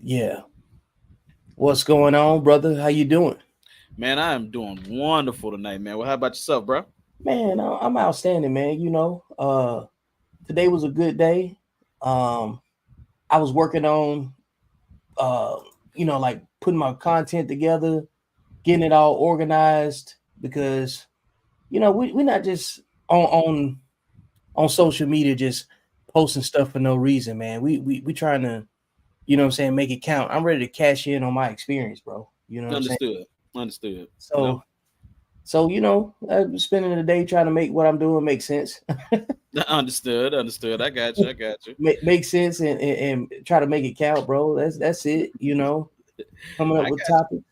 Yeah. What's going on, brother? How you doing? Man, I am doing wonderful tonight, man. Well, how about yourself, bro? Man, I'm outstanding, man. Today was a good day. Um, I was working on, uh, like putting my content together, getting it all organized because, we're not just on social media just posting stuff for no reason, man. We trying to, make it count. I'm ready to cash in on my experience, bro. You know what I'm saying? Understood. Understood. So I'm spending the day trying to make what I'm doing make sense. Understood. Understood. I got you. I got you. Make sense and try to make it count, bro. That's it. Coming up I with got you. topics.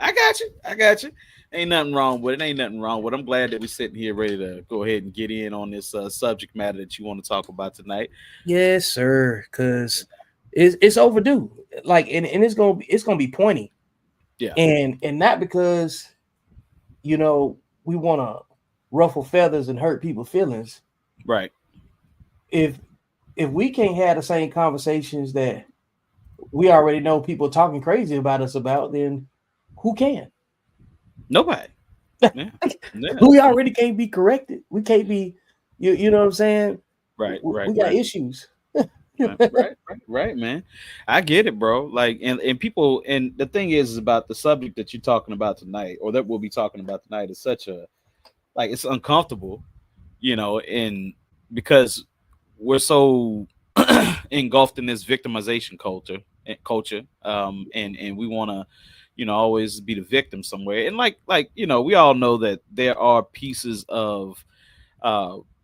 I got you. I got you. Ain't nothing wrong with it. Ain't nothing wrong with it. I'm glad that we're sitting here ready to go ahead and get in on this subject matter that you want to talk about tonight. Yes, sir. Cause it's overdue. Like and it's gonna be pointy. Yeah. And not because we want to ruffle feathers and hurt people's feelings. Right. If if we can't have the same conversations that we already know people talking crazy about us about, then who can? Nobody. Yeah. Yeah. We already can't be corrected. We can't be, you know what I'm saying? Right. Right. We got Right. issues. Right, man. I get it, bro. Like, and people, and the thing is about the subject that you're talking about tonight, or that we'll be talking about tonight, is such a like it's uncomfortable, and because we're so engulfed in this victimization culture, and we want to, always be the victim somewhere, and we all know that there are pieces of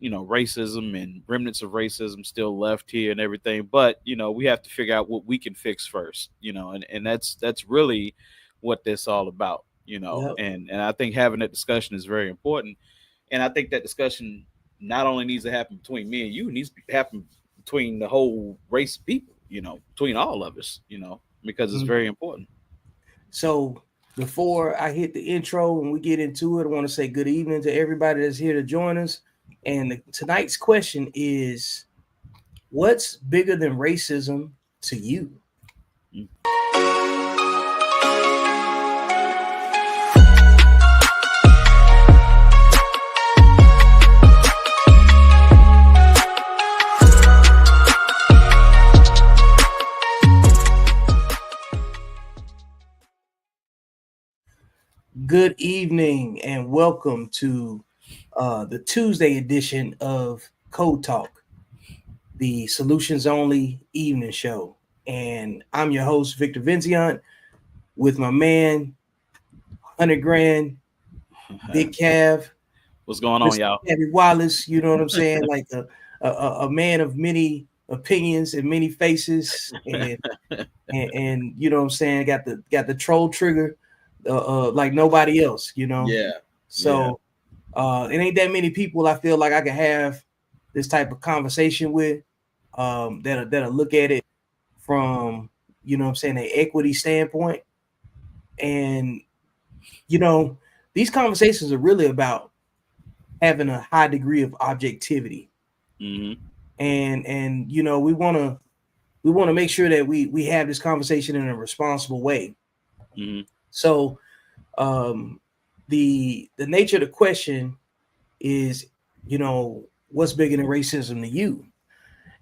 racism and remnants of racism still left here and everything. But we have to figure out what we can fix first. And that's really what this all about. Yep. And I think having that discussion is very important. And I think that discussion not only needs to happen between me and you, it needs to happen between the whole race of people. Between all of us. Because it's Mhm. very important. So before I hit the intro and we get into it, I want to say good evening to everybody that's here to join us. And tonight's question is, what's bigger than racism to you? Mm. Good evening and welcome to the Tuesday edition of Code Talk, the solutions only evening show. And I'm your host, Victor Vinciant, with my man, 100 Grand, Big Cav, What's going on, Mr. y'all? Kevin Wallace, you know what I'm saying? Like a man of many opinions and many faces. And you know what I'm saying? Got the troll trigger like nobody else, Yeah. Yeah. So it ain't that many people I feel like I can have this type of conversation with that'll look at it from what I'm saying, an equity standpoint. And these conversations are really about having a high degree of objectivity. Hmm. And we want to make sure that we have this conversation in a responsible way. Hmm. So um the nature of the question is, what's bigger than racism to you?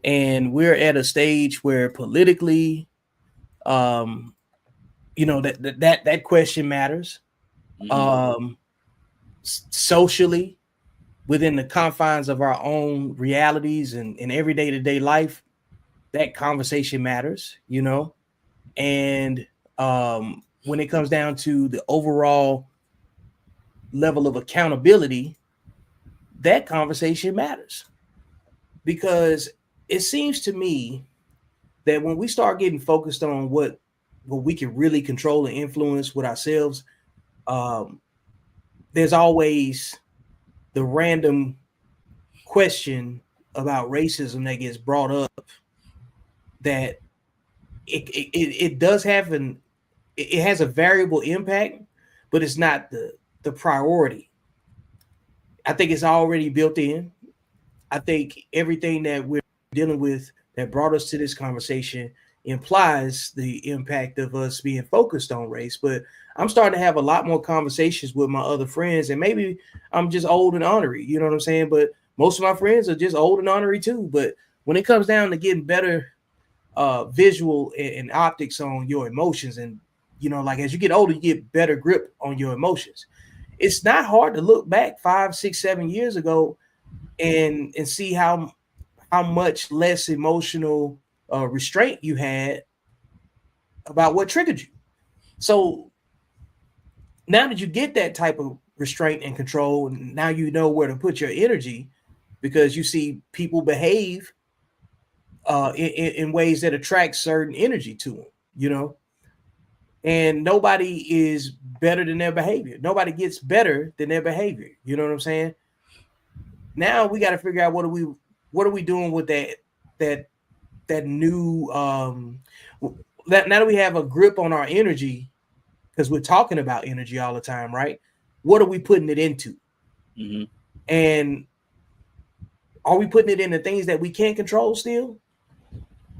And we're at a stage where politically, um, that question matters. Hmm. Um, Socially, within the confines of our own realities and in everyday to day life, that conversation matters. And when it comes down to the overall level of accountability, that conversation matters because it seems to me that when we start getting focused on what we can really control and influence with ourselves, um, there's always the random question about racism that gets brought up that it does have it has a variable impact, but it's not the priority. I think it's already built in. I think everything that we're dealing with that brought us to this conversation implies the impact of us being focused on race. But I'm starting to have a lot more conversations with my other friends, and maybe I'm just old and ornery, you know what I'm saying? But most of my friends are just old and ornery too. But when it comes down to getting better visual and optics on your emotions, and like as you get older, you get better grip on your emotions. It's not hard to look back 5, 6, 7 years ago and see how much less emotional restraint you had about what triggered you. So now that you get that type of restraint and control, now you know where to put your energy because you see people behave in ways that attract certain energy to them, you know. And nobody is better than their behavior. Nobody gets better than their behavior. You know what I'm saying? Now we got to figure out what are we doing with that that new that now that we have a grip on our energy because we're talking about energy all the time, right? What are we putting it into? Mm-hmm. And are we putting it into things that we can't control still?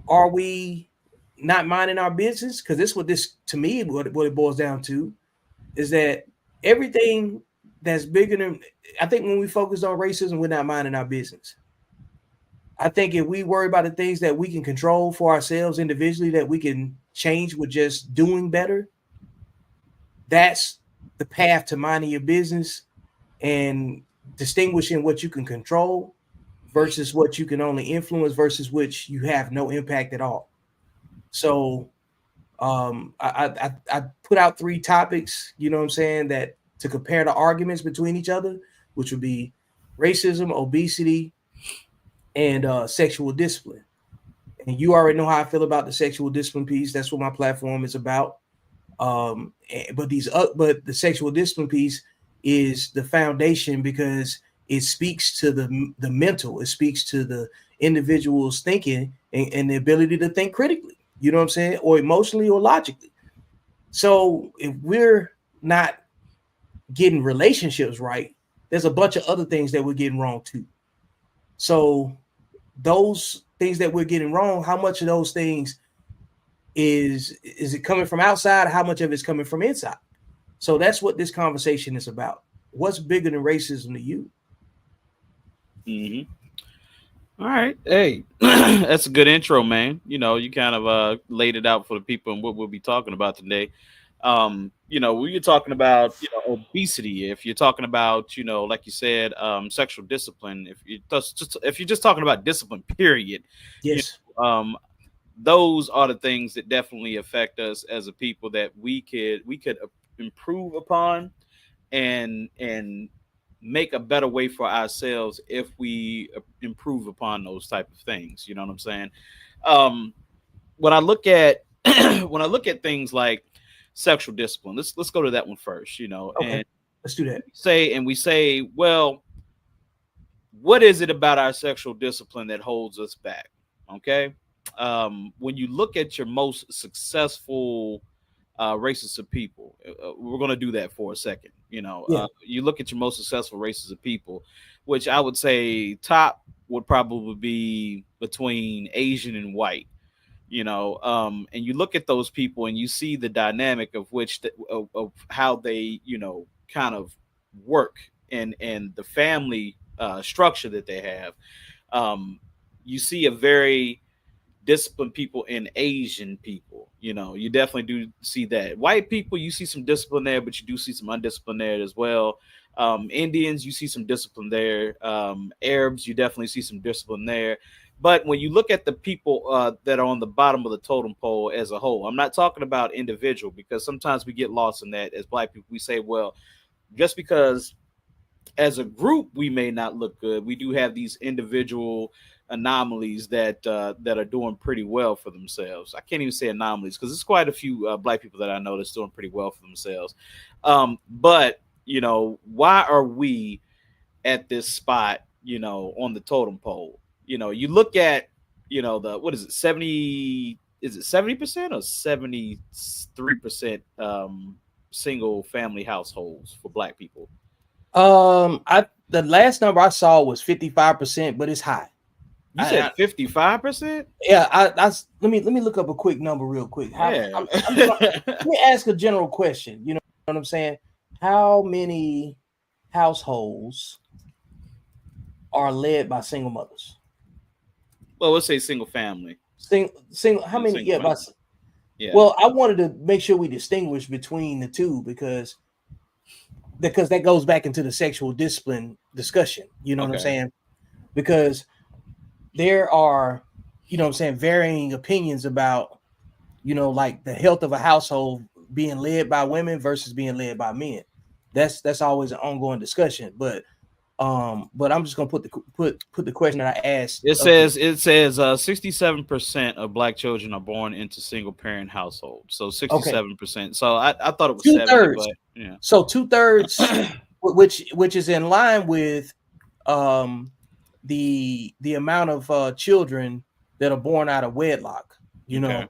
Are we not minding our business? Because this what this to me what it boils down to is that everything that's bigger than I think when we focus on racism, we're not minding our business. I think if we worry about the things that we can control for ourselves individually, that we can change with just doing better, that's the path to minding your business and distinguishing what you can control versus what you can only influence versus which you have no impact at all. So I put out 3 topics, you know what I'm saying, that to compare the arguments between each other, which would be racism, obesity, and sexual discipline. And you already know how I feel about the sexual discipline piece. That's what my platform is about. But the sexual discipline piece is the foundation because it speaks to the mental. It speaks to the individual's thinking and the ability to think critically. You know what I'm saying, or emotionally or logically. So if we're not getting relationships right, there's a bunch of other things that we're getting wrong too. So those things that we're getting wrong, how much of those things is it coming from outside? How much of it's coming from inside? So that's what this conversation is about. What's bigger than racism to you? Mm-hmm. All right. Hey, that's a good intro, man. You kind of laid it out for the people and what we'll be talking about today. When you're talking about, obesity, if you're talking about, like you said, sexual discipline, if you're just talking about discipline, period, you Yes. those are the things that definitely affect us as a people that we could improve upon and make a better way for ourselves if we improve upon those type of things. You know what I'm saying? um when I look at when I look at things like sexual discipline, let's go to that one first. Okay. And Let's do that. we say, well, what is it about our sexual discipline that holds us back? Okay. When you look at your most successful races of people, we're going to do that for a second. Yeah. You look at your most successful races of people, which I would say top would probably be between Asian and white. And you look at those people and you see the dynamic of of how they kind of work and the family structure that they have. um, you see a very disciplined people in Asian people. You definitely do see that. White people, you see some discipline there, but you do see some undisciplined there as well. Indians, you see some discipline there. Arabs, you definitely see some discipline there. But when you look at the people that are on the bottom of the totem pole as a whole, I'm not talking about individual, because sometimes we get lost in that as Black people. We say, well, just because as a group we may not look good, we do have these individual anomalies that are doing pretty well for themselves. I can't even say anomalies because there's quite a few Black people that I know that's doing pretty well for themselves. But why are we at this spot, on the totem pole? You look at, the what is it, 70, is it 70% or 73% single family households for Black people? I the last number I saw was 55%, but it's high. You said 55%? Yeah, let me look up a quick number real quick. Yeah. I'm just gonna, let me ask a general question. You know what I'm saying? How many households are led by single mothers? Well, let's say single family. Single. How many? Single Yeah, family. Yeah. well, I wanted to make sure we distinguish between the two because that goes back into the sexual discipline discussion. You know what I'm Okay. saying? Because there are, what I'm saying, varying opinions about, like the health of a household being led by women versus being led by men. That's always an ongoing discussion. But I'm just gonna put the question that I asked It up there. says 67% of black children are born into single parent households. So Okay, 67%. So I thought it was two 70, thirds. but yeah. So 2/3, which is in line with um the amount of children that are born out of wedlock. You Okay.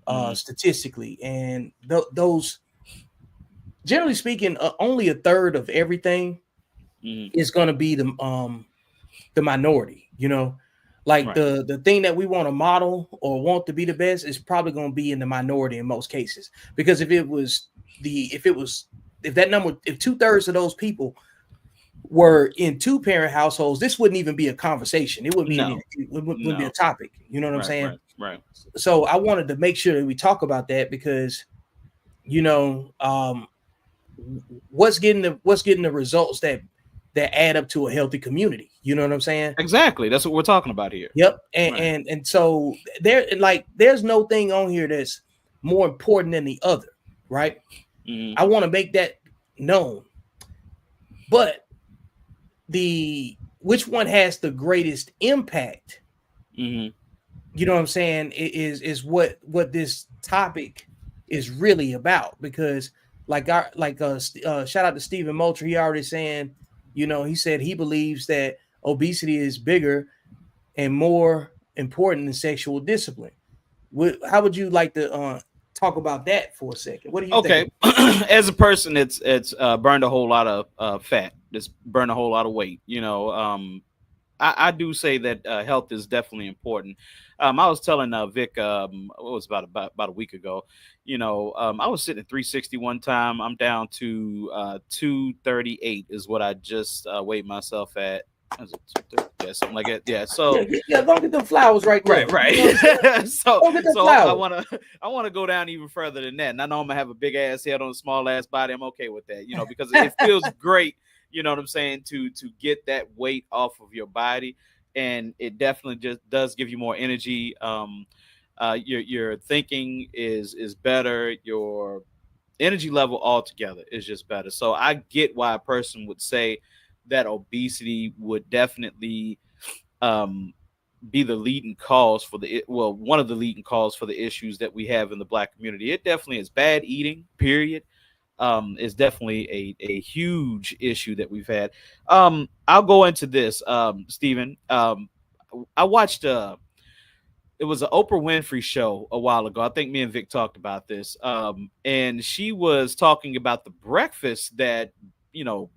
know, statistically, and those, generally speaking, only a third of everything Mm-hmm. is going to be the minority. Like Right. the thing that we want to model or want to be the best is probably going to be in the minority in most cases. Because if that number, if 2/3 of those people were in two-parent households, this wouldn't even be a conversation. It wouldn't be No. wouldn't be a No. topic. You know what I'm Right. saying? Right. Right. So I wanted to make sure that we talk about that because you know what's getting the results that add up to a healthy community. You know what I'm saying? Exactly. That's what we're talking about here. Yep. And Right. and so there's no thing on here that's more important than the other, right? Mm-hmm. I want to make that known. But the which one has the greatest impact, Mm-hmm. you know what I'm saying, is what this topic is really about. Because shout out to Stephen Moultrie. He already saying, he said he believes that obesity is bigger and more important than sexual discipline. How would you like to talk about that for a second? What do you think Okay. about As a person it's burned a whole lot of fat, it's burned a whole lot of weight, I do say that health is definitely important. I was telling Vic, what was about a week ago, I was sitting at 360 one time. I'm down to 238 is what I just weighed myself at. Was it 230? Yeah, something like that. Yeah. it? So Yeah, don't get them flowers right there. right, right. You know what I'm saying? so Don't get them so I flowers. want to I want to go down even further than that. And I know I'm gonna have a big ass head on a small ass body. I'm okay with that, because it feels great. You know what I'm saying, to get that weight off of your body, and it definitely just does give you more energy. Your thinking is better. Your energy level altogether is just better. So I get why a person would say that obesity would definitely um, be the leading cause for one of the leading cause for the issues that we have in the black community. It definitely is bad eating, period. Is definitely a huge issue that we've had. I'll go into this, Stephen. I watched it was an Oprah Winfrey show a while ago. I think me and Vic talked about this. And she was talking about the breakfast that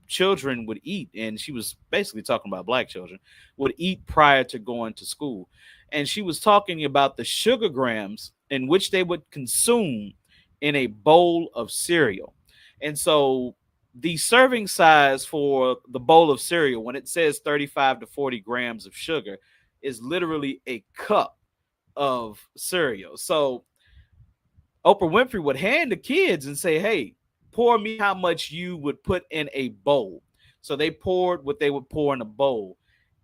children would eat, and she was basically talking about black children would eat prior to going to school. And she was talking about the sugar grams in which they would consume in a bowl of cereal. And so the serving size for the bowl of cereal, when it says 35 to 40 grams of sugar, is literally a cup of cereal. So Oprah Winfrey would hand the kids and say, "Hey, pour me how much you would put in a bowl." So they poured what they would pour in a bowl.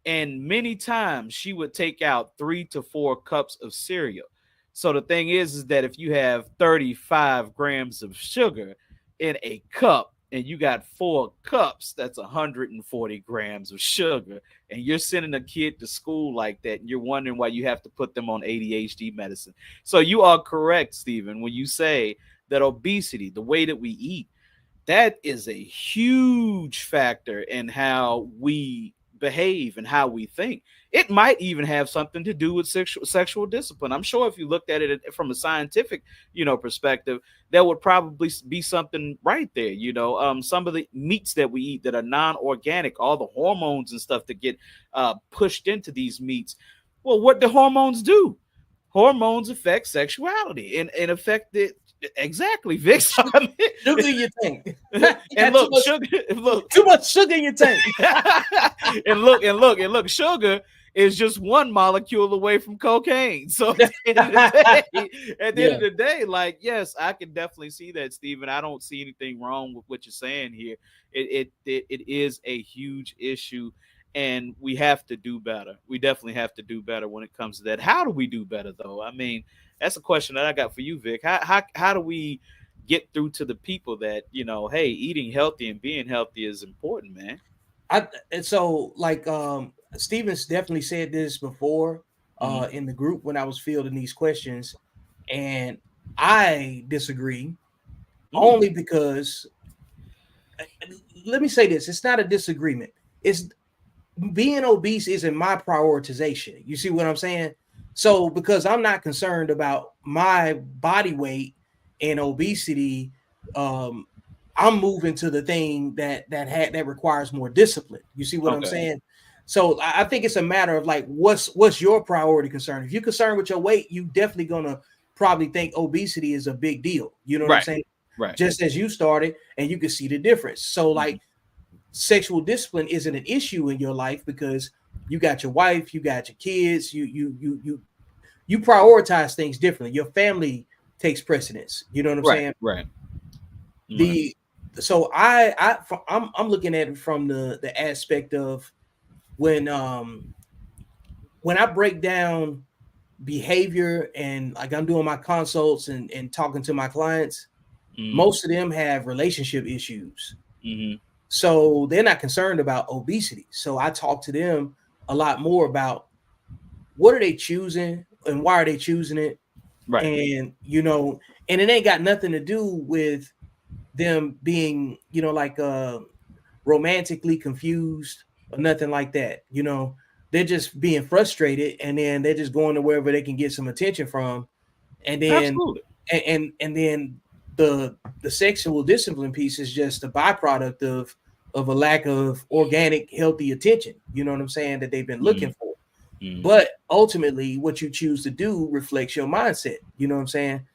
And many times she would take out 3 to 4 cups of cereal. So the thing is that if you have 35 grams of sugar in a cup and you got 4 cups, that's 140 grams of sugar. And you're sending a kid to school like that, and you're wondering why you have to put them on ADHD medicine. So you are correct, Stephen, when you say that obesity, the way that we eat, that is a huge factor in how we behave and how we think. It might even have something to do with sexual discipline. I'm sure if you looked at it from a scientific, perspective, there would probably be something right there. Some of the meats that we eat that are non-organic, all the hormones and stuff that get pushed into these meats Well, what do hormones do? Hormones affect sexuality and affect it exactly, Vic. So, Sugar in your tank. You and got look, sugar. Look, too much sugar in your tank. and look, sugar is just one molecule away from cocaine. So at the end of the day, Yeah. like, yes, I can definitely see that, Stephen. I don't see anything wrong with what you're saying here. It is a huge issue, and we have to do better. We definitely have to do better when it comes to that. How do we do better, though? I mean, that's a question that I got for you, Vic. How do we get through to the people that, hey, eating healthy and being healthy is important, man? And so like Stevens definitely said this before Mm-hmm. in the group when I was fielding these questions, and I disagree Mm. only because let me say this, it's not a disagreement. It's being obese isn't my prioritization. You see what I'm saying? So because I'm not concerned about my body weight and obesity, um, I'm moving to the thing that requires more discipline. You see what I'm Okay. saying? So I think it's a matter of like what's your priority concern. If you're concerned with your weight, you definitely gonna probably think obesity is a big deal. You know what I'm Right. saying? Right. Just as you started, and you can see the difference. So Mm-hmm. like sexual discipline isn't an issue in your life because you got your wife, you got your kids, you prioritize things differently. Your family takes precedence. You know what I'm Right. saying? Right. Right. The so I'm looking at it from the aspect of when when I break down behavior and like I'm doing my consults and talking to my clients, Mm-hmm. most of them have relationship issues. Mm-hmm. So they're not concerned about obesity. So I talk to them a lot more about what are they choosing and why are they choosing it. Right. And, and it ain't got nothing to do with them being, like romantically confused or nothing like that. They're just being frustrated and then they're just going to wherever they can get some attention from. And then Absolutely. and then the sexual discipline piece is just a byproduct of a lack of organic healthy attention, you know what I'm saying, that they've been Mm-hmm. looking for. Mm-hmm. But ultimately what you choose to do reflects your mindset, you know what I'm saying,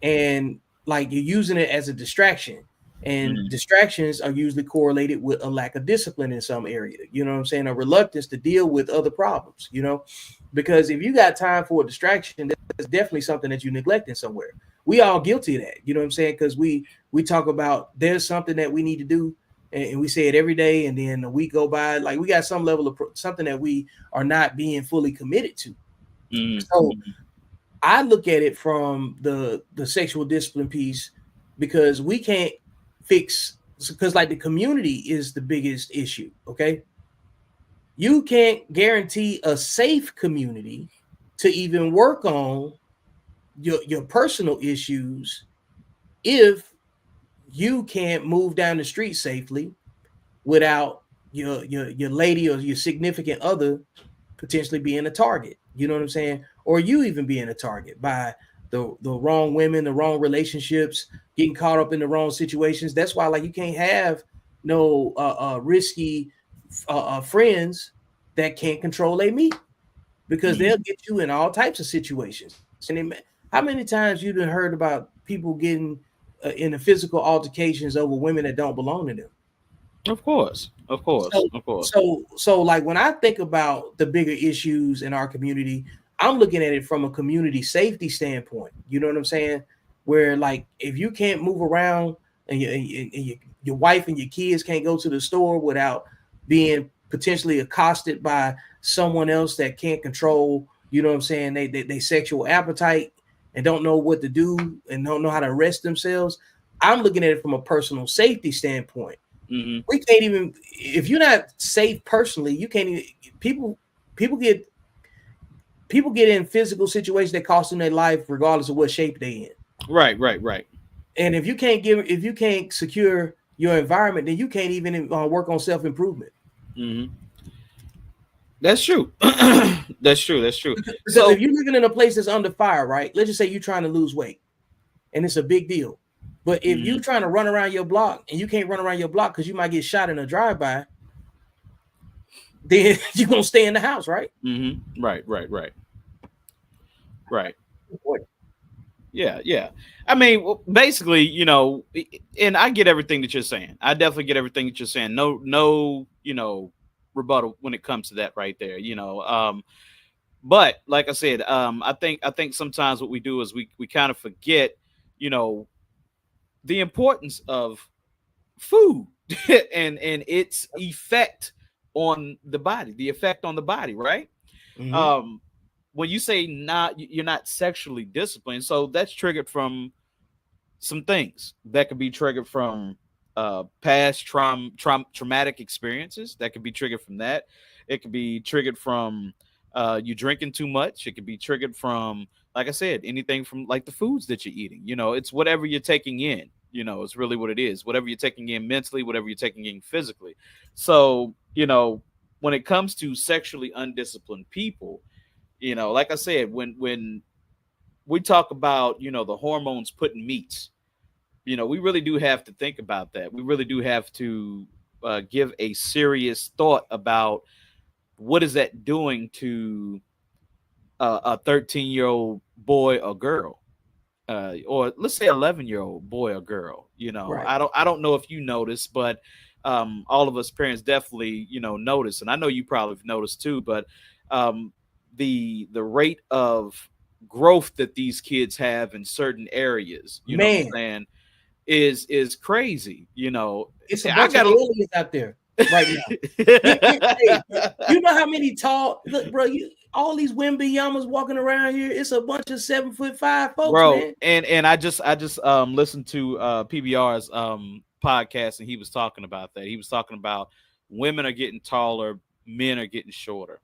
and like you're using it as a distraction, and Mm-hmm. distractions are usually correlated with a lack of discipline in some area, you know what I'm saying, a reluctance to deal with other problems, because if you got time for a distraction, there's definitely something that you're neglecting somewhere. We all guilty of that, you know what I'm saying, because we talk about there's something that we need to do, and we say it every day, and then a week go by, like we got some level of something that we are not being fully committed to. So Mm-hmm. I look at it from the sexual discipline piece, because we can't fix, because like the community is the biggest issue. Okay, you can't guarantee a safe community to even work on your personal issues if you can't move down the street safely without your lady or your significant other potentially being a target. You know what I'm saying? Or you even being a target by the wrong women, the wrong relationships, getting caught up in the wrong situations. That's why like you can't have no risky friends that can't control their meat, because they'll get you in all types of situations. And how many times you done heard about people getting in the physical altercations over women that don't belong to them? Of course. Of course. So, Of course. so like when I think about the bigger issues in our community, I'm looking at it from a community safety standpoint. You know what I'm saying? Where like if you can't move around and your wife and your kids can't go to the store without being potentially accosted by someone else that can't control, you know what I'm saying, they sexual appetite and don't know what to do and don't know how to arrest themselves. I'm looking at it from a personal safety standpoint. Mm-hmm. We can't even, if you're not safe personally, you can't even, people people get people get in physical situations that cost them their life regardless of what shape they in. Right. Right. Right. And if you can't secure your environment, then you can't even work on self-improvement. Mm-hmm. That's true. That's true. That's true. Because So. if you're living in a place that's under fire, right, let's just say you're trying to lose weight and it's a big deal, but if Mm-hmm. you're trying to run around your block and you can't run around your block because you might get shot in a drive-by, then you're gonna stay in the house, right? Mm-hmm. Right. Right. Right. Right. Important. Yeah, yeah. I mean, basically, and I get everything that you're saying. I definitely get everything that you're saying. No, no, rebuttal when it comes to that right there. But like I said, I think sometimes what we do is we kind of forget, you know, the importance of food and its effect on the body, the effect on the body, right? Mm-hmm. Um, when you say you're not sexually disciplined, so that's triggered from some things that could be triggered from past traumatic experiences. That could be triggered from that. It could be triggered from you drinking too much. It could be triggered from, like I said, anything from like the foods that you're eating. It's whatever you're taking in. It's really what it is. Whatever you're taking in mentally, whatever you're taking in physically. So, when it comes to sexually undisciplined people, like I said, when we talk about, the hormones putting meats, we really do have to think about that. We really do have to give a serious thought about what is that doing to a 13-year-old boy or girl, or let's say 11-year-old boy or girl. Right. I don't know if you notice, but all of us parents definitely notice, and I know you probably have noticed too. But um, the rate of growth that these kids have in certain areas, you know what I'm Man, saying, is crazy. it's a I bunch of got a aliens out there right now. Hey, you know how many tall look, bro? All these Wimby walking around here. It's a bunch of 7'5" folks, bro, man. and I just listened to PBR's podcast, and he was talking about that. He was talking about women are getting taller, men are getting shorter.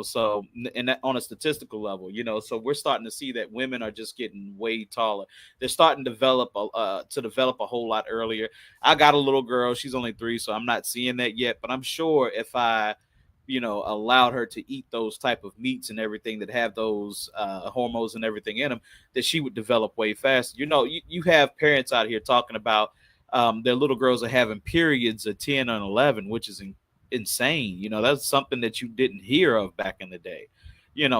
So and that, on a statistical level, so we're starting to see that women are just getting way taller. They're starting to develop a whole lot earlier. I got a little girl; she's only 3, so I'm not seeing that yet. But I'm sure if I allowed her to eat those type of meats and everything that have those hormones and everything in them, that she would develop way faster. You have parents out here talking about their little girls are having periods at 10 and 11, which is insane. That's something that you didn't hear of back in the day.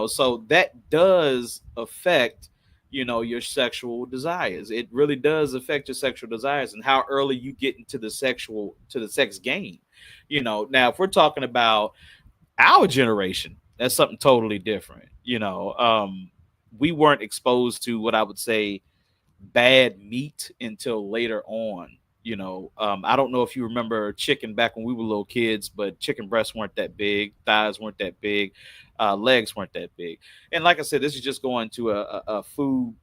So that does affect your sexual desires. It really does affect your sexual desires and how early you get into the sex game. Now if we're talking about our generation, that's something totally different. We weren't exposed to what I would say bad meat until later on. I don't know if you remember chicken back when we were little kids, but chicken breasts weren't that big, thighs weren't that big, legs weren't that big. And like I said, this is just going to a food,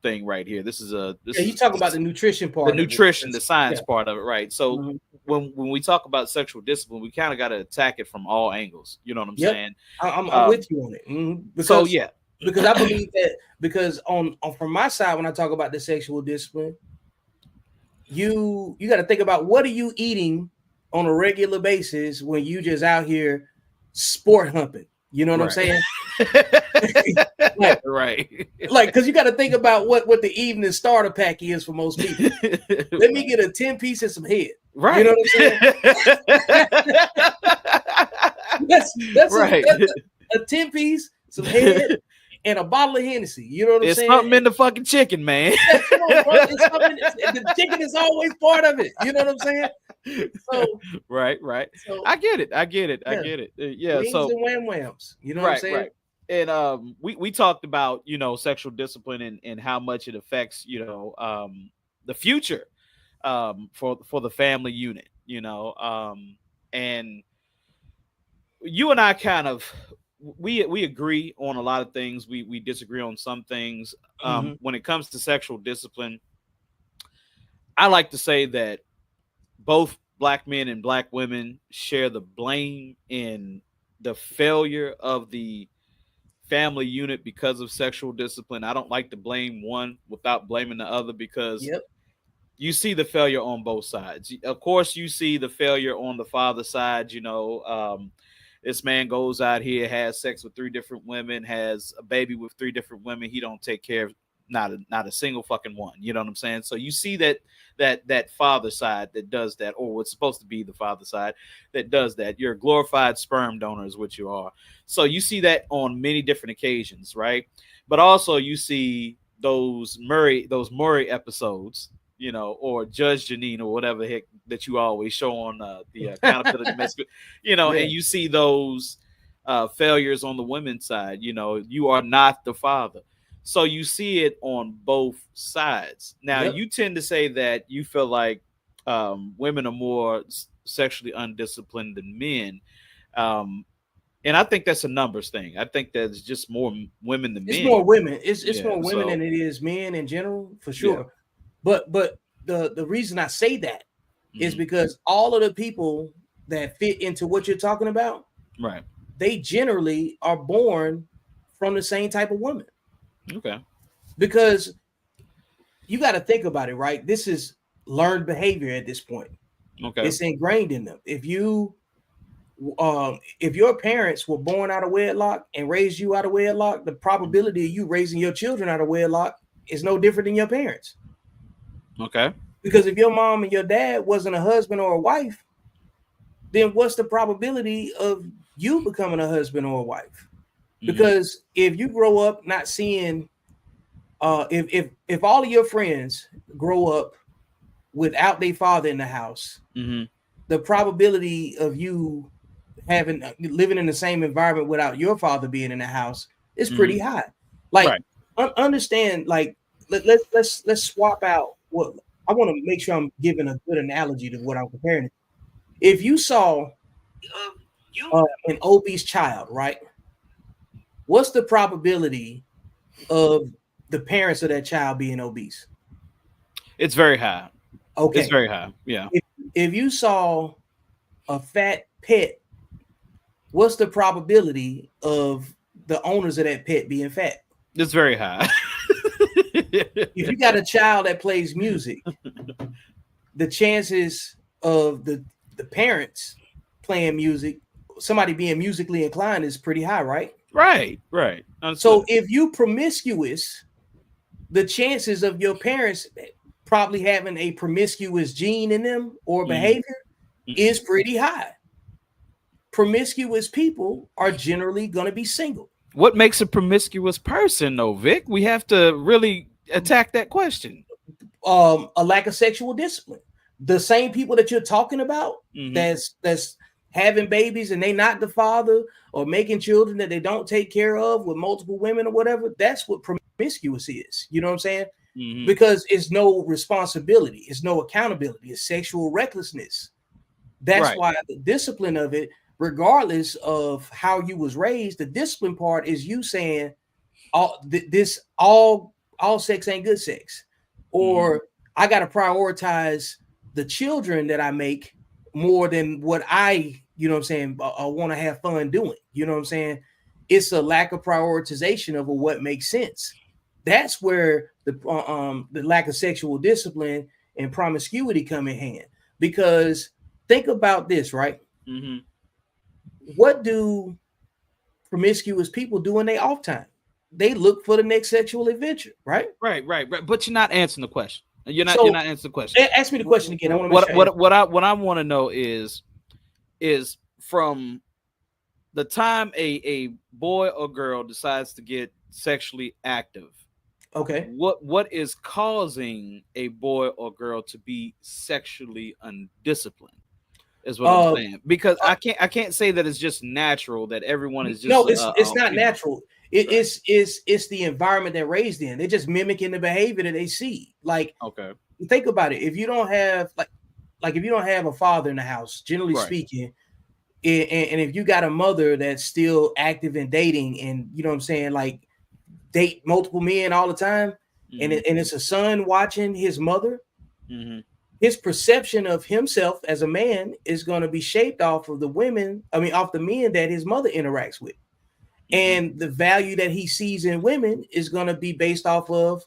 thing right here. This is a Yeah, you talk about the nutrition the part of it. nutrition, the Yeah. science part of it, right? So Mhm. when we talk about sexual discipline, we kind of got to attack it from all angles. You know what I'm Yep. saying? I'm Um, with you on it. so yeah, Because I believe that because on from my side when I talk about the sexual discipline, you got to think about what are you eating on a regular basis when you just out here sport humping. You know what I'm right, saying? like right, like because you got to think about what the evening starter pack is for most people. Let me get a 10 piece and some head. You know right, what I'm saying? right. That's a 10 piece, some head, and a bottle of Hennessy. You know what I'm It's saying? something in the fucking chicken, man. Yeah, come on, bro. It's something. The chicken is always part of it. You know what I'm saying? So, Right, right. so I get it. I get it. I yeah, get it. Yeah. wings So and wham whams. You know what I'm right, saying? right. And we talked about sexual discipline and how much it affects the future for the family unit. And you and I kind of we agree on a lot of things. We disagree on some things. Mm-hmm. When it comes to sexual discipline, I like to say that both black men and black women share the blame in the failure of the family unit because of sexual discipline. I don't like to blame one without blaming the other because Yep. you see the failure on both sides. Of course, you see the failure on the father side. This man goes out here, has sex with 3 different women, has a baby with 3 different women. He don't take care of not a single fucking one. You know what I'm saying? So you see that father side that does that, or what's supposed to be the father side that does that. You're a glorified sperm donor, is what you are. So you see that on many different occasions, right? But also you see those Murray episodes, or Judge Janine or whatever the heck that you always show on the Accountability Masculinity, Yeah. and you see those failures on the women's side. You are not the father. So you see it on both sides. Now, Yep. you tend to say that you feel like women are more sexually undisciplined than men. Um, and I think that's a numbers thing. I think there's just more women than It's men. more women. It's Yeah. more women So, than it is men in general, for yeah. sure. But the reason I say that is Mhm. because all of the people that fit into what you're talking about, Right. they generally are born from the same type of woman. Okay. Because you got to think about it, right? This is learned behavior at this point. Okay. It's ingrained in them. If your parents were born out of wedlock and raised you out of wedlock, the probability of you raising your children out of wedlock is no different than your parents. Okay. Because if your mom and your dad wasn't a husband or a wife, then what's the probability of you becoming a husband or a wife? Hmm. Because if you grow up not seeing, if all of your friends grow up without their father in the house, Hmm. the probability of you having living in the same environment without your father being in the house is Hmm. pretty high. Like, Right. understand, like, let's swap out what I want to make sure I'm giving a good analogy to what I'm comparing it. If you saw an obese child, right? What's the probability of the parents of that child being obese? It's very high. It's Okay. very high. Yeah. If you saw a fat pet, what's the probability of the owners of that pet being fat? It's very high. If you got a child that plays music, the chances of the parents playing music, somebody being musically inclined, is pretty high, right? Right. Right. So Understood. if you promiscuous, the chances of your parents probably having a promiscuous gene in them or Hmm. behavior is pretty high. Promiscuous people are generally going to be single. What makes a promiscuous person, though, Vic? We have to really attack that question. A lack of sexual discipline. The same people that you're talking about, Hmm. that's having babies and they not the father, or making children that they don't take care of with multiple women or whatever, that's what promiscuous is. You know what I'm saying? Hmm. Because it's no responsibility, it's no accountability, it's sexual recklessness. That's Right. why the discipline of it, regardless of how you was raised, the discipline part is you saying this all sex ain't good sex, Hmm. or I got to prioritize the children that I make more than what I, you know what I'm saying, I want to have fun doing. You know what I'm saying? It's a lack of prioritization of what makes sense. That's where the lack of sexual discipline and promiscuity come in hand. Because think about this, right? Hmm. What do promiscuous people do in their off time? They look for the next sexual adventure, right? Right. Right. Right. But you're not answering the question. You're So not answering the question. ask me the question again. I want to make What sure I answer. what I want to know is from the time a boy or girl decides to get sexually active, Okay. what is causing a boy or girl to be sexually undisciplined is what I'm Uh, saying, because I can't say that it's just natural that everyone is just no, it's not natural. right. It's the environment they're raised in. They're just mimicking the behavior that they see. Like, Okay. think about it. If you don't have like if you don't have a father in the house, generally Right. speaking, and if you got a mother that's still active in dating, and you know what I'm saying, like date multiple men all the time, and Hmm. it's a son watching his mother, Hmm. his perception of himself as a man is going to be shaped off of the women, I mean, off the men that his mother interacts with. Hmm. And the value that he sees in women is going to be based off of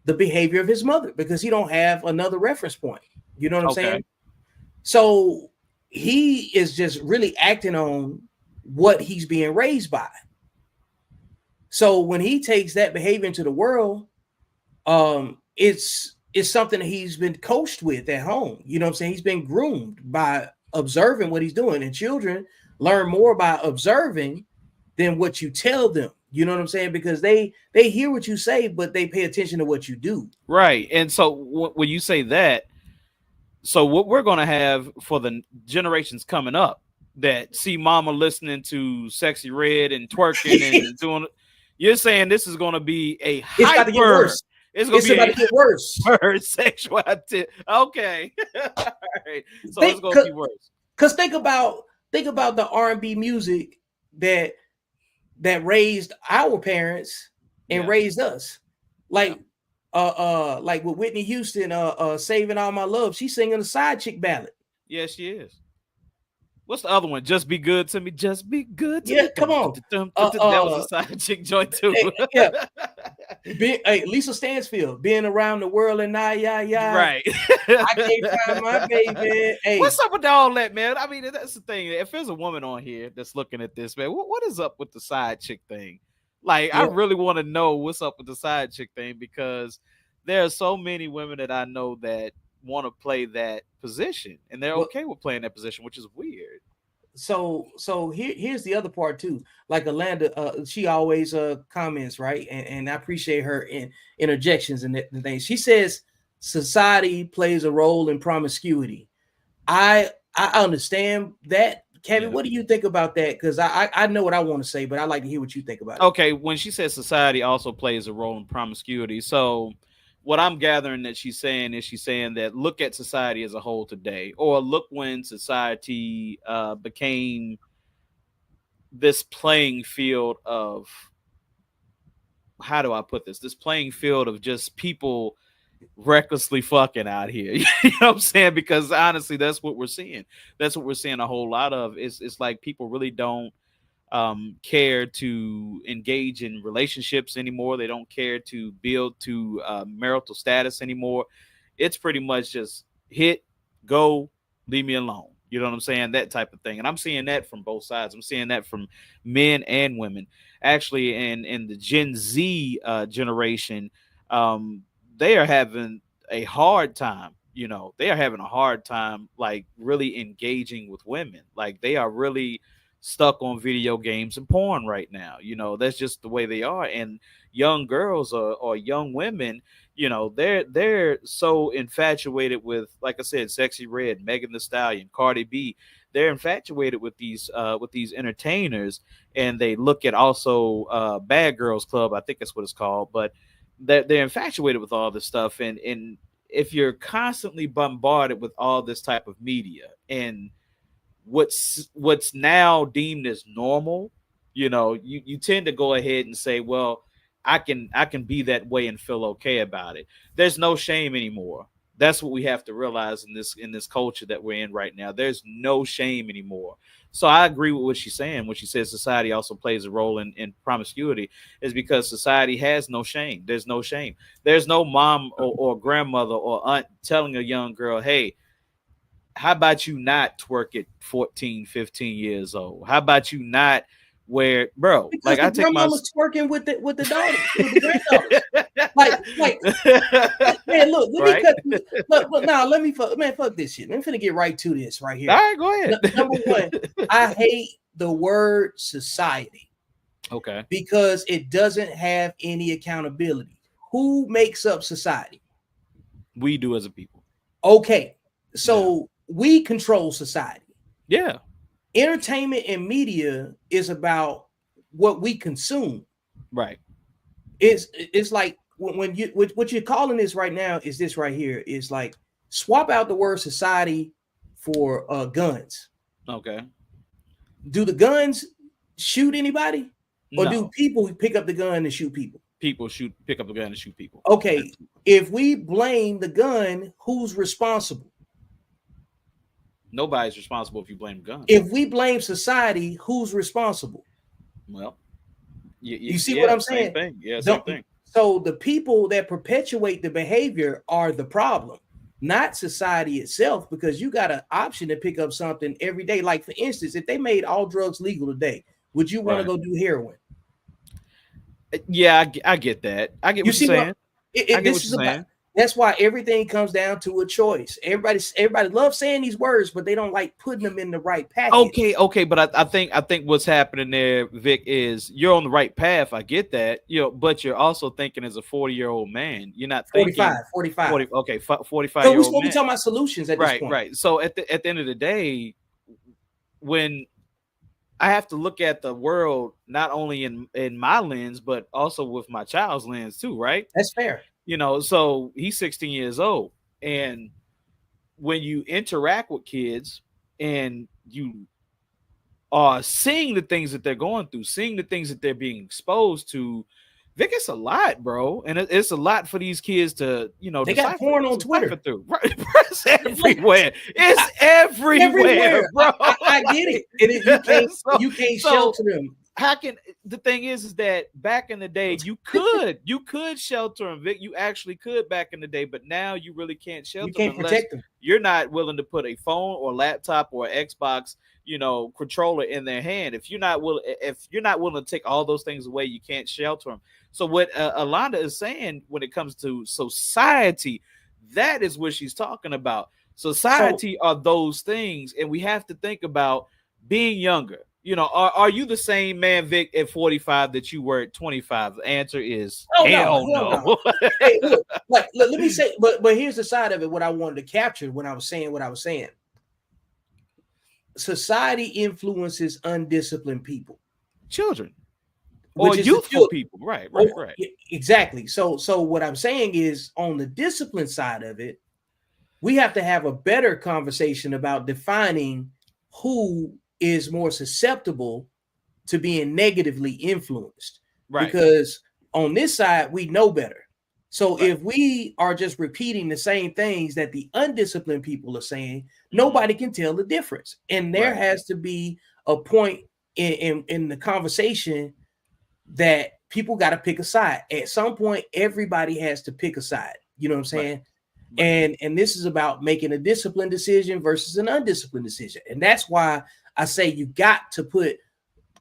the behavior of his mother, because he don't have another reference point. You know what I'm Okay. saying? So he is just really acting on what he's being raised by. So when he takes that behavior into the world, it's something that he's been coached with at home. You know what I'm saying? He's been groomed by observing what he's doing, and children learn more by observing than what you tell them. You know what I'm saying? Because they hear what you say, but they pay attention to what you do. Right. And so when you say that, so what we're going to have for the generations coming up that see mama listening to Sexy Red and twerking and doing, you're saying this is going to be a It's about to get hyper, worse. it's going It's to be about a to get worse. hyper sexual activity. Okay. All right. So it's Think, going to be worse. Cause think about the R&B music that raised our parents and Yeah. raised us. Yeah. Like with Whitney Houston, Saving All My Love, she's singing a side chick ballad. Yeah, she is. What's the other one? Just be good to me. Just be good to Yeah, me. come on. That was a side chick joint too. Yeah, hey, Lisa Stansfield, being around the world and yeah. Right. I can't find my baby. Hey, What's up with all that, man? I mean, that's the thing. If there's a woman on here that's looking at this, man, what is up with the side chick thing? Like, I yeah. really want to know what's up with the side chick thing because there are so many women that I know that want to play that position and they're Well, okay with playing that position, which is weird. so here's the other part too. Like Alanda, she always comments, right, and I appreciate her interjections and the things she says. Society plays a role in promiscuity. I understand that. Kevin, Yeah. what do you think about that? Because I know what I want to say, but I'd like to hear what you think about it. Okay, when she says society also plays a role in promiscuity, so what I'm gathering that she's saying is she's saying that look at society as a whole today, or look when society became this playing field of, how do I put this? This playing field of just people recklessly fucking out here. You know what I'm saying? Because honestly, that's what we're seeing. That's what we're seeing a whole lot of. It's like people really don't care to engage in relationships anymore. They don't care to build to marital status anymore. It's pretty much just hit, go, leave me alone. You know what I'm saying? That type of thing. And I'm seeing that from both sides. I'm seeing that from men and women. Actually, in the Gen Z generation, they are having a hard time. You know, they are having a hard time, like really engaging with women. Like they are really stuck on video games and porn right now. You know, that's just the way they are. And young girls or young women, you know, they're so infatuated with, like I said, Sexy Red, Megan Thee Stallion, Cardi B. They're infatuated with these entertainers, and they look at also Bad Girls Club, I think that's what it's called, but they're infatuated with all this stuff. And if you're constantly bombarded with all this type of media and what's now deemed as normal, you know, you tend to go ahead and say, well, I can be that way and feel okay about it. There's no shame anymore. That's what we have to realize in this culture that we're in right now. There's no shame anymore. So I agree with what she's saying when she says society also plays a role in promiscuity, is because society has no shame. There's no shame. There's no mom or grandmother or aunt telling a young girl, hey, how about you not twerk at 14, 15 years old? How about you not wear, bro? Because Like the I take my grandmama's twerking with the daughters, with the granddaughters. Like, man, look, let me right? cut you. Look, now let me fuck this shit. I'm finna get right to this right All here. right, go ahead. Number one, I hate the word society Okay. because it doesn't have any accountability. Who makes up society? We do as a people. Okay, Yeah. so we control society. Yeah. Entertainment and media is about what we consume. Right. It's like when you what you're calling this right now is this right here is like swap out the word society for guns. Okay. Do the guns shoot anybody, or do No. people pick up the gun and shoot people? People pick up a gun and shoot people. Okay, if we blame the gun, who's responsible? Nobody's responsible if you blame gun. If we blame society, who's responsible? Well, You see what yeah, I'm same saying? thing. Yeah, same thing. So the people that perpetuate the behavior are the problem, not society itself, because you got an option to pick up something every day. Like, for instance, if they made all drugs legal today, would you want to Right. go do heroin? Yeah, I get that. I get You what you're see what saying. I get this what is you're about? saying. That's why everything comes down to a choice. Everybody loves saying these words, but they don't like putting them in the right package. Okay, but I think what's happening there, Vic, is you're on the right path. I get that, but you're also thinking as a 40-year-old man. You're not thinking 45. 40. Okay, 45 So year we're old supposed to be man. talking about solutions at this Right, point. right. So at the end of the day, when I have to look at the world not only in my lens, but also with my child's lens too, right? That's fair. So he's 16 years old, and when you interact with kids and you are seeing the things that they're going through, seeing the things that they're being exposed to, Vic, it's a lot, bro, and it's a lot for these kids to, They got porn on decipher Twitter. through. Right, it's everywhere. It's everywhere, Everywhere. bro. I get it. And you can't so, you can't so shelter them. how can the thing is that back in the day you could shelter them, Vic. You actually could back in the day, but now you really can't You shelter them can't unless protect them. you're not willing to put a phone or laptop or Xbox, controller in their hand. If you're not willing to take all those things away, you can't shelter them. So what Alonda is saying when it comes to society, that is what she's talking about. So Society are those things, and we have to think about being younger. Are you the same man, Vic, at 45 that you were at 25? The answer is oh no, hell hell no. no. Hey, look, like let me say, but here's the side of it. What I wanted to capture when I was saying what I was saying. Society influences undisciplined people, Children or which is the youthful children. people. Right, Oh, right, right. exactly. So what I'm saying is, on the discipline side of it, we have to have a better conversation about defining who is more susceptible to being negatively influenced. Right, Because on this side, we know better. So right. if we are just repeating the same things that the undisciplined people are saying, Mhm. nobody can tell the difference. And there Right. has to be a point in the conversation that people got to pick a side. At some point, everybody has to pick a side. You know what I'm Right. saying? Right. And this is about making a disciplined decision versus an undisciplined decision. And that's why I say you got to put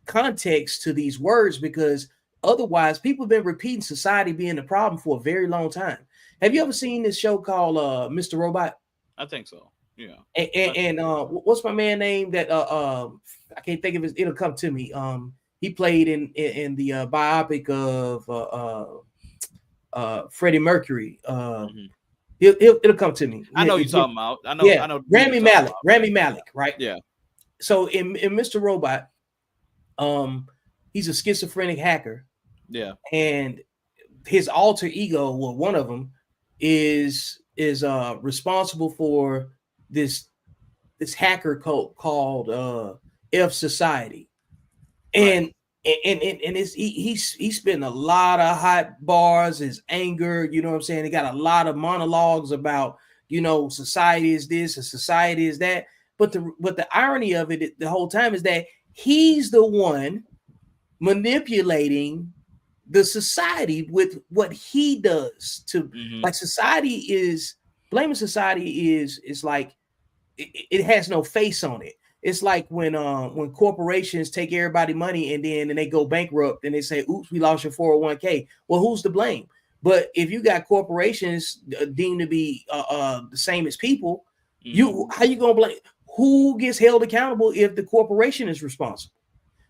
context to these words, because otherwise people have been repeating society being the problem for a very long time. Have you ever seen this show called Mr. Robot? I think so. Yeah. And what's my man name that I can't think of his, it'll come to me. He played in the biopic of Freddie Mercury. Mhm. It'll come to me. I know you're talking about. I know. Yeah, I know who you're Rami talking Malek. about. Rami Malek, right? Yeah. So in Mr. Robot, he's a schizophrenic hacker, Yeah. and his alter ego, well, one of them is responsible for this hacker code called F Society, Right. and it's, he's spent a lot of hot bars, his anger, you know what I'm saying? He got a lot of monologues about, society is this and society is that. But the irony of it the whole time is that he's the one manipulating the society with what he does to, Mhm. like, society is blaming society is like it has no face on it. It's like when corporations take everybody money and then they go bankrupt and they say, oops, we lost your 401k. Well, who's to blame? But if you got corporations deemed to be the same as people, Mhm. how you gonna blame? Who gets held accountable if the corporation is responsible?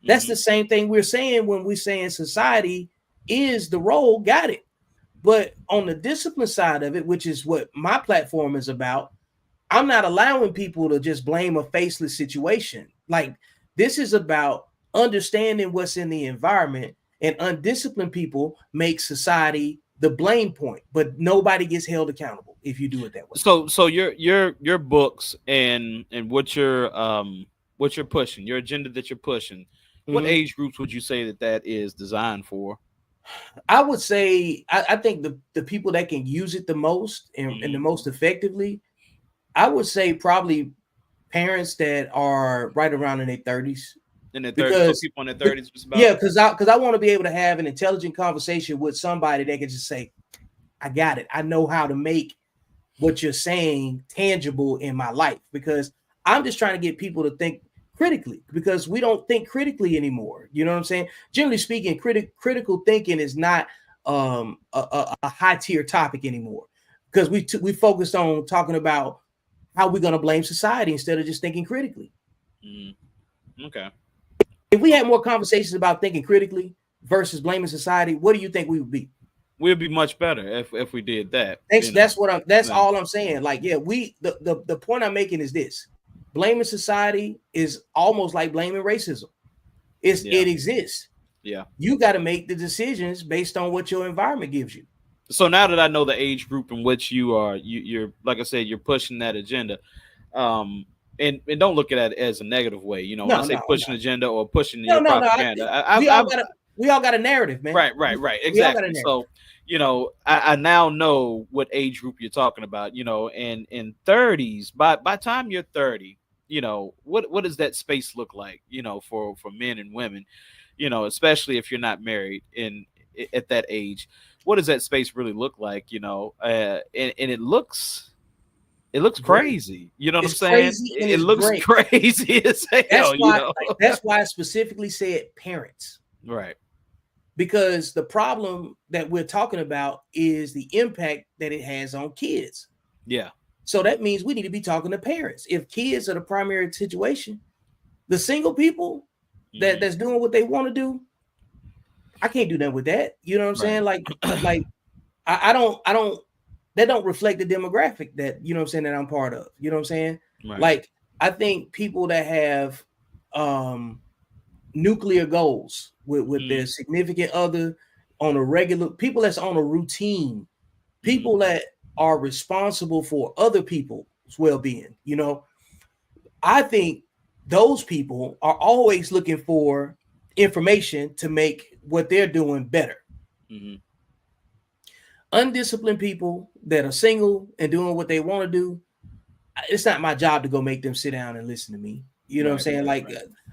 That's Mhm. the same thing we're saying when we're saying society is the role. Got it. But on the discipline side of it, which is what my platform is about, I'm not allowing people to just blame a faceless situation. Like, this is about understanding what's in the environment, and undisciplined people make society the blame point, but nobody gets held accountable if you do it that way. So your books and what you're pushing, your agenda that you're pushing, what Mhm. age groups would you say that is designed for? I would say I think the people that can use it the most and the Mhm. most effectively, I would say probably parents that are right around in their 30s. In their 30s, so Because people in their 30s, just yeah, about. because I want to be able to have an intelligent conversation with somebody that can just say, I got it. I know how to make what you're saying tangible in my life, because I'm just trying to get people to think critically, because we don't think critically anymore. You know what I'm saying? Generally speaking, critical thinking is not a high tier topic anymore. because we focused on talking about how we're going to blame society instead of just thinking critically. Okay. If we had more conversations about thinking critically versus blaming society, what do you think we would be? We'd be much better if we did that. Thanks. You know. That's Yeah. all I'm saying. Like, yeah, the point I'm making is this: blaming society is almost like blaming racism. Yeah. It exists. Yeah. You got to make the decisions based on what your environment gives you. So now that I know the age group in which you're like I said, you're pushing that agenda. Um, and don't look at it as a negative way. You know, when I No, say no, pushing no, agenda or pushing no, your no, no. propaganda, We all got a narrative, man. right, We all got a exactly. narrative. So, you know, I now know what age group you're talking about. You know, and in 30s, by time you're 30, you know, what does that space look like? You know, for men and women, you know, especially if you're not married at that age, what does that space really look like? You know, and it looks Great. crazy. You know what I'm It's saying? crazy and It it's looks great. crazy as hell. You know, That's why I specifically said parents. right? Because the problem that we're talking about is the impact that it has on kids. Yeah. So that means we need to be talking to parents. If kids are the primary situation, the single people that's doing what they want to do, I can't do nothing with that. You know what I'm Right. saying? Like I don't that don't reflect the demographic that, you know what I'm saying, that I'm part of. You know what I'm saying? Right. Like, I think people that have nuclear goals with their significant other on a regular, people that's on a routine, people that are responsible for other people's well-being, you know, I think those people are always looking for information to make what they're doing better. Undisciplined people that are single and doing what they want to do, it's not my job to go make them sit down and listen to me. You know what I'm saying? Like,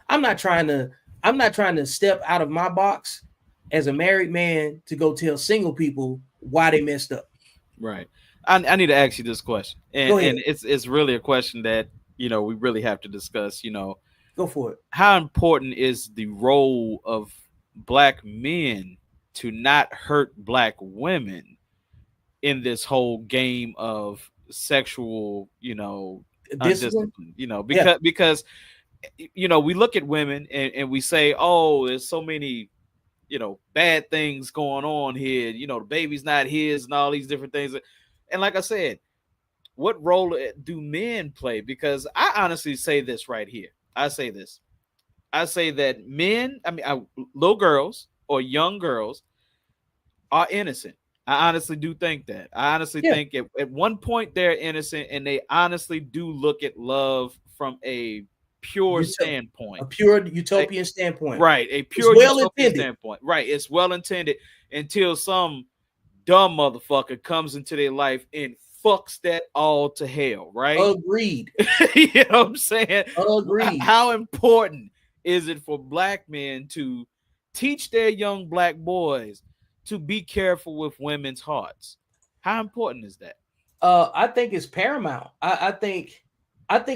I'm not trying to step out of my box as a married man to go tell single people why they messed up. Right. I need to ask you this question, Go ahead. and it's really a question that, you know, we really have to discuss. You know, Go for it. how important is the role of black men to not hurt black women in this whole game of sexual, you know, Discipline. undisciplined? You know, Yeah. because you know, we look at women and we say, oh, there's so many, you know, bad things going on here. You know, the baby's not his and all these different things. And like I said, what role do men play? Because I honestly say this right here. I say this. I say that men, little girls or young girls are innocent. I honestly do think that. I honestly Yeah. think at one point they're innocent and they honestly do look at love from a pure standpoint. A pure utopian standpoint. Right, a It's pure well utopian intended. standpoint. Right, it's well intended until some dumb motherfucker comes into their life and fucks that all to hell. Right, Agreed. you know what I'm saying? Agreed. How important is it for black men to teach their young black boys to be careful with women's hearts? How important is that? I think it's paramount. I think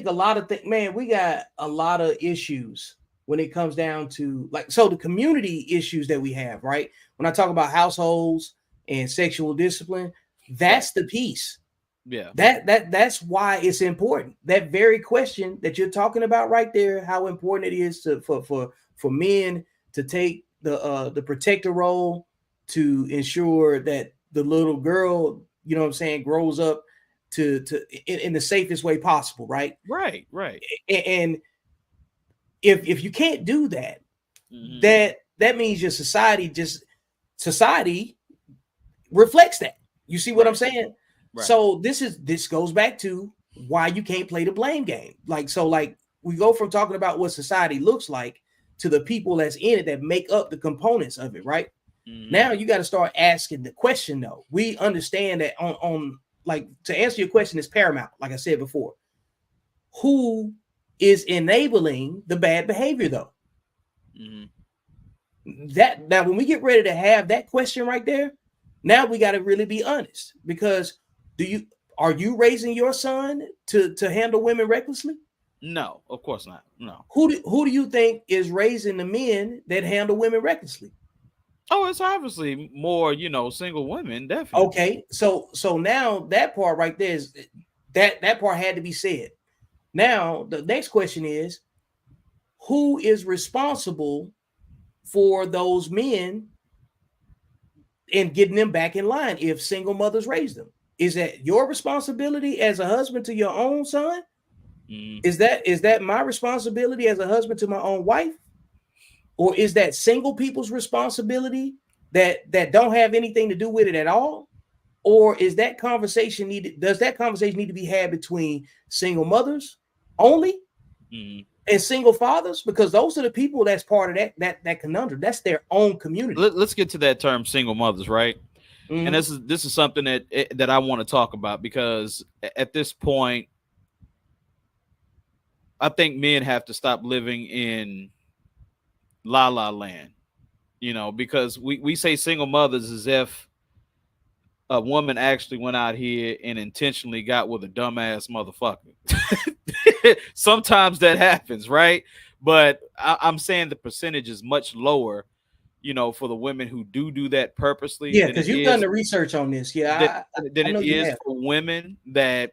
a lot of things, man, we got a lot of issues when it comes down to, like, so the community issues that we have, right? When I talk about households and sexual discipline, that's the piece. Yeah. That's why it's important. That very question that you're talking about right there, how important it is for men to take the protector role to ensure that the little girl, you know what I'm saying, grows up to in the safest way possible, right? Right. And if you can't do that, that means your society reflects that. You see what I'm saying? Right. So this goes back to why you can't play the blame game. Like we go from talking about what society looks like to the people that's in it that make up the components of it, right? Now you got to start asking the question though. We understand that on like, to answer your question is paramount, like I said before. Who is enabling the bad behavior though? That now when we get ready to have that question right there, now we got to really be honest, because are you raising your son to handle women recklessly? No, of course not. No. Who do you think is raising the men that handle women recklessly? Oh, it's obviously more, single women, definitely. Okay, so now that part right there is that part had to be said. Now the next question is, who is responsible for those men and getting them back in line if single mothers raise them? Is that your responsibility as a husband to your own son? Mm, Is that my responsibility as a husband to my own wife? Or is that single people's responsibility that don't have anything to do with it at all? Or is that conversation needed? Does that conversation need to be had between single mothers only mm. and single fathers? Because those are the people that's part of that conundrum. That's their own community. Let's get to that term, single mothers, right? And Mm-hmm. this is something that I want to talk about, because at this point, I think men have to stop living in la la land, because we say single mothers as if a woman actually went out here and intentionally got with a dumbass motherfucker. Sometimes that happens, right? But I'm saying the percentage is much lower, for the women who do that purposely Yeah, than it because you've done is the research on this. than, Yeah, than I it know you is have. for women that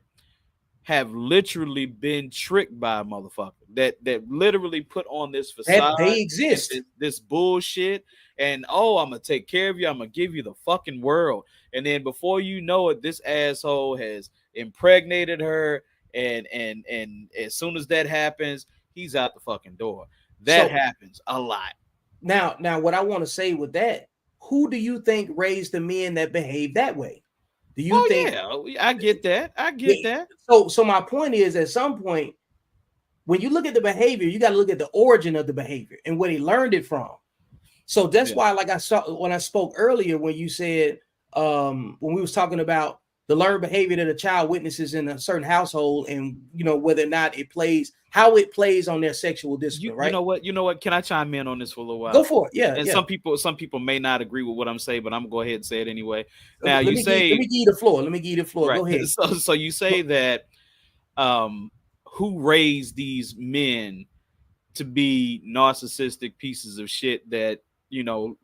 have literally been tricked by a motherfucker, that literally put on this That facade they and exist. this bullshit, and oh, I'm gonna take care of you, I'm gonna give you the fucking world, and then before you know it, this asshole has impregnated her, and as soon as that happens, he's out the fucking door. That So happens a lot. now, what I want to say with that, who do you think raised the men that behave that way? Do you Oh think? yeah, I get that. I Yeah. get that. So my point is, at some point, when you look at the behavior, you got to look at the origin of the behavior and where he learned it from. So that's Yeah. why, like I saw when I spoke earlier, when you said when we was talking about the learned behavior that a child witnesses in a certain household, and whether or not it plays, how it plays on their sexual you discipline, you right? know what? You know what? Can I chime in on this for a little Go while? for it. Yeah, And yeah. some people may not agree with what I'm saying, but I'm gonna go ahead and say it anyway. Now Let you me let say me give you the floor. Let me give you the floor. right. Go ahead. So you say that um who raised these men to be narcissistic pieces of shit that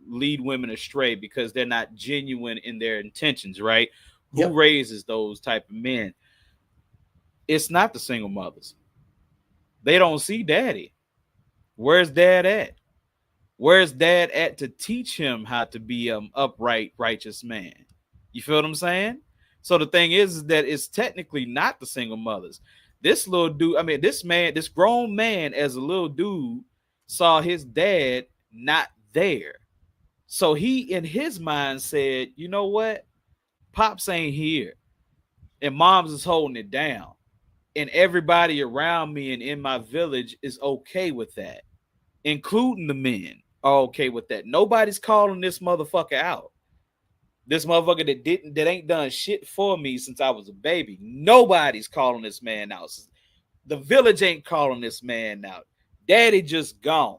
lead women astray because they're not genuine in their intentions, right? Who Yep. raises those type of men? It's not the single mothers. They don't see daddy. Where's dad at? Where's dad at to teach him how to be an upright, righteous man? You feel what I'm saying? So the thing is that it's technically not the single mothers. This little dude, I mean, this man, this grown man, as a little dude, saw his dad not there. So he, in his mind, said, you know what? Pops ain't here. And mom's is holding it down. And everybody around me and in my village is okay with that, including the men, are okay with that. Nobody's calling this motherfucker out. This motherfucker that ain't done shit for me since I was a baby. Nobody's calling this man out. The village ain't calling this man out. Daddy just gone.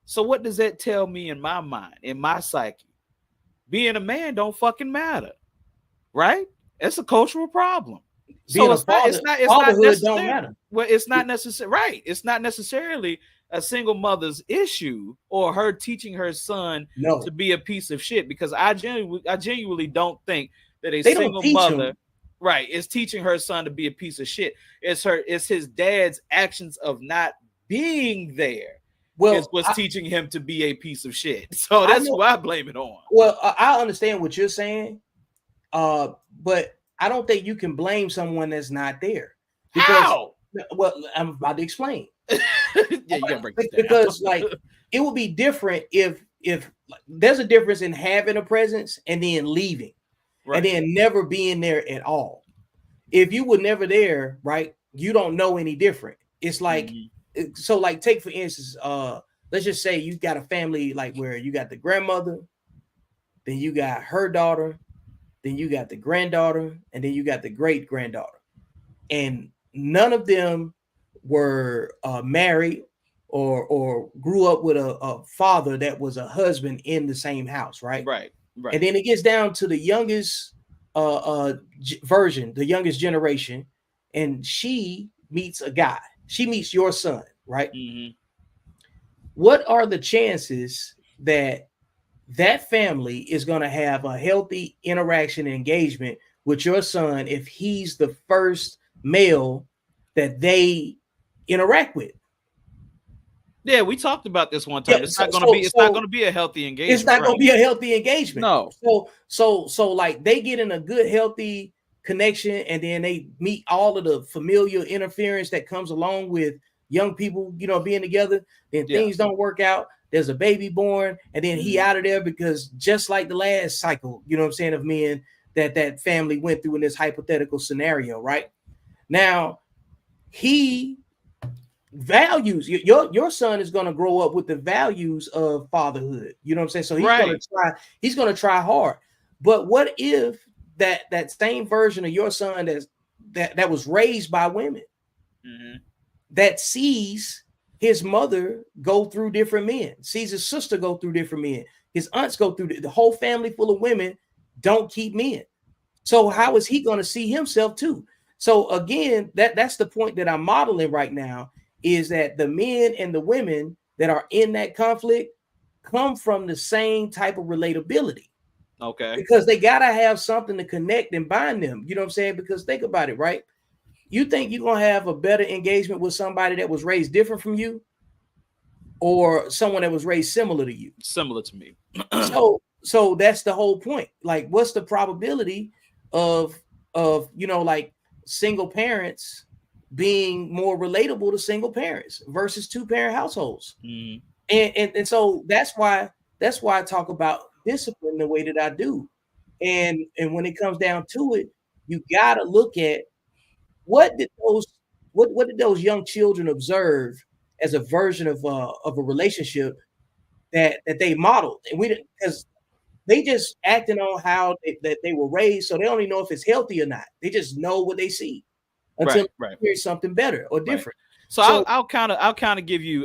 So what does that tell me in my mind, in my psyche? Being a man don't fucking matter, right? It's a cultural problem. Being So a father, it's not fatherhood don't necessary. matter. Well, it's not necessary, right? It's not necessarily a single mother's issue or her teaching her son to No, be a piece of shit, because I genuinely don't think that a they don't single teach mother, them. right, is teaching her son to be a piece of shit. It's his dad's actions of not being there is Well, what's I, teaching him to be a piece of shit. So I that's know. who I blame it on. Well, I understand what you're saying, but I don't think you can blame someone that's not there because, How? well, I'm about to explain. Yeah, you gotta break this down. Because like it would be different if like, there's a difference in having a presence and then leaving and Right. then never being there at all. If you were never there, right, you don't know any different. It's like Mhm. so like take for instance, let's just say you got a family like where you got the grandmother, then you got her daughter, then you got the granddaughter, and then you got the great granddaughter. And none of them were married or grew up with a father that was a husband in the same house, right? Right. And Right. then it gets down to the youngest version, the youngest generation, and she meets a guy. She meets your son, right? Hmm. What are the chances that that family is going to have a healthy interaction and engagement with your son if he's the first male that they interact with. Yeah, we talked about this one time. Yeah, It's not going to be. It's not going to be a healthy it's engagement, not going right? to be a healthy engagement. No. So like they get in a good healthy connection, and then they meet all of the familial interference that comes along with young people, being together. Then Yeah. things don't work out. There's a baby born, and then he out of there because just like the last cycle, what I'm saying, of men that family went through in this hypothetical scenario, right? Now he values your son is going to grow up with the values of fatherhood, you know what I'm saying? So Right. he's going to try hard. But what if that same version of your son that was raised by women, that sees his mother go through different men, sees his sister go through different men, his aunts go through, the whole family full of women don't keep men? So how is he going to see himself too? So again, that's the point that I'm modeling right now, is that the men and the women that are in that conflict come from the same type of relatability. Okay. Because they got to have something to connect and bind them. You know what I'm saying? Because think about it, right? You think you're going to have a better engagement with somebody that was raised different from you, or someone that was raised similar to you? Similar to me. So that's the whole point. Like, what's the probability of like single parents being more relatable to single parents versus two parent households? And so that's why I talk about discipline the way that I do. And when it comes down to it, you got to look at what did those young children observe as a version of a relationship that they modeled. And we didn't, because they just acting on how that they were raised, so they don't even know if it's healthy or not. They just know what they see until Right. there's something better or Right. different. So So I'll kind of give you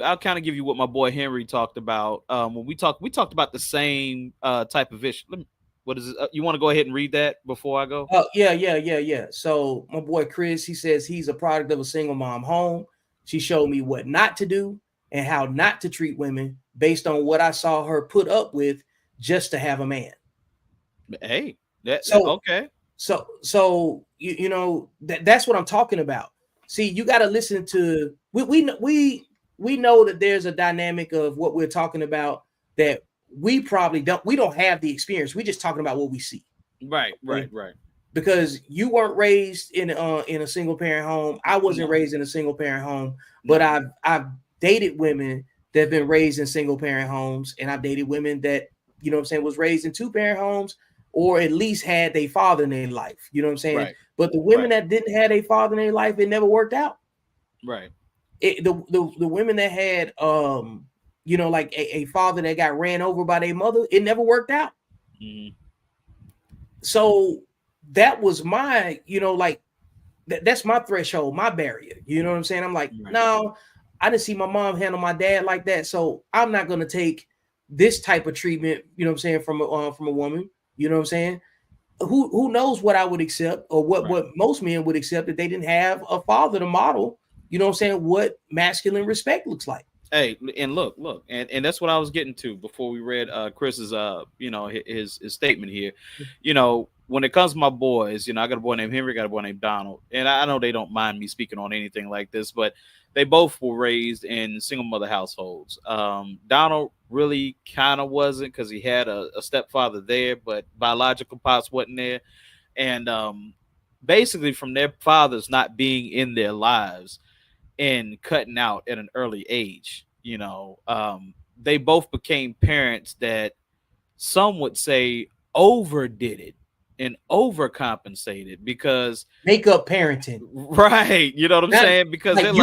what my boy Henry talked about. When we talked about the same type of issue. What is it? You want to go ahead and read that before I go? yeah. So my boy Chris, he says he's a product of a single mom home. She showed me what not to do and how not to treat women based on what I saw her put up with just to have a man. Hey, that So okay. so that's what I'm talking about. See, you got to listen to we know that there's a dynamic of what we're talking about that we don't have the experience. We're just talking about what we see. Right. Okay? Because you weren't raised in a single parent home. I wasn't raised in a single parent home, but I've dated women that have been raised in single parent homes, and I've dated women that, what I'm saying, was raised in two parent homes, or at least had their father in their life. You know what I'm saying? Right. But the women that didn't have a father in their life, it never worked out. Right. The women that had like a father that got ran over by their mother, it never worked out. So that was my, that's my threshold, my barrier. You know what I'm saying? I'm like, no, I didn't see my mom handle my dad like that, so I'm not going to take this type of treatment, you know what I'm saying, from a woman. You know what I'm saying? Who knows what I would accept, or what most men would accept if they didn't have a father to model, you know what I'm saying, what masculine respect looks like. Hey, and look, and that's what I was getting to before we read Chris's his statement here. When it comes to my boys, I got a boy named Henry, got a boy named Donald, and I know they don't mind me speaking on anything like this, but they both were raised in single mother households. Donald really kind of wasn't, because he had a stepfather there, but biological pops wasn't there, and basically from their fathers not being in their lives and cutting out at an early age, they both became parents that some would say overdid it and overcompensated, because Makeup parenting. Right. You know what I'm saying? Because like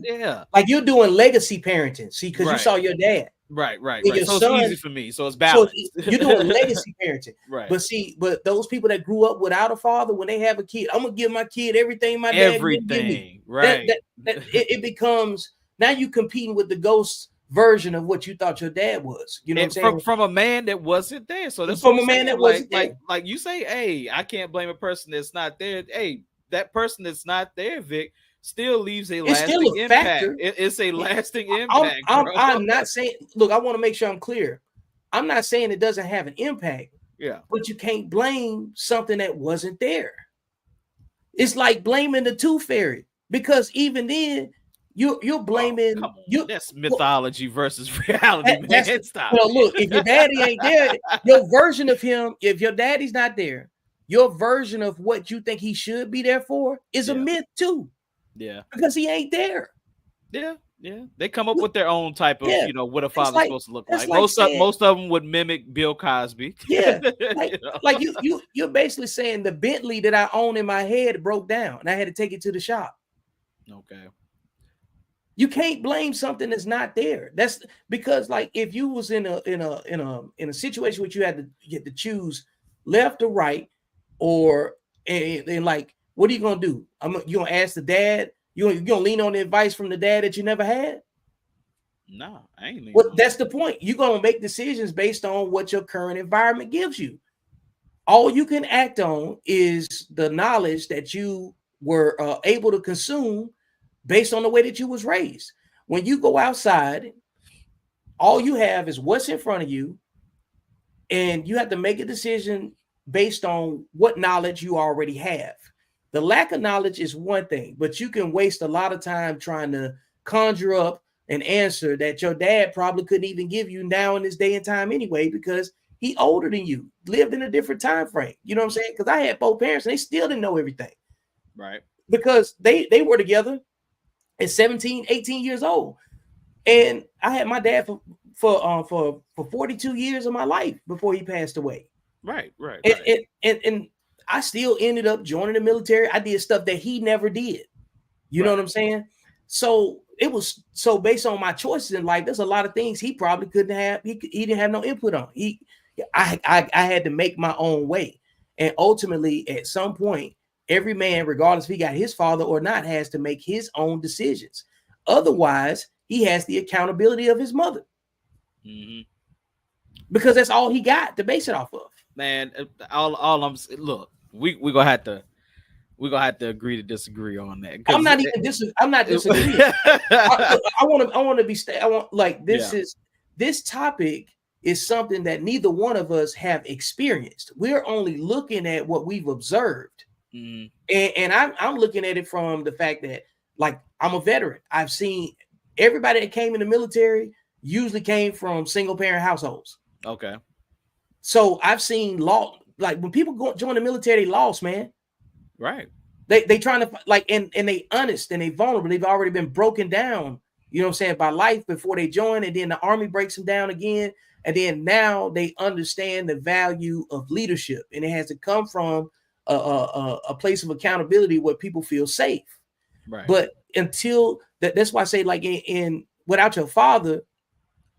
they're like you're doing legacy parenting. See, because you saw your dad. Right. Your So son, it's easy for me. So it's so balanced. you're doing legacy parenting. Right. But those people that grew up without a father, when they have a kid, I'm gonna give my kid everything my dad didn't give me. Right. It becomes, now you competing with the ghost version of what you thought your dad was. You know what I'm saying? From a man that wasn't there. So that's from what a man saying. that wasn't there. Like you say, hey, I can't blame a person that's not there. Hey, that person that's not there, Vic, still leaves a lasting impact. It's a lasting impact. I'm not saying, look, I want to make sure I'm clear. I'm not saying it doesn't have an impact, Yeah. but you can't blame something that wasn't there. It's like blaming the tooth fairy, because even then you're Oh, blaming come on. you. That's Well, mythology versus reality, that's man. Stop look, if your it. daddy ain't there, your version of him, if your daddy's not there, your version of what you think he should be there for is a Yeah. myth too, Yeah. because he ain't there. Yeah. Yeah. They come up with their own type of, Yeah, what a it's father's like supposed to look that's like. like saying, Most of them would mimic Bill Cosby. yeah, like you know. you're basically saying the Bentley that I own in my head broke down and I had to take it to the shop. Okay. You can't blame something that's not there. That's because, like, if you was in a situation where you had to choose left or right, or and like, what are you gonna do? You gonna ask the dad? You gonna lean on the advice from the dad that you never had? Nah, I ain't leaning Well, on that's that. the point. You're gonna make decisions based on what your current environment gives you. All you can act on is the knowledge that you were able to consume based on the way that you was raised. When you go outside, all you have is what's in front of you, and you have to make a decision based on what knowledge you already have. The lack of knowledge is one thing, but you can waste a lot of time trying to conjure up an answer that your dad probably couldn't even give you now in this day and time anyway, because he older than you, lived in a different time frame. You know what I'm saying? Because I had both parents and they still didn't know everything, Right. because they were together at 17, 18 years old. And I had my dad for 42 years of my life before he passed away. Right. Right. And, Right. and and I still ended up joining the military. I did stuff that he never did. You know what Right. I'm saying? So it was so based on my choices in life. There's a lot of things he probably couldn't have. He didn't have no input on. I had to make my own way. And ultimately, at some point, every man, regardless if he got his father or not, has to make his own decisions. Otherwise, he has the accountability of his mother, Hmm. because that's all he got to base it off of. Man, all look, we gonna have to agree to disagree on that I'm because not even I'm not disagreeing. I want to be. I want, like, yeah. this topic is something that neither one of us have experienced. We're only looking at what we've observed, Mm, and I'm looking at it from the fact that, like, I'm a veteran. I've seen everybody that came in the military usually came from single parent households. okay. So I've seen law, like when people join the military, they lost, man. Right. They trying to, like, and they honest and they vulnerable. They've already been broken down, you know what I'm saying, by life before they join, and then the army breaks them down again, and then now they understand the value of leadership, and it has to come from a place of accountability where people feel safe. Right. But until that's why I say, like, in without your father,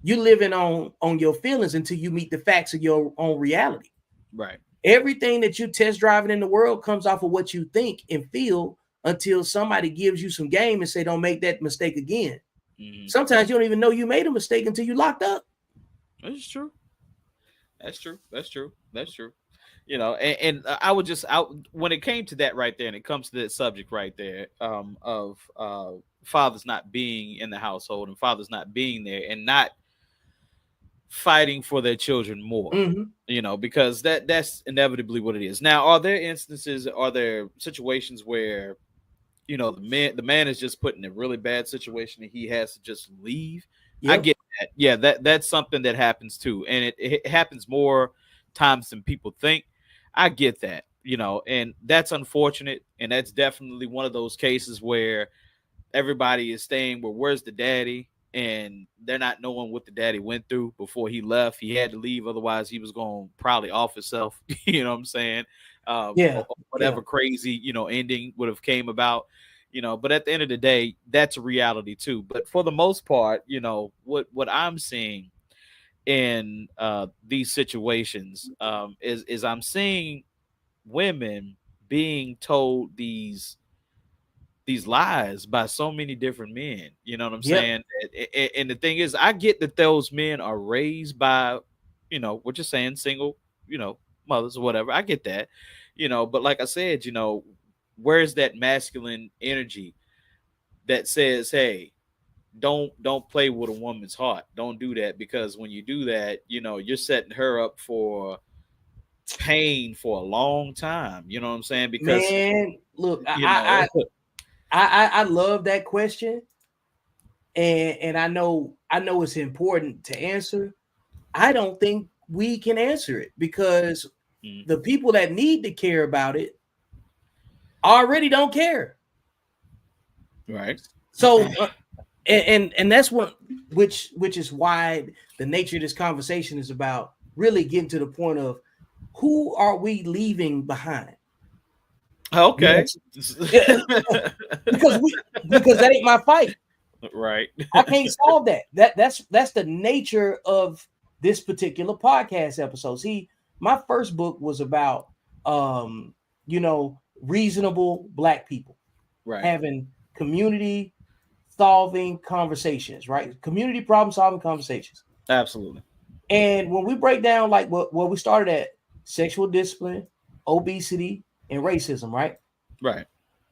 you're living on your feelings until you meet the facts of your own reality. Right. Everything that you test driving in the world comes off of what you think and feel, until somebody gives you some game and say, don't make that mistake again. Hmm. Sometimes you don't even know you made a mistake until you locked up. That's true. That's true. That's true. That's true. And I would just out when it came to that right there, and it comes to that subject right there, of fathers not being in the household and fathers not being there and not fighting for their children more. Mm-hmm. Because that's inevitably what it is. Now, are there instances, are there situations where the man is just put in a really bad situation and he has to just leave? I Yep. get that. Yeah, that's something that happens too, and it happens more times than people think. I get that, and that's unfortunate, and that's definitely one of those cases where everybody is staying, well, where's the daddy? And they're not knowing what the daddy went through before he left. He had to leave, otherwise he was going to probably off himself. You know what I'm saying? Yeah. Or Yeah. whatever crazy ending would have came about. But at the end of the day, that's a reality too. But for the most part, what I'm seeing in these situations, is I'm seeing women being told these lies by so many different men. You know what I'm Yep. saying? And the thing is, I get that those men are raised by, what you're saying, single, mothers or whatever. I get that, but like I said, where's that masculine energy that says, hey, don't play with a woman's heart. Don't do that, because when you do that, you're setting her up for pain for a long time. You know what I'm saying? Because Man, look, you know, I love that question, and I know it's important to answer. I don't think we can answer it because Mm, the people that need to care about it already don't care. right, So, and that's what which is why the nature of this conversation is about really getting to the point of who are we leaving behind? You know, okay, yeah, because that ain't my fight. right, I can't solve that. That's the nature of this particular podcast episode. See, my first book was about reasonable black people right, having community solving conversations, right? Community problem solving conversations. absolutely, And when we break down like what we started at, sexual discipline, obesity, and racism, right? right,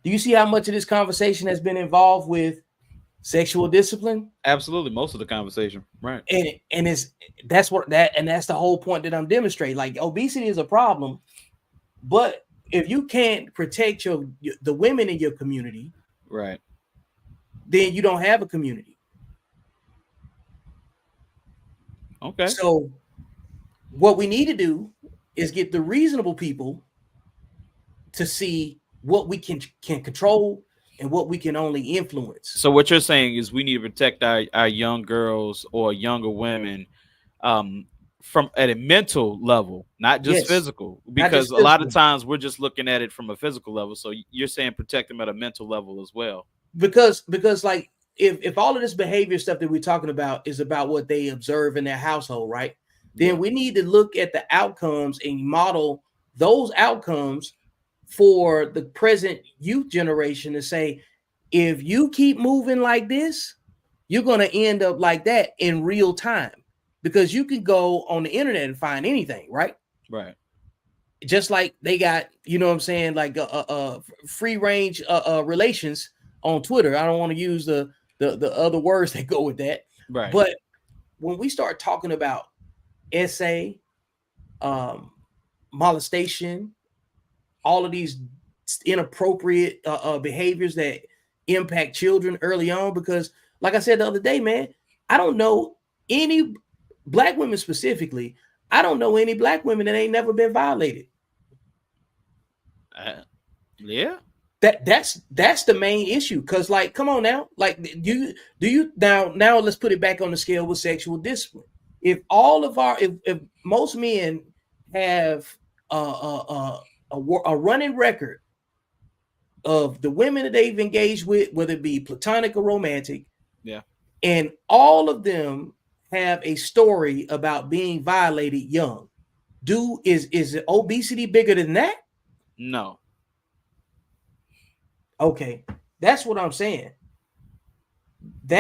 Do you see how much of this conversation has been involved with sexual discipline? absolutely. Most of the conversation, right, And it's that's the whole point that I'm demonstrating. Like obesity is a problem, but if you can't protect the women in your community, right, then you don't have a community. okay. So what we need to do is get the reasonable people to see what we can control and what we can only influence. So what you're saying is we need to protect our young girls or younger women, um, from at a mental level, not just Yes, physical, not because just a lot of physical. times we're just looking at it from a physical level. So you're saying protect them at a mental level as well. Because like if all of this behavior stuff that we're talking about is about what they observe in their household, right? Then Yeah, we need to look at the outcomes and model those outcomes for the present youth generation to say, if you keep moving like this, you're going to end up like that in real time because you can go on the internet and find anything, right? right, Just like they got, you know what I'm saying, like free range relations on Twitter. I don't want to use the other words that go with that, right. but when we start talking about SA, um, molestation, all of these inappropriate behaviors that impact children early on, because like I said the other day, man, I don't know any black women specifically. I don't know any black women that ain't never been violated. Uh, yeah, That's the main issue. Cause like, come on now, like do you now let's put it back on the scale with sexual discipline. If all of our if most men have a running record of the women that they've engaged with, whether it be platonic or romantic, yeah. and all of them have a story about being violated young. Is obesity bigger than that? No, Okay, that's what I'm saying.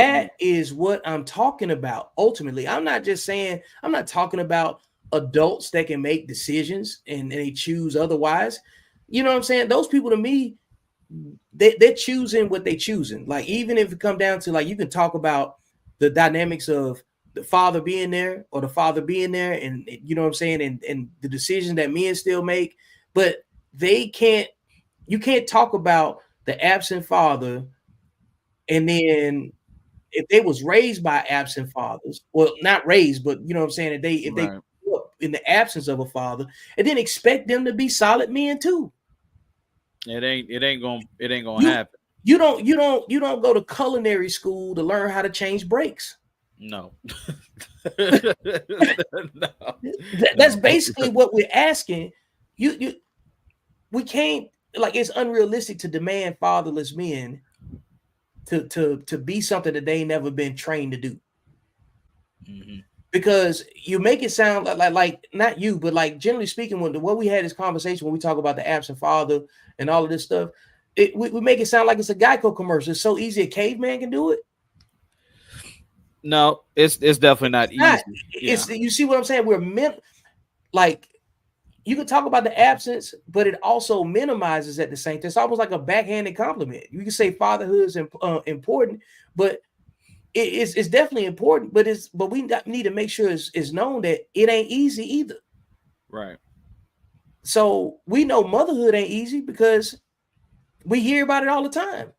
mm, That is what I'm talking about. Ultimately, I'm not talking about adults that can make decisions and they choose otherwise. You know what I'm saying? Those people to me, they're choosing what they choosing. Like even if it come down to like you can talk about the dynamics of the father being there or the father being there, and you know what I'm saying, and the decision that men still make, but they can't. You can't talk about the absent father and then if they was raised by absent fathers, well, not raised, but you know what I'm saying, if they right. grew up in the absence of a father, and then expect them to be solid men too. It ain't gonna You happen. you don't go to culinary school to learn how to change brakes. No, no, That's no. basically what we're asking. You we can't like it's unrealistic to demand fatherless men to be something that they never been trained to do. Hmm. Because you make it sound like not you, but like generally speaking, when what we had this conversation when we talk about the absent father and all of this stuff, we make it sound like it's a Geico commercial. It's so easy a caveman can do it. No, it's definitely not It's not. easy. Yeah, It's you see what I'm saying? We're meant like you can talk about the absence, but it also minimizes at the same time. It's almost like a backhanded compliment. You can say fatherhood is important, but it's definitely important, but we need to make sure it's known that it ain't easy either. Right. So we know motherhood ain't easy because we hear about it all the time.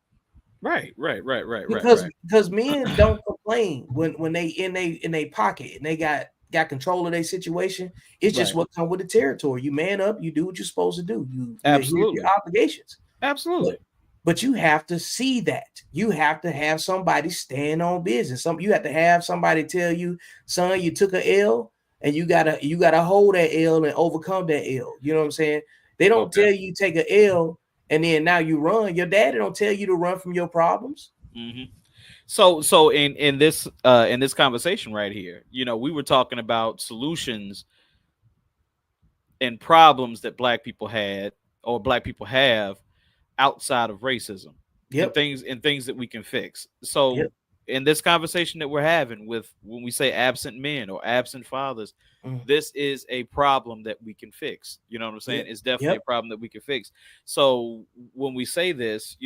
Right. Right. Right. Right. Right. Because men don't complain when they in they pocket and they got control of their situation. It's just Right. what come with the territory. You man up, you do what you're supposed to do. You adhere to your Absolutely. obligations. But Absolutely. but you have to see that. You have to have somebody stand on business. You have to have somebody tell you, son, you took a L and you gotta hold that L and overcome that L. You know what I'm saying? They don't Okay. tell you take a L and then now you run. Your daddy don't tell you to run from your problems. Hmm. So in this conversation right here, we were talking about solutions and problems that black people had or black people have outside of racism, and Yep. things that we can fix. So Yep. in this conversation that we're having, with when we say absent men or absent fathers, Mm. this is a problem that we can fix. You know what I'm saying? Yep. It's definitely Yep. a problem that we can fix. So when we say this,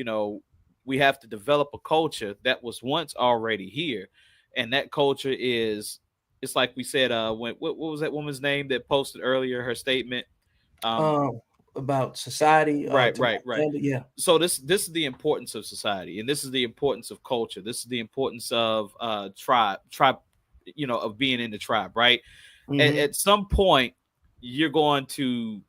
we have to develop a culture that was once already here, and that culture is, it's like we said, what was that woman's name that posted earlier her statement? um Um, about society, right, to right, right. yeah. So this is the importance of society, and this is the importance of culture. This is the importance of tribe, of being in the tribe, right? at, Mm-hmm. at some point you're going to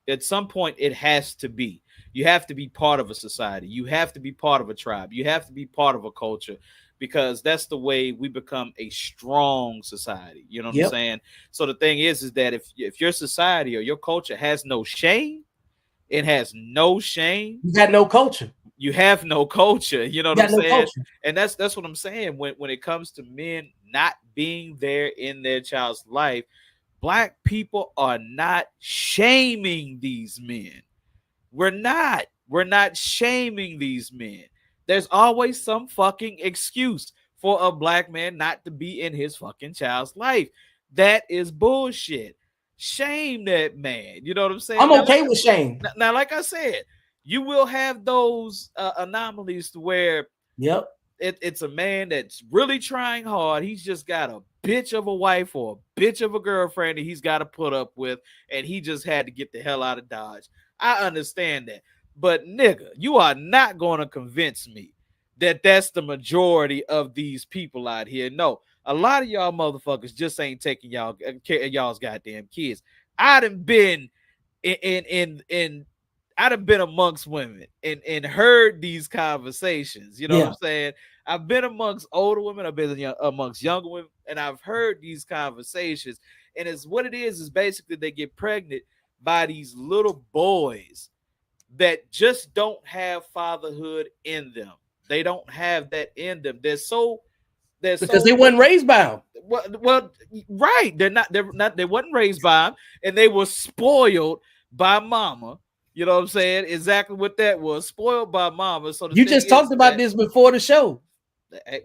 at some point it has to be, you have to be part of a society, you have to be part of a tribe, you have to be part of a culture, because that's the way we become a strong society. You know what I'm Yep. saying? So the thing is that if your society or your culture has no shame, it has no shame, You got no culture. you have no culture. You know You what I'm got no saying? culture. And that's what I'm saying when it comes to men not being there in their child's life. Black people are not shaming these men. We're not shaming these men. There's always some fucking excuse for a black man not to be in his fucking child's life. That is bullshit. Shame that man. You know what I'm saying? I'm okay with shame. Now, like I said, you will have those anomalies to where Yep. it's a man that's really trying hard. He's just got a bitch of a wife or a bitch of a girlfriend that he's got to put up with, and he just had to get the hell out of Dodge. I understand that. But nigga, you are not going to convince me that that's the majority of these people out here. No, a lot of y'all motherfuckers just ain't taking care of y'all's goddamn kids. I done been in I'd have been amongst women and heard these conversations. You know what I'm Yeah. saying? I've been amongst older women, I've been amongst younger women, and I've heard these conversations. And it's what it is basically they get pregnant by these little boys that just don't have fatherhood in them. They don't have that in them. They're Because so they wasn't raised by them. well, right. They wasn't raised by him, and they were spoiled by mama. You know what I'm saying? Exactly what that was. Spoiled by mama. So the You thing just talked is about that this before the show.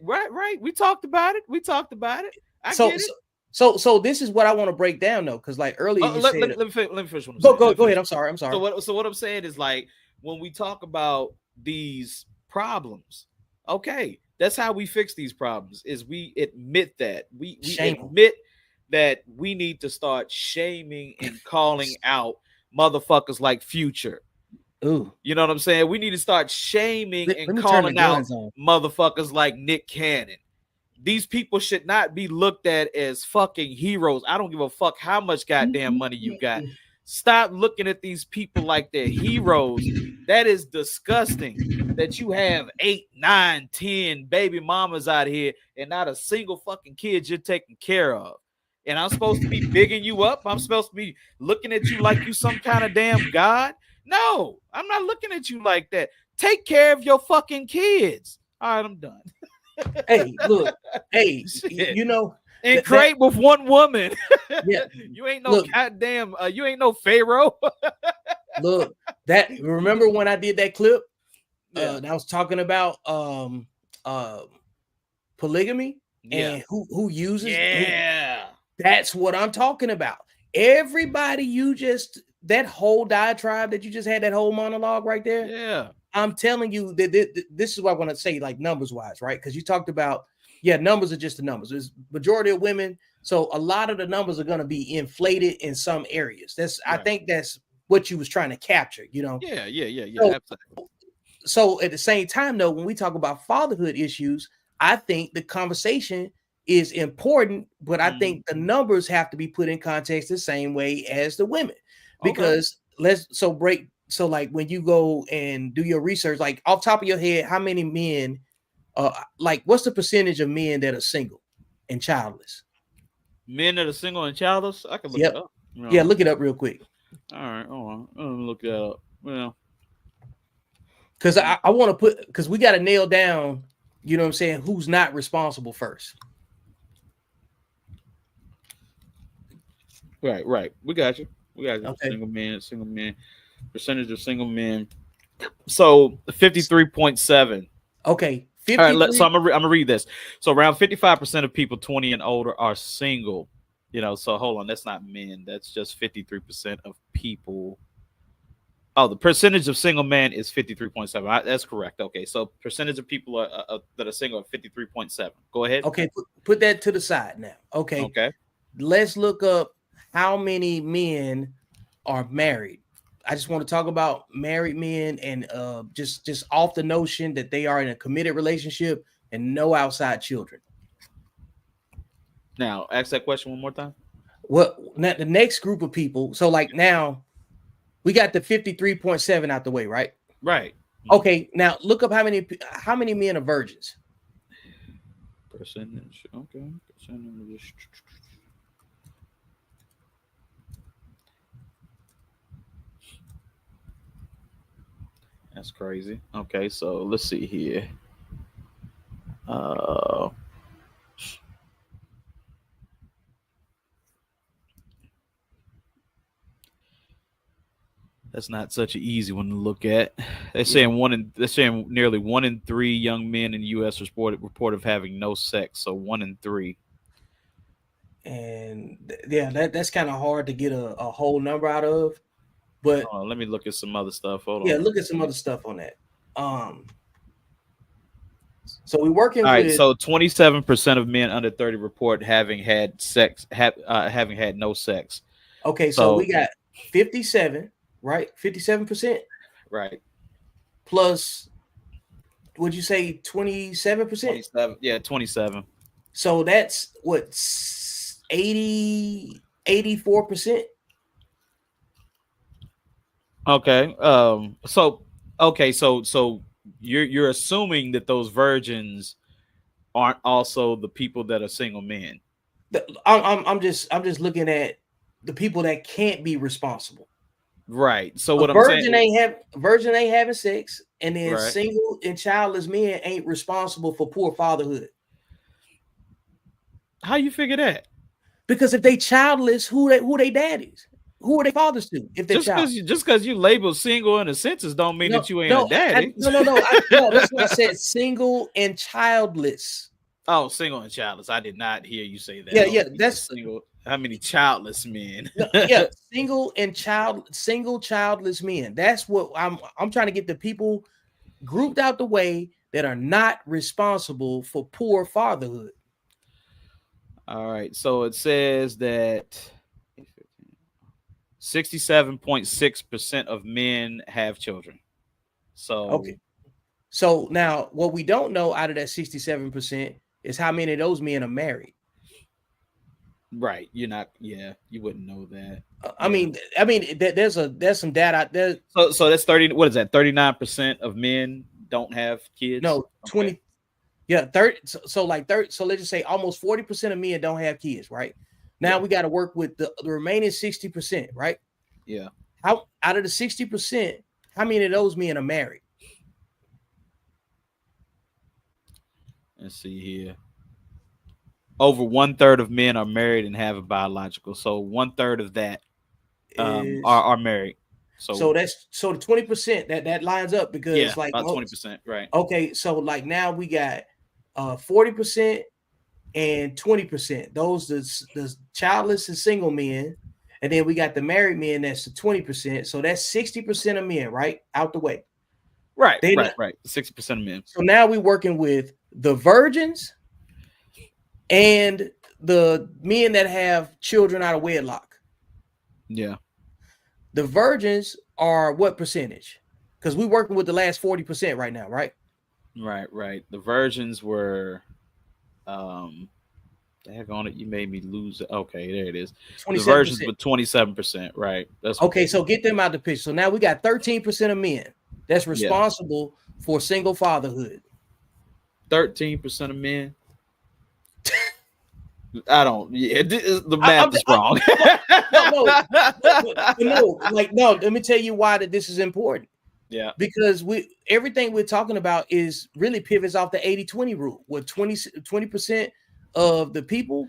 right. We talked about it. We talked about it. I So get it. so this is what I want to break down though, because like earlier Oh, you let, said, let, let, me finish, let me finish what I'm go saying. Let go me go finish. ahead. I'm sorry. I'm So sorry. what I'm saying is, like, when we talk about these problems, okay, that's how we fix these problems. Is we admit that we Shame 'em. admit that we need to start shaming and calling out motherfuckers like Future. Ooh. You know what I'm saying? We need to start shaming and Let me turn the calling out guns on. motherfuckers like Nick Cannon. These people should not be looked at as fucking heroes. I don't give a fuck how much goddamn money you got. Stop looking at these people like they're heroes. That is disgusting. That you have 8, 9, 10 baby mamas out here and not a single fucking kid you're taking care of. And I'm supposed to be bigging you up. I'm supposed to be looking at you like you some kind of damn god. No, I'm not looking at you like that. Take care of your fucking kids. All right, I'm done. Hey, look. Hey, Shit. you know And that create with one woman. yeah. You ain't no Look, goddamn. You ain't no pharaoh. look. That remember when I did that clip? Yeah, That was talking about polygamy yeah, and who uses who. yeah, That's what I'm talking about. Everybody, you just that whole diatribe that you just had, that whole monologue right there. yeah. I'm telling you that this is what I want to say, like numbers wise, right? Because you talked about Yeah, numbers are just the numbers. There's majority of women, so a lot of the numbers are going to be inflated in some areas. I Right. think that's what you was trying to capture. Yeah. So, Absolutely. so at the same time, though, when we talk about fatherhood issues, I think the conversation is important, but I think the numbers have to be put in context the same way as the women, Okay. because so like when you go and do your research, like off top of your head, how many men, like what's the percentage of men that are single and childless? Men that are single and childless, I can look it Yep. up. You Yeah, know. look it up real quick. All right. Hold on. Let me look that up. Well. Because I want to put, because we got to nail down, you know what I'm saying, who's not responsible first. Right. We got you. Okay. Single men. Percentage of single men. So 53.7. Okay. All right, so 53. I'm gonna read this. So around 55% of people 20 and older are single. So hold on, that's not men. That's just 53% of people. Oh, the percentage of single men is 53.7. That's correct. Okay, so percentage of people that are single are 53.7. Go ahead. Okay. Put that to the side now. Okay. Okay. Let's look up how many men are married. I just want to talk about married men, and just off the notion that they are in a committed relationship and no outside children. Now, ask that question one more time. What now the next group of people? So like now we got the 53.7 out the way, right? Right. Okay, now look up how many men are virgins. Percentage. Okay. Percentage. That's crazy. Okay, so let's see here. Uh, that's not such an easy one to look at. Yeah, They're saying nearly 1 in 3 young men in the U.S. report of having no sex. So 1 in 3. and yeah, that's kind of hard to get a whole number out of. But Hold on, let me look at some other stuff. Hold yeah, on. look at some other stuff on that. So we're All working right, with, so 27% of men under 30 report having had sex, having had no sex. okay, so So we got 57, right? 57% right, plus, would you say 27%? 27. Yeah, 27. So that's what, 84%. Okay. So you're assuming that those virgins aren't also the people that are single men. I'm just looking at the people that can't be responsible. Right. So A what I'm saying, virgin ain't having sex, and then right? single and childless men ain't responsible for poor fatherhood. How you figure that? Because if they childless, who they daddies? Who are they fathers to if they're child? Just because you label single in the census don't mean No, that you ain't a no, daddy. no. That's why I said single and childless. Oh, single and childless. I did not hear you say that. Yeah, Oh, yeah. you said That's single. How many childless men? no, yeah. Single childless men. That's what I'm trying to get the people grouped out the way that are not responsible for poor fatherhood. All right. So it says that 67.6% of men have children. So Okay. So now what we don't know out of that 67% is how many of those men are married. right, you're not. Yeah, you wouldn't know that. I Yeah. mean, there's some data out there. So that's 30. What is that? 39% of men don't have kids. No, Okay. 20. Yeah, 30. So like 30. So let's just say almost 40% of men don't have kids, right? Now Yeah. we got to work with the remaining 60%, right? Yeah. How out of the 60%, how many of those men are married? Let's see here. Over 1/3 of men are married and have a biological. So 1/3 of that Is are married. So so the 20% that lines up yeah, because like about most 20%. Right. okay, so like now we got 40% and 20%. Those the childless and single men, and then we got the married men. That's the 20%. So that's 60% of men, right, out the way. Right. They Right. not, Right. 60% of men. so now we're working with the virgins and the men that have children out of wedlock. Yeah. The virgins are what percentage? Because we're working with the last 40% right now, right? Right. The virgins were heck on it, you made me lose it. Okay, there it is. The virgins 27%. with 27%, right? That's what Okay, they so were. get them out the picture. So now we got 13% of men that's Yeah. responsible for single fatherhood. 13% of men. I don't. Yeah, the I, math I'm, is I, wrong. no, no, but no, like no. Let me tell you why that this is important. Yeah. Because everything we're talking about is really pivots off the 80-20 rule, where 20% of the people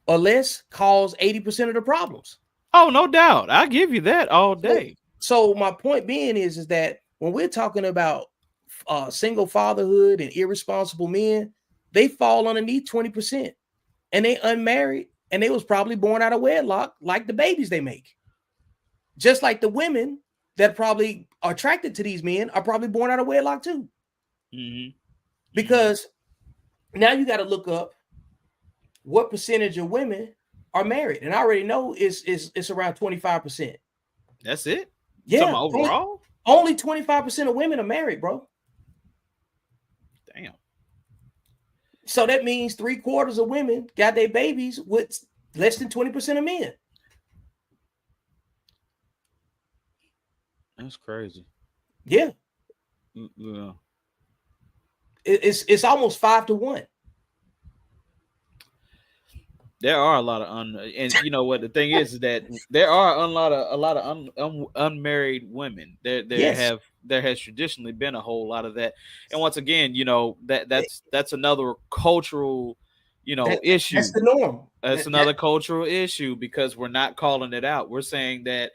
or less cause 80% of the problems. Oh, no doubt. I give you that all So, day. so my point being is that when we're talking about single fatherhood and irresponsible men, they fall underneath 20%, and they unmarried, and they was probably born out of wedlock, like the babies they make. Just like the women that probably are attracted to these men are probably born out of wedlock too. Mm-hmm. Because now you got to look up what percentage of women are married, and I already know it's around 25%. That's it. You talking Yeah, about overall? only 25% of women are married, bro. Damn. So that means 3/4 of women got their babies with less than 20% of men. That's crazy. Yeah, Yeah. it's almost 5-1. There are a lot of and you know what the thing is that there are a lot of unmarried women. Yes, There has traditionally been a whole lot of that, and once again, you know that's another cultural, that's issue. the norm. That's another cultural issue because we're not calling it out. We're saying that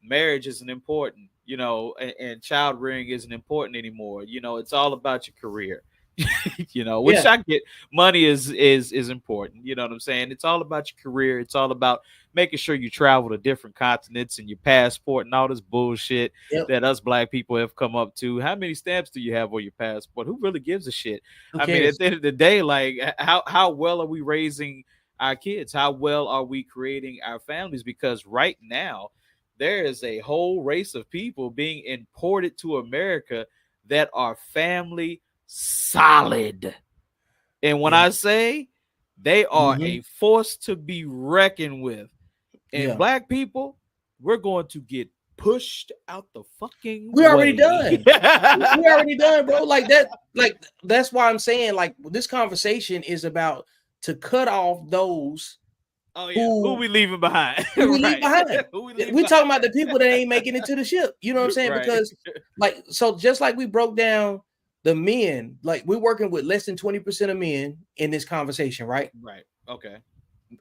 marriage isn't important, and child rearing isn't important anymore. It's all about your career. Which Yeah, I get. Money is important. You know what I'm saying? It's all about your career. It's all about making sure you travel to different continents and your passport and all this bullshit yep. that us black people have come up to. How many stamps do you have on your passport? Who really gives a shit? Who I mean, at cares? the end of the day, like how well are we raising our kids? How well are we creating our families? Because right now there is a whole race of people being imported to America that are family solid. And when Yeah. I say they are Mm-hmm. a force to be reckoned with, and Yeah. black people, we're going to get pushed out the fucking We're already way. done. We're already done, bro. Like that, like that's why I'm saying, like, this conversation is about to cut off those Oh yeah, who who we leaving behind? who we leave Right, behind. who we leaving We're talking about behind? the people that ain't making it to the ship. You know what I'm saying? Right, Because, like, so just like we broke down the men, like we're working with less than 20% of men in this conversation, right? right. Okay.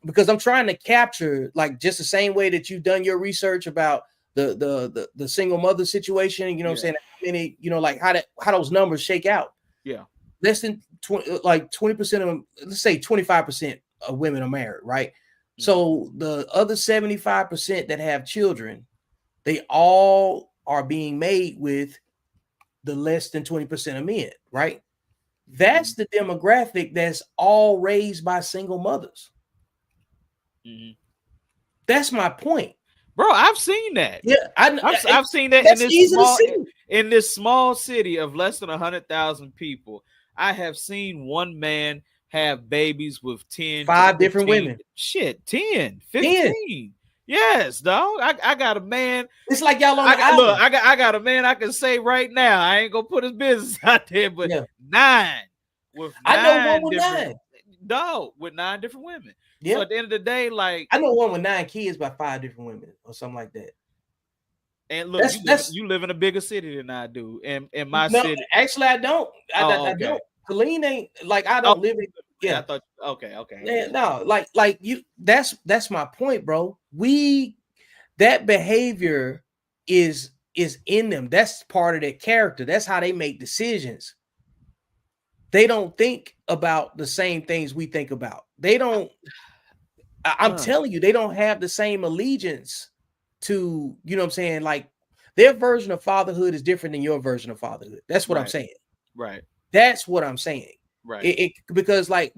Because I'm trying to capture, like, just the same way that you've done your research about the single mother situation. You know what I'm Yeah. saying? How many, like how those numbers shake out. Yeah. Less than 20% of them, let's say 25% of women are married, right? Mhm. So the other 75% that have children, they all are being made with the less than 20% of men, right? That's Mhm. the demographic that's all raised by single mothers. Mhm. That's my point. Bro, I've seen that. Yeah, I've seen that that's easy to see. in this small city of less than 100,000 people. I have seen one man have babies with 10 to 5 different 15 women. shit, 10, 10. 15. Yes, dog. I got a man. It's like y'all on I the got look, island. I got a man I can say right now. I ain't gonna put his business out there, but Yeah, nine with I know one nine with different 9. dog with 9 different women. So Yeah, at the end of the day, like, I know one with 9 kids by 5 different women or something like that. and look, That's you live in a bigger city than I do. In my no, city. actually, I don't. Oh, I okay. don't. Colleen ain't like I Oh, don't live in. I Yeah, thought okay. man, no, like you. That's my point, bro. That behavior is in them. That's part of their character. That's how they make decisions. They don't think about the same things we think about. They don't. I'm Uh, telling you, they don't have the same allegiance to, you know what I'm saying? Like their version of fatherhood is different than your version of fatherhood. That's what I'm right, saying. right, That's what I'm saying. right. Because like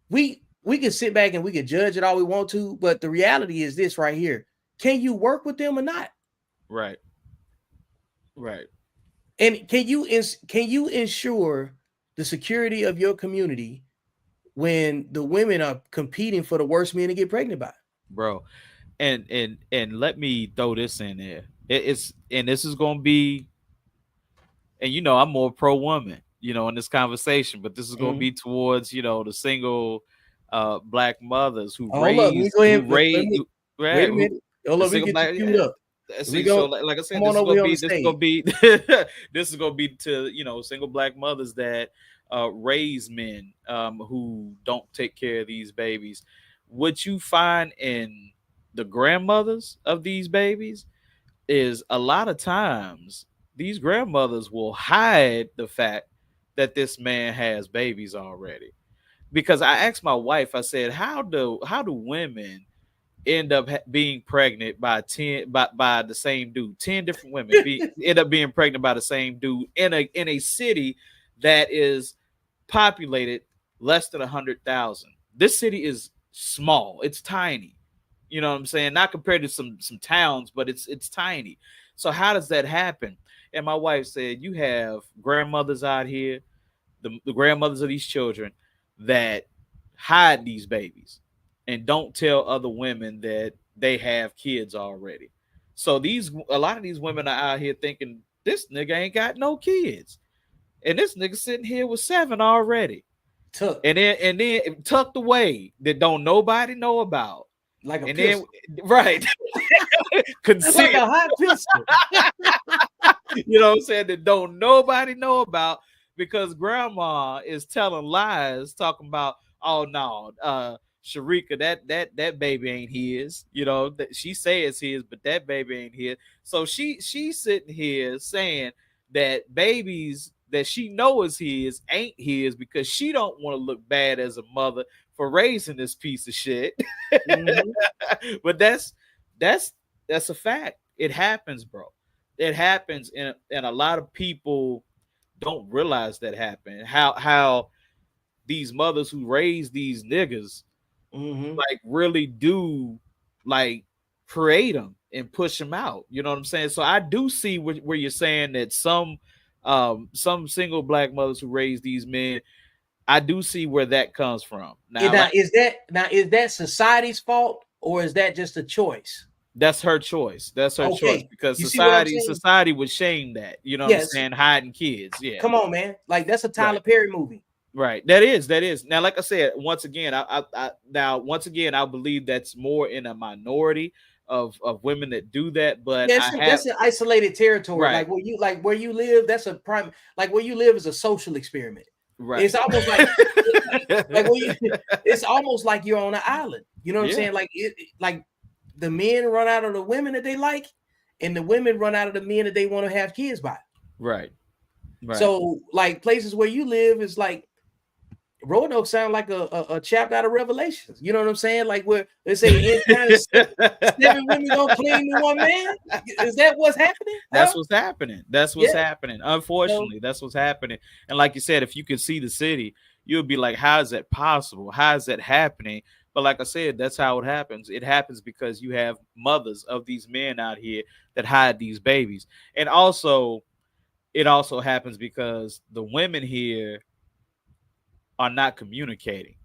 we can sit back and we can judge it all we want to, but the reality is this right here: can you work with them or not? Right. Right. And can you ensure the security of your community when the women are competing for the worst men to get pregnant by? Bro. And let me throw this in there. It's and this is gonna be, and I'm more pro woman, in this conversation, but this is gonna Mhm. be towards, the single black mothers Oh, hold up, let me go who ahead. Let raise me right wait a who minute. Hold the up, let me single get you black, queued up. Here we see, so go. like I Come said, on over here on the this is stage. gonna be this is gonna be to single black mothers that raise men who don't take care of these babies. What you find in the grandmothers of these babies is a lot of times these grandmothers will hide the fact that this man has babies already. Because I asked my wife, I said, how do women end up being pregnant by 10 by the same dude? 10 different women end up being pregnant by the same dude in a city that is populated less than 100,000. This city is small. It's tiny. You know what I'm saying? Not compared to some towns, but it's tiny. So how does that happen? And my wife said, you have grandmothers out here, the grandmothers of these children that hide these babies and don't tell other women that they have kids already. So a lot of these women are out here thinking this nigga ain't got no kids, and this nigga sitting here with 7 already, Tuck and then tucked away that don't nobody know about, like a and then pistol. right That's like concealed. a hot pistol. You know what I'm saying? That don't nobody know about because grandma is telling lies, talking about, oh no, Sharika, that baby ain't his. That she says his, but that baby ain't his. So she's sitting here saying that babies that she know is his ain't his because she don't want to look bad as a mother for raising this piece of shit. Mhm. But that's that's a fact. It happens, bro. It happens, and a lot of people don't realize that happen. How these mothers who raise these niggas Mhm. like really do like create them and push them out. You know what I'm saying? So I do see where you're saying that some single black mothers who raise these men, I do see where that comes from. And Now, like now is that society's fault or is that just a choice? that's her choice. That's her choice Okay. because You see what I'm society saying? society would shame that. You know what I'm Yes. saying? Hiding kids. Yeah. Come on, man. Like that's a Tyler Right. Perry movie. Right. That is. Now, like I said, once again, I believe that's more in a minority of women that do that. But Yeah, I have that's an isolated territory. right, Like where you live, that's a prime like where you live is a social experiment. right. It's almost like when you it's almost like you're on an island. You know what I'm Yeah. saying? Like the men run out of the women that they like, and the women run out of the men that they want to have kids by. Right. Right. So like places where you live is like Roanoke sound like a chapter out of Revelations. You know what I'm saying? Like where they say in time seven women gonna cling to one man. Is that what's happening, bro? That's what's happening. That's what's Yeah. happening. So Unfortunately, that's what's happening. And like you said, if you could see the city, you would be like, how is that possible? How is that happening? But like I said, that's how it happens. It happens because you have mothers of these men out here that hide these babies. And also, it also happens because the women here are not communicating.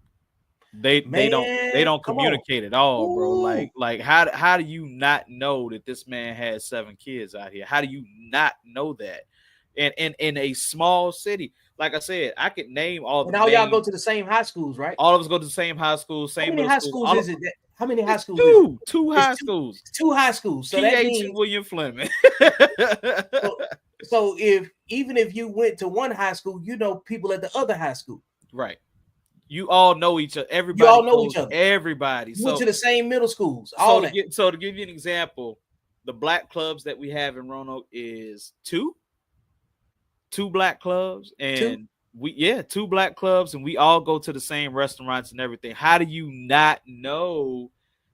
They man, don't come on. communicate at all, bro. Ooh. Like how do you not know that this man has 7 kids out here? How do you not know that? And in a small city, like I said, I could name all the And all y'all go main. to the same high schools, right? All of us go to the same high school, How same many middle high schools. schools is it? How many high It's schools is it? two It's high schools. two high schools. So that PH and means William Fleming. so, so if even if you went to one high school, you know people at the other high school. Right. You all know each other. You Everybody all know each knows other. everybody. You went So to the same middle schools, so all to that. give you an example, the black clubs that we have in Roanoke is two black clubs, Two. and two black clubs, and we all go to the same restaurants and everything. How do you not know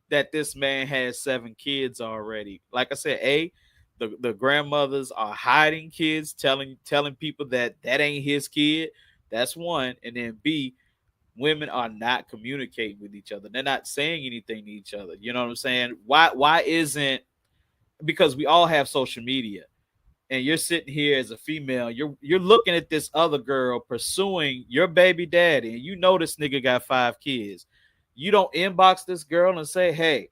that this man has 7 kids already? Like I said, the grandmothers are hiding kids, telling people that ain't his kid. That's one, and then B, women are not communicating with each other. They're not saying anything to each other. You know what I'm saying? Why isn't, because we all have social media, and you're sitting here as a female, you're looking at this other girl pursuing your baby daddy, and you know this nigga got 5 kids. You don't inbox this girl and say, hey,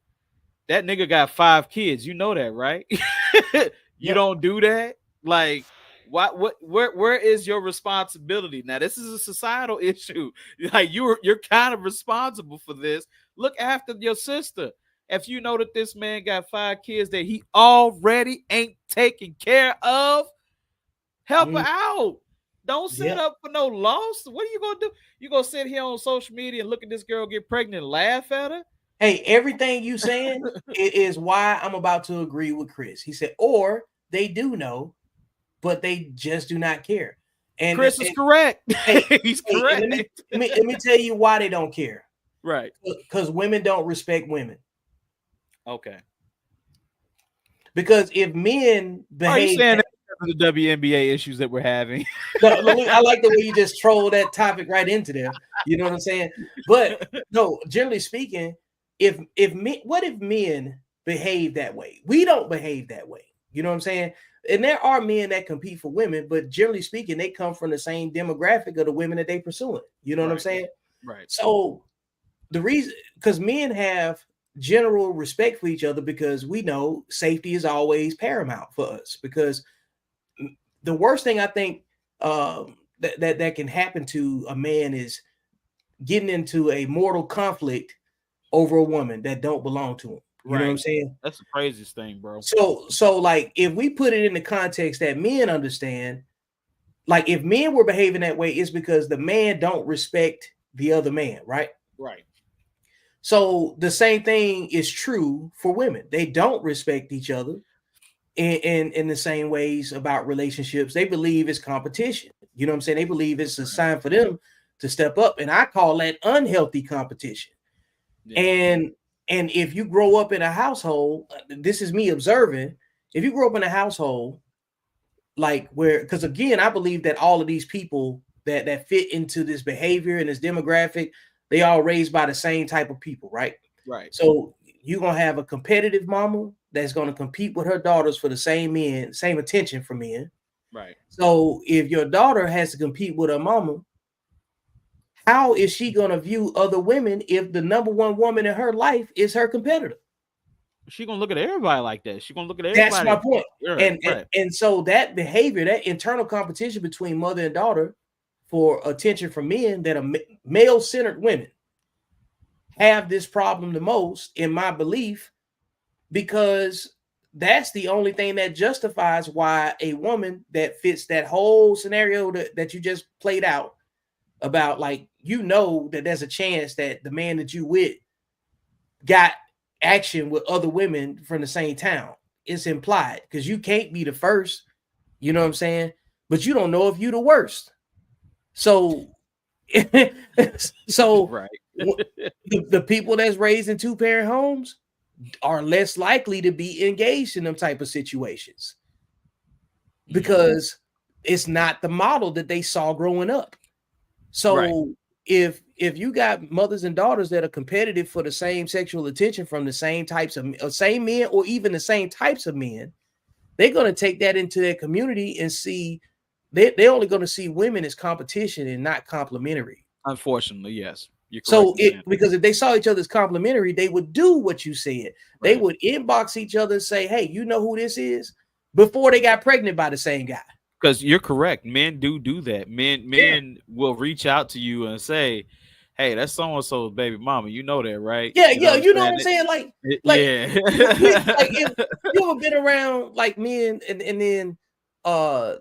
that nigga got 5 kids. You know that, right? You Yep. don't do that. Like, where is your responsibility? Now, this is a societal issue. Like, you're kind of responsible for this. Look after your sister. If you know that this man got 5 kids that he already ain't taking care of, help her Mm, out. Don't set yeah. up for no loss. What are you gonna do? You gonna sit here on social media and look at this girl get pregnant and laugh at her? Hey, everything you saying is why I'm about to agree with Chris. He said, or they do know, but they just do not care. Chris is And correct. hey, He's hey, and correct. let me tell you why they don't care. Right. Because women don't respect women. Okay. Because if men Are you behave, saying that because of the WNBA issues that we're having? no, I like the way you just troll that topic right into there. You know what I'm saying? But no, generally speaking, what if men behave that way? We don't behave that way. You know what I'm saying? And there are men that compete for women, but generally speaking, they come from the same demographic of the women that they pursuing. You know what I'm Right. saying? Right. So the reason, because men have general respect for each other, because we know safety is always paramount for us. Because the worst thing I think that can happen to a man is getting into a mortal conflict over a woman that don't belong to him. You know what I'm Right. saying? That's the craziest thing, bro. So like if we put it in the context that men understand, like if men were behaving that way, it's because the man don't respect the other man, right? Right. So the same thing is true for women. They don't respect each other in the same ways about relationships. They believe it's competition. You know what I'm saying? They believe it's a sign for them to step up. And I call that unhealthy competition. Yeah. And if you grow up in a household, this is me observing, if you grow up in a household like where, because again, I believe that all of these people that fit into this behavior and this demographic, they all raised by the same type of people, right? Right. So you're gonna have a competitive mama that's gonna compete with her daughters for the same men, same attention from men. Right. So if your daughter has to compete with her mama, how is she gonna view other women if the number one woman in her life is her competitor? She gonna look at everybody like that. She gonna look at That's everybody. my point. Right. And, and Right. and so that behavior, that internal competition between mother and daughter for attention from men that are male-centered women have this problem the most, in my belief, because that's the only thing that justifies why a woman that fits that whole scenario that you just played out about, like, you know that there's a chance that the man that you with got action with other women from the same town. It's implied because you can't be the first, you know what I'm saying? But you don't know if you the worst. So so Right. the people that's raised in two-parent homes are less likely to be engaged in them type of situations because it's not the model that they saw growing up. Right. So if you got mothers and daughters that are competitive for the same sexual attention from the same types of same men or even the same types of men, they're going to take that into their community and see they're only going to see women as competition and not complementary. Unfortunately, yes. You're correct So in saying that. because if they saw each other as complementary, they would do what you said. They Right. would inbox each other and say, "Hey, you know who this is?" before they got pregnant by the same guy. Because you're correct. Men do that. Men will reach out to you and say, hey, that's so-and-so's baby mama. You know that, right? Yeah, You know yeah, what you know what I'm I'm saying? saying? Like Yeah. like if you ever been around like men and then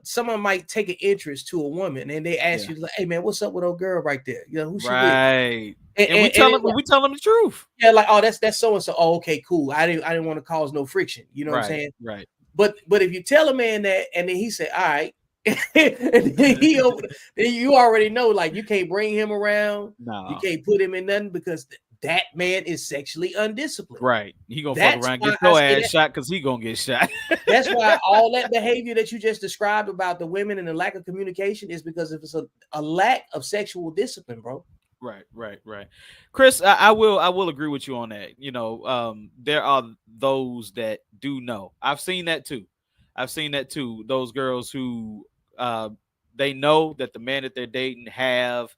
someone might take an interest to a woman and they ask Yeah. you like, "Hey man, what's up with old girl right there? You know who she with?" Right. And, And we and tell them it's like, we tell them the truth. yeah, like, "Oh, that's so and so." "Oh, okay, cool. I didn't want to cause no friction." You know what I'm Right. saying? Right. But if you tell a man that and then he said, "All right," and then then you already know, like, you can't bring him around, you No. can't put him in nothing because that man is sexually undisciplined. Right. He gonna fuck That's around, why get I your say ass that. shot because he gonna get shot. That's why all that behavior that you just described about the women and the lack of communication is because if it's a lack of sexual discipline, bro. Right. Chris, I will agree with you on that. There are those that do know. I've seen that too. Those girls who uh, they know that the man that they're dating have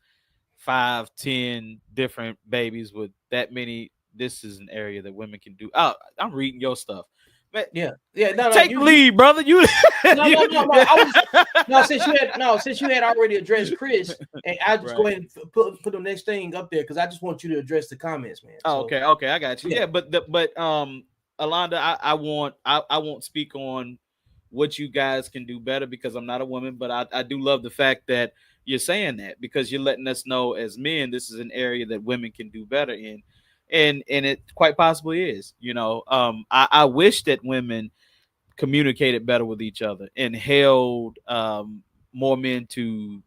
5, 10 different babies with that many. This is an area that women can do. Oh, I'm reading your stuff. Man, Yeah, yeah. No, no. take the lead, brother. You, No, no, no, no. I was no since you had already addressed Chris, and I just go right. ahead and put the next thing up there because I just want you to address the comments, man. Oh, So okay, I got you. yeah, Yeah, but Alonda, I won't speak on what you guys can do better because I'm not a woman, but I do love the fact that you're saying that because you're letting us know as men this is an area that women can do better in, and it quite possibly is. I wish that women communicated better with each other and held more men to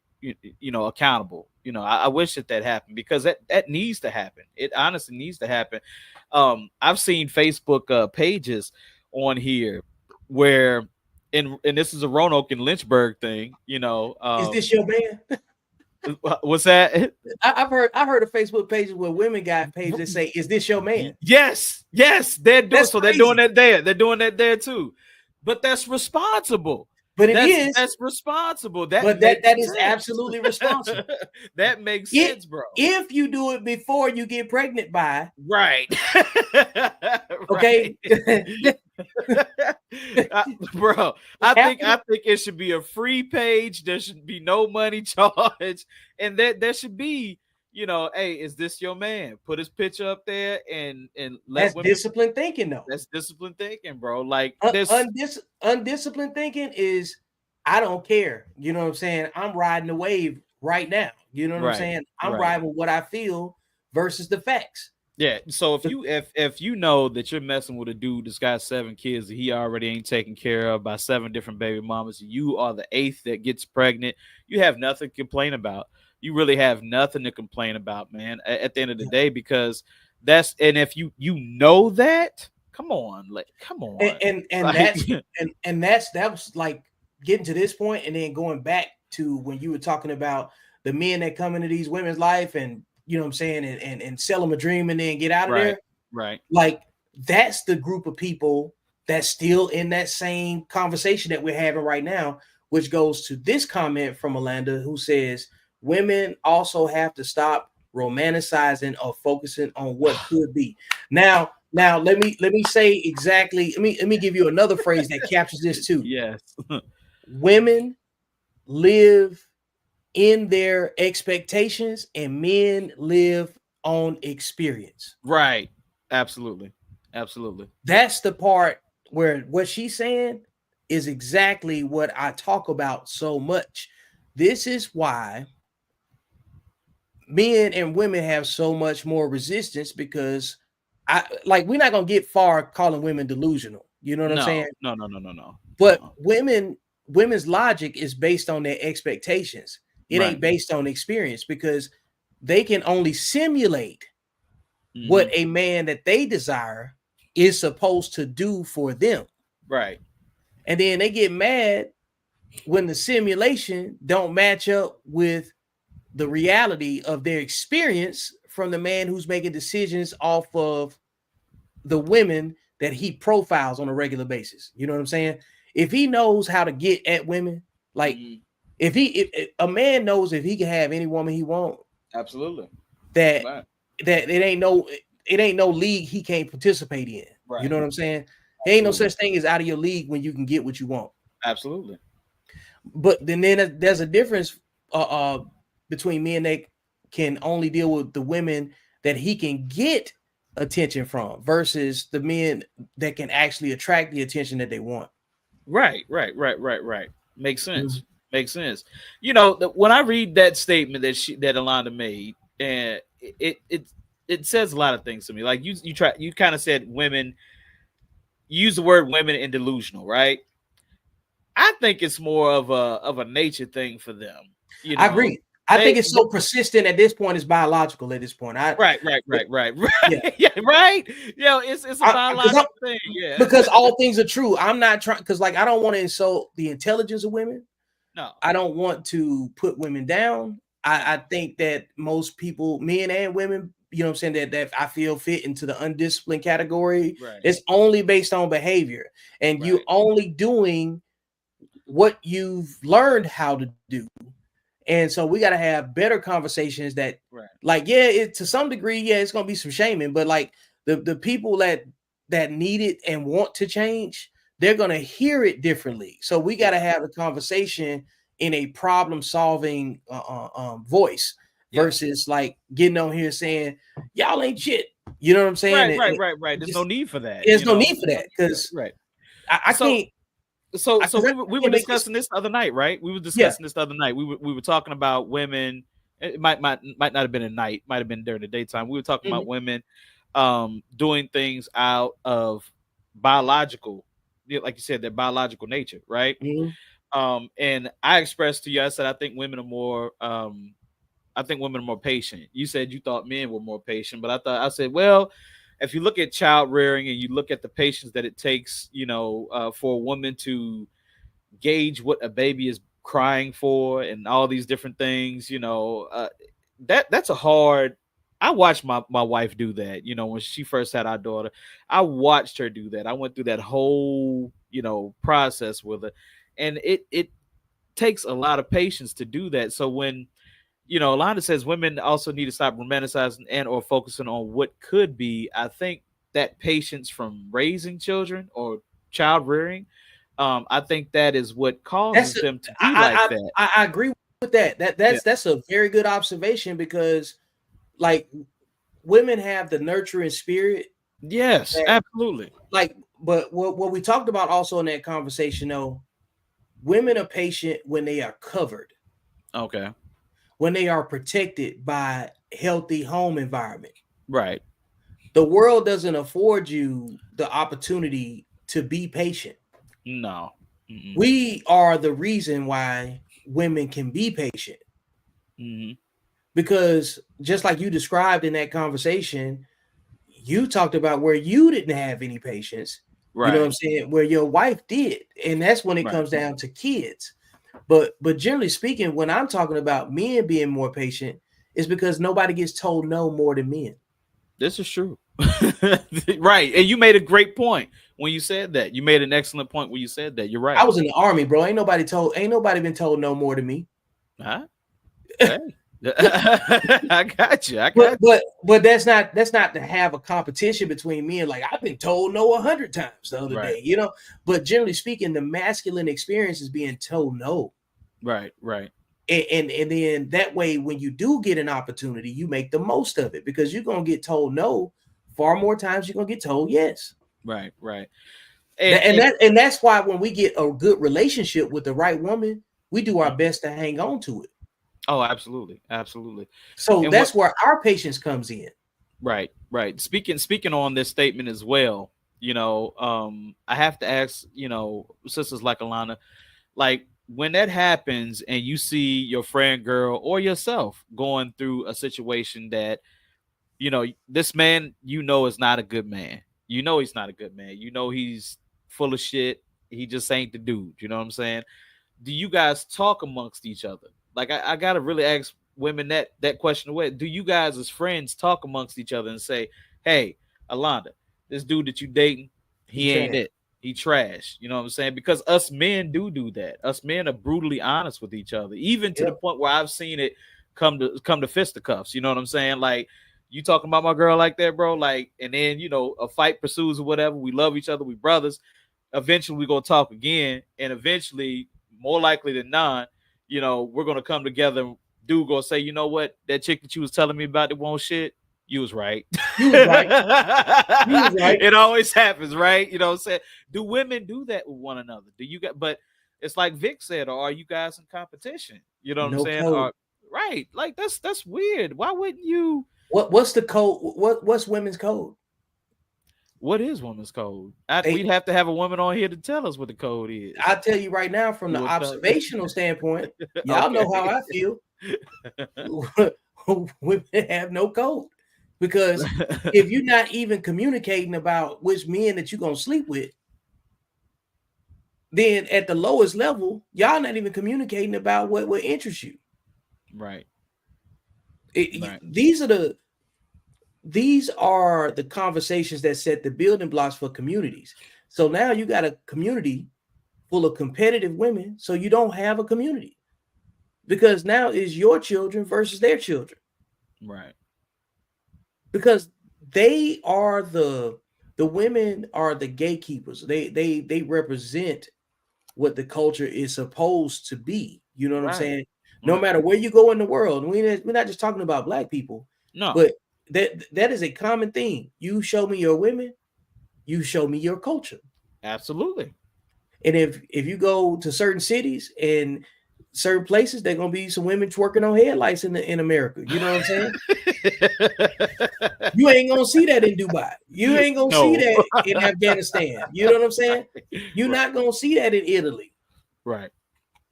accountable. I wish that happened because that needs to happen. It honestly needs to happen. I've seen Facebook pages on here where and this is a Roanoke and Lynchburg thing. is this your man? What's that? I've heard of Facebook pages where women got pages that say, "Is this your man?" Yes, they're doing That's so. They're doing crazy, that there. They're doing that there too. But that's responsible. but it That's is. that's responsible. That But makes that is sense. absolutely responsible. That makes If sense, bro. if you do it before you get pregnant by, Right. okay, Right. Bro, I think after I think it should be a free page. There should be no money charge, and there should be, hey, is this your man? Put his picture up there and let that's women. disciplined thinking, though. That's disciplined thinking, bro. Like this. Undisciplined thinking is I don't care. You know what I'm saying? I'm riding the wave right now. You know what I'm Right. saying? I'm Right. riding with what I feel versus the facts. Yeah. So if you know that you're messing with a dude that's got 7 kids that he already ain't taken care of by 7 different baby mamas, you are the eighth that gets pregnant. You have nothing to complain about. You really have nothing to complain about, man. At the end of the day, because and if you know that, come on, like come And on, and, and like that's that was like getting to this point and then going back to when you were talking about the men that come into these women's life and you know what I'm saying and sell them a dream and then get out of right, there. right, Like that's the group of people that's still in that same conversation that we're having right now, which goes to this comment from Alanda who says women also have to stop romanticizing or focusing on what could be. Now let me say exactly. Let me give you another phrase that captures this too. yes, Women live in their expectations and men live on experience. right, absolutely, absolutely, That's the part where what she's saying is exactly what I talk about so much. This is why men and women have so much more resistance because we're not gonna get far calling women delusional. You know what I'm saying? no, no, no, no, no, no, But no, women's logic is based on their expectations. It right, ain't based on experience because they can only simulate what hmm, a man that they desire is supposed to do for them. right, And then they get mad when the simulation don't match up with the reality of their experience from the man who's making decisions off of the women that he profiles on a regular basis. You know what I'm saying? If he knows how to get at women, like hmm, if a man knows if he can have any woman he wants, absolutely, that right, it ain't no league he can't participate in. You right, know what I'm saying? There ain't no absolutely, such thing as out of your league when you can get what you want. absolutely, But then there's a difference between men that can only deal with the women that he can get attention from versus the men that can actually attract the attention that they want. right. Makes Mhm. sense. Makes sense. When I read that statement that Alana made, and it says a lot of things to me. Like you kind of said women, you use the word women and delusional, right? I think it's more of a nature thing for them. You I know, agree. I think they it's so persistent at this point. It's biological at this point. right, Yeah, yeah, right. It's a because biological thing. Yeah, because all things are true. I'm not trying because like I don't want to insult the intelligence of women. no, I don't want to put women down. I think that most people, men and women, you know what I'm saying, that I feel fit into the undisciplined category. Right. It's only based on behavior, and you Right. only doing what you've learned how to do. And so we got to have better conversations that, Right. like, yeah, it to some degree, yeah, it's gonna be some shaming, but like the people that need it and want to change, they're gonna hear it differently. So we got Yeah. to have a conversation in a problem solving voice Yeah. versus like getting on here saying y'all ain't shit. You know what I'm saying? Right. Right. Right. Right. There's no Just need for that. there's You no know. need for There's no that need for that. because Right. I So can't. so Because we I were can't make this. discussing this the other night, right? We were Yeah. discussing this the other night. We were talking about women. It might not have been at night. Might have been during the daytime. We were talking about Mhm. women doing things out of biological, like you said, their biological nature, right? Mhm. And I expressed to you, I said I think women are more patient. You said you thought men were more patient, but I said, well, if you look at child rearing and you look at the patience that it takes, for a woman to gauge what a baby is crying for and all these different things, that's a hard. I watched my wife do that, when she first had our daughter. I watched her do that. I went through that whole, process with her. And it takes a lot of patience to do that. So when Londa says women also need to stop romanticizing and or focusing on what could be. I think that patience from raising children or child rearing, I think that is what That's causes a, them to be like that. I agree with that. Yeah. That's a very good observation because like women have the nurturing spirit Yes, that absolutely. like but what we talked about also in that conversation though, women are patient when they are covered, Okay. when they are protected by healthy home environment. Right. The world doesn't afford you the opportunity to be patient. No. Mm-mm. We are the reason why women can be patient Mm-hmm. because just like you described in that conversation, you talked about where you didn't have any patience. You know what Right. I'm saying? Where your wife did, and that's when it Right. comes down to kids. But generally speaking, when I'm talking about men being more patient, it's because nobody gets told no more than men. This is true. Right. And you made a great point when you said that. You made an excellent point when you said that. You're I right. was in the army, bro. Ain't nobody been told no more than me. Huh? Hey. I got you. I But got you. but but that's not to have a competition between men. Like I've been told no 100 times the other Right. day, you know. But generally speaking, the masculine experience is being told no. Right. Right. And then that way, when you do get an opportunity, you make the most of it because you're gonna get told no far more times you're gonna get told yes. Right. Right. That, And and and that and that's why when we get a good relationship with the right woman, we do our Mhm. best to hang on to it. Oh, absolutely. Absolutely. So And what that's where our patience comes in. right, right. Speaking on this statement as well, I have to ask, sisters like Alana, like when that happens and you see your friend girl or yourself going through a situation that this man is not a good man. He's not a good man. He's full of shit. He just ain't the dude. You know what I'm saying? Do you guys talk amongst each other? Like I gotta really ask women that question away. Do you guys as friends talk amongst each other and say, hey, Alonda, this dude that you dating, He he ain't trash. it. He trash. You know what I'm saying? Because us men do that. Us men are brutally honest with each other, even to the Yep. point where I've seen it come to fisticuffs. You know what I'm saying? Like you talking about my girl like that, bro. Like, and then a fight pursues or whatever. We love each other. We brothers. Eventually, we gonna talk again, and eventually, more likely than not, we're gonna come together. And dude gonna say, you know what, that chick that you was telling me about that won't shit. You was right. You was right. You was right. It always happens, right? You know what I'm saying? Do women do that with one another? Do you get? But it's like Vic said, or are you guys in competition? You know what I'm No saying? code. Or right? Like that's weird. Why wouldn't you? What's the code? What's women's code? What is women's code? We'd Hey, have to have a woman on here to tell us what the code is. I tell you right now, from You the will tell. observational standpoint, y'all Okay. know how I feel. Women have no code because if you're not even communicating about which men that you're gonna sleep with, then at the lowest level, y'all not even communicating about what interests you. Right. Right. These are the conversations that set the building blocks for communities. So now you got a community full of competitive women, so you don't have a community because now it's your children versus their children Right. because they are the women are the gatekeepers. They represent what the culture is supposed to be. You know what I'm Right. saying? No Right. matter where you go in the world, we're not just talking about black people, No. but that is a common thing. You show me your women, you show me your culture. Absolutely. And if you go to certain cities and certain places, there gonna be some women twerking on headlights in America. You know what I'm saying? You ain't gonna see that in Dubai. You ain't gonna see No. that in Afghanistan. You know what I'm saying? You're Right. not gonna see that in Italy. Right.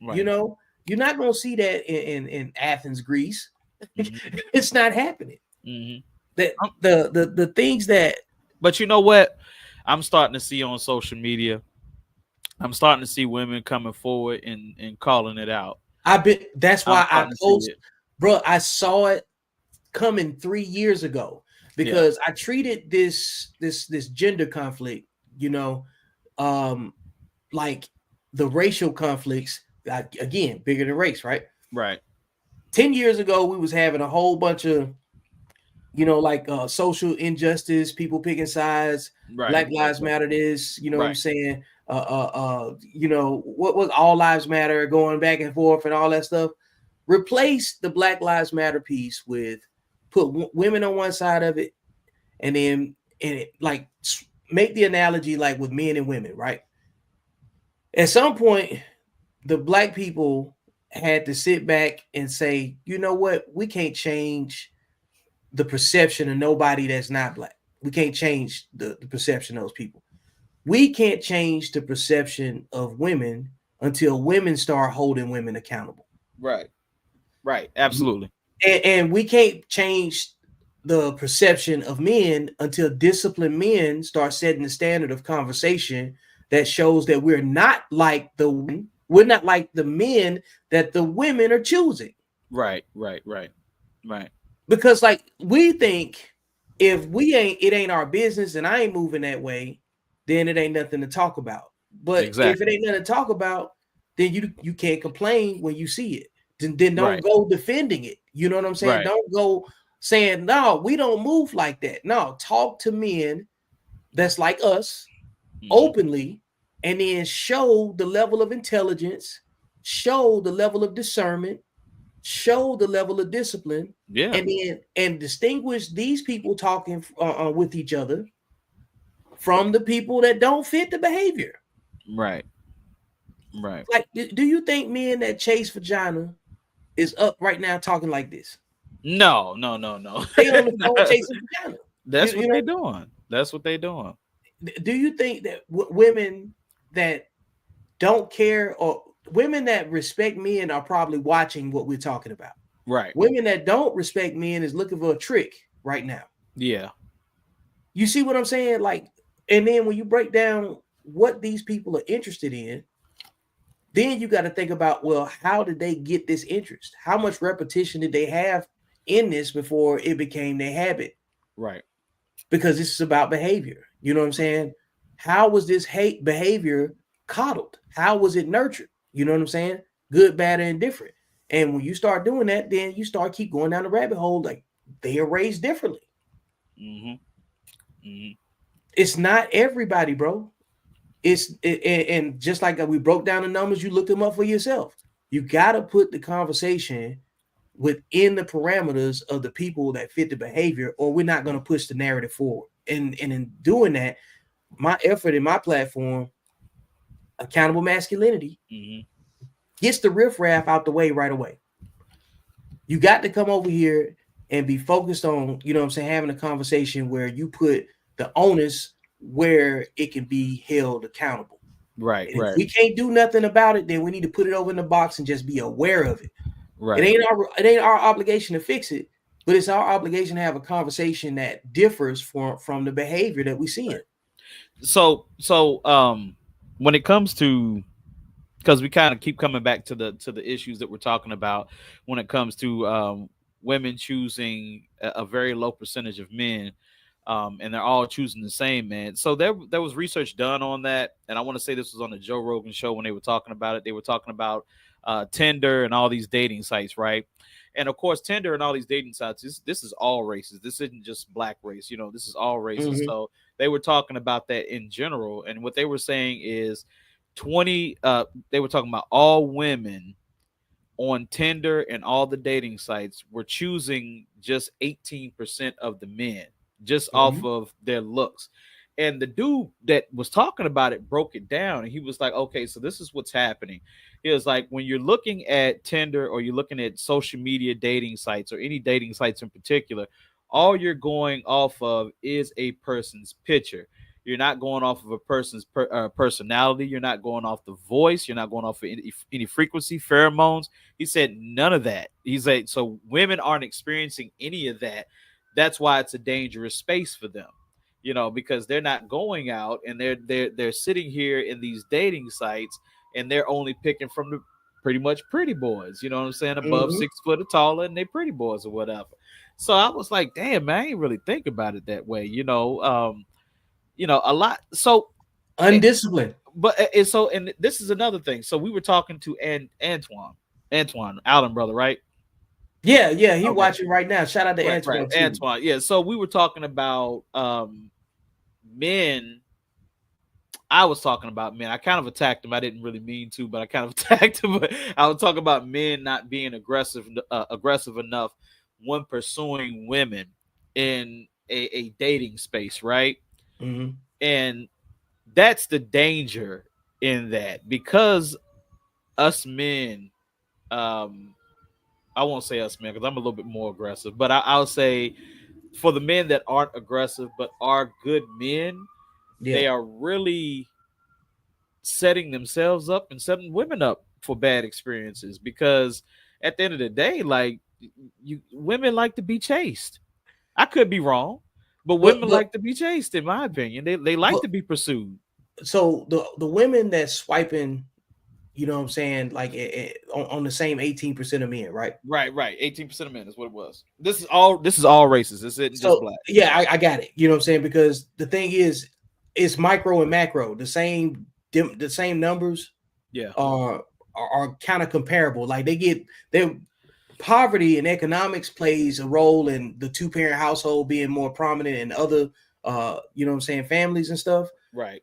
You Right. know, you're not gonna see that in Athens, Greece. Hmm. It's not happening. Hmm. That the things that But you know what? I'm starting to see on social media. I'm starting to see women coming forward and calling it out. I've been. That's I'm why I starting to see post, it. bro. I saw it coming 3 years ago Yeah. because I treated this gender conflict, you know, um, like the racial conflicts. Again, bigger than race, right? Right. 10 years ago, we was having a whole bunch of like social injustice, people picking sides, Right. Black Lives Matter. This, you know what I'm Right. saying? What was All Lives Matter, going back and forth and all that stuff. Replace the Black Lives Matter piece with put women on one side of it, and then like make the analogy like with men and women, right? At some point, the black people had to sit back and say, you know what, we can't change the perception of nobody that's not black. We can't change the perception of those people. We can't change the perception of women until women start holding women accountable. Right. Right. Absolutely. And we can't change the perception of men until disciplined men start setting the standard of conversation that shows that we're not like the men that the women are choosing. Right. Right. Right. Right. Because like we think if it ain't our business and I ain't moving that way, then it ain't nothing to talk about. But if it Exactly. ain't nothing to talk about, then you can't complain when you see it. Then don't Right. go defending it. You know what I'm saying? Right. Don't go saying, no, we don't move like that. No, talk to men that's like us Hmm. openly, and then show the level of intelligence, show the level of discernment, show the level of discipline, Yeah. and then and distinguish these people talking with each other from the people that don't fit the behavior. Right. Right. Like, do you think men that chase vagina is up right now talking like this? No. No. No. No. They on the phone chasing vagina. That's You what know, they doing. That's what they doing. do you think that women that don't care or women that respect men are probably watching what we're talking about? Right. Women that don't respect men is looking for a trick right now. Yeah. You see what I'm saying? Like, and then when you break down what these people are interested in, then you got to think about, well, how did they get this interest? How much repetition did they have in this before it became their habit? Right. Because this is about behavior. You know what I'm saying? How was this hate behavior coddled? How was it nurtured? You know what I'm saying? Good, bad, and indifferent. And when you start doing that, then you start keep going down the rabbit hole. Like they are raised differently. Hmm. Hmm. It's not everybody, bro. And just like we broke down the numbers, you looked them up for yourself. You got to put the conversation within the parameters of the people that fit the behavior, or we're not going to push the narrative forward. And in doing that, my effort in my platform, Accountable Masculinity, Hmm. gets the riffraff out the way right away. You got to come over here and be focused on, you know what I'm saying, having a conversation where you put the onus where it can be held accountable. Right. And if Right. we can't do nothing about it, then we need to put it over in the box and just be aware of it. Right. It ain't our obligation to fix it, but it's our obligation to have a conversation that differs from the behavior that we see in. Right. So when it comes to, because we kind of keep coming back to the issues that we're talking about when it comes to women choosing a very low percentage of men, and they're all choosing the same man. So there was research done on that, and I want to say this was on the Joe Rogan show when they were talking about it. They were talking about Tinder and all these dating sites, right? And of course, Tinder and all these dating sites, this is all races. This isn't just black race, this is all races. Mm-hmm. So they were talking about that in general, and what they were saying is 20. They were talking about all women on Tinder and all the dating sites were choosing just 18% of the men just Mm-hmm. off of their looks. And the dude that was talking about it broke it down, and he was like, okay, so this is what's happening. He was like, when you're looking at Tinder or you're looking at social media dating sites or any dating sites in particular, all you're going off of is a person's picture. You're not going off of a person's personality. You're not going off the voice. You're not going off of any frequency, pheromones. He said none of that. He's like, so women aren't experiencing any of that. That's why it's a dangerous space for them, because they're not going out and they're sitting here in these dating sites and they're only picking from the pretty much pretty boys. You know what I'm saying? Above Mm-hmm. 6 foot or taller, and they pretty boys or whatever. So I was like, damn, man, I ain't really think about it that way. A lot. So, eh, Undisciplined. and this is another thing. So we were talking to Antoine Allen brother, right? Yeah, yeah. He Okay, watching right now. Shout out to right, Antoine too. Antoine. Yeah. So we were talking about men. I was talking about men. I kind of attacked him. I didn't really mean to, but I kind of attacked him. But I was talking about men not being aggressive enough when pursuing women in a dating space, right? Mm-hmm. And that's the danger in that, because us men, I won't say us men because I'm a little bit more aggressive, but I'll say for the men that aren't aggressive but are good men, Yeah. they are really setting themselves up and setting women up for bad experiences, because at the end of the day, like, women like to be chased. I could be wrong, but But women but like to be chased, in my opinion. They like but to be pursued. so the women that's swiping, you know what I'm saying, like on the same 18% of men, right? Right. 18% of men is what it was. This is all races. This isn't just So black. yeah, I got it. You know what I'm saying? Because the thing is, it's micro and macro. The same numbers Yeah. are kind of comparable. Like their poverty and economics plays a role in the two-parent household being more prominent in other you know what I'm saying, families and stuff. Right.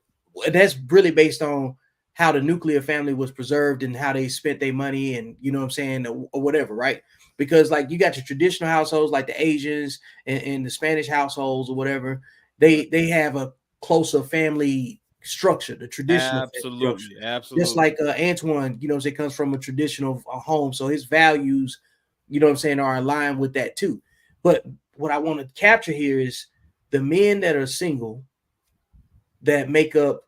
That's really based on how the nuclear family was preserved and how they spent their money, and you know what I'm saying, or whatever, right? Because like you got your traditional households like the Asians and the Spanish households or whatever, they have a closer family structure, the traditional family structure. Absolutely. Just Absolutely. like Antoine, you know what I'm saying, comes from a traditional home, so his values, you know what I'm saying, are aligned with that too. But what I want to capture here is the men that are single that make up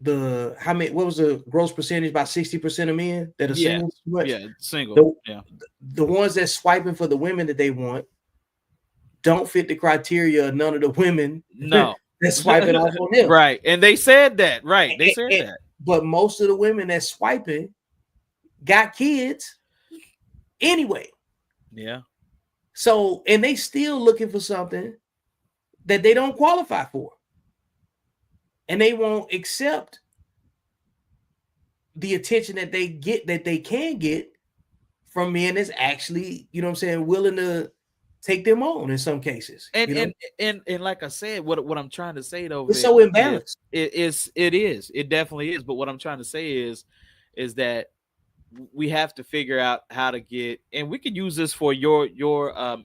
the how many, what was the gross percentage, about 60% of men that are Yes. single, much Yeah. Single. the Yeah. the ones that swiping for the women that they want don't fit the criteria of none of the women No. that swiping off on them. Right. And they said that. Right. They said And- that. but most of the women that swiping got kids anyway. Yeah. So, and they still looking for something that they don't qualify for. And they won't accept the attention that they can get from men that's actually, you know what I'm saying, willing to take them on in some cases. And You know, and like I said, what I'm trying to say though, it's Vic, so is imbalanced. it definitely is. But what I'm trying to say is that we have to figure out how to get, and we can use this for your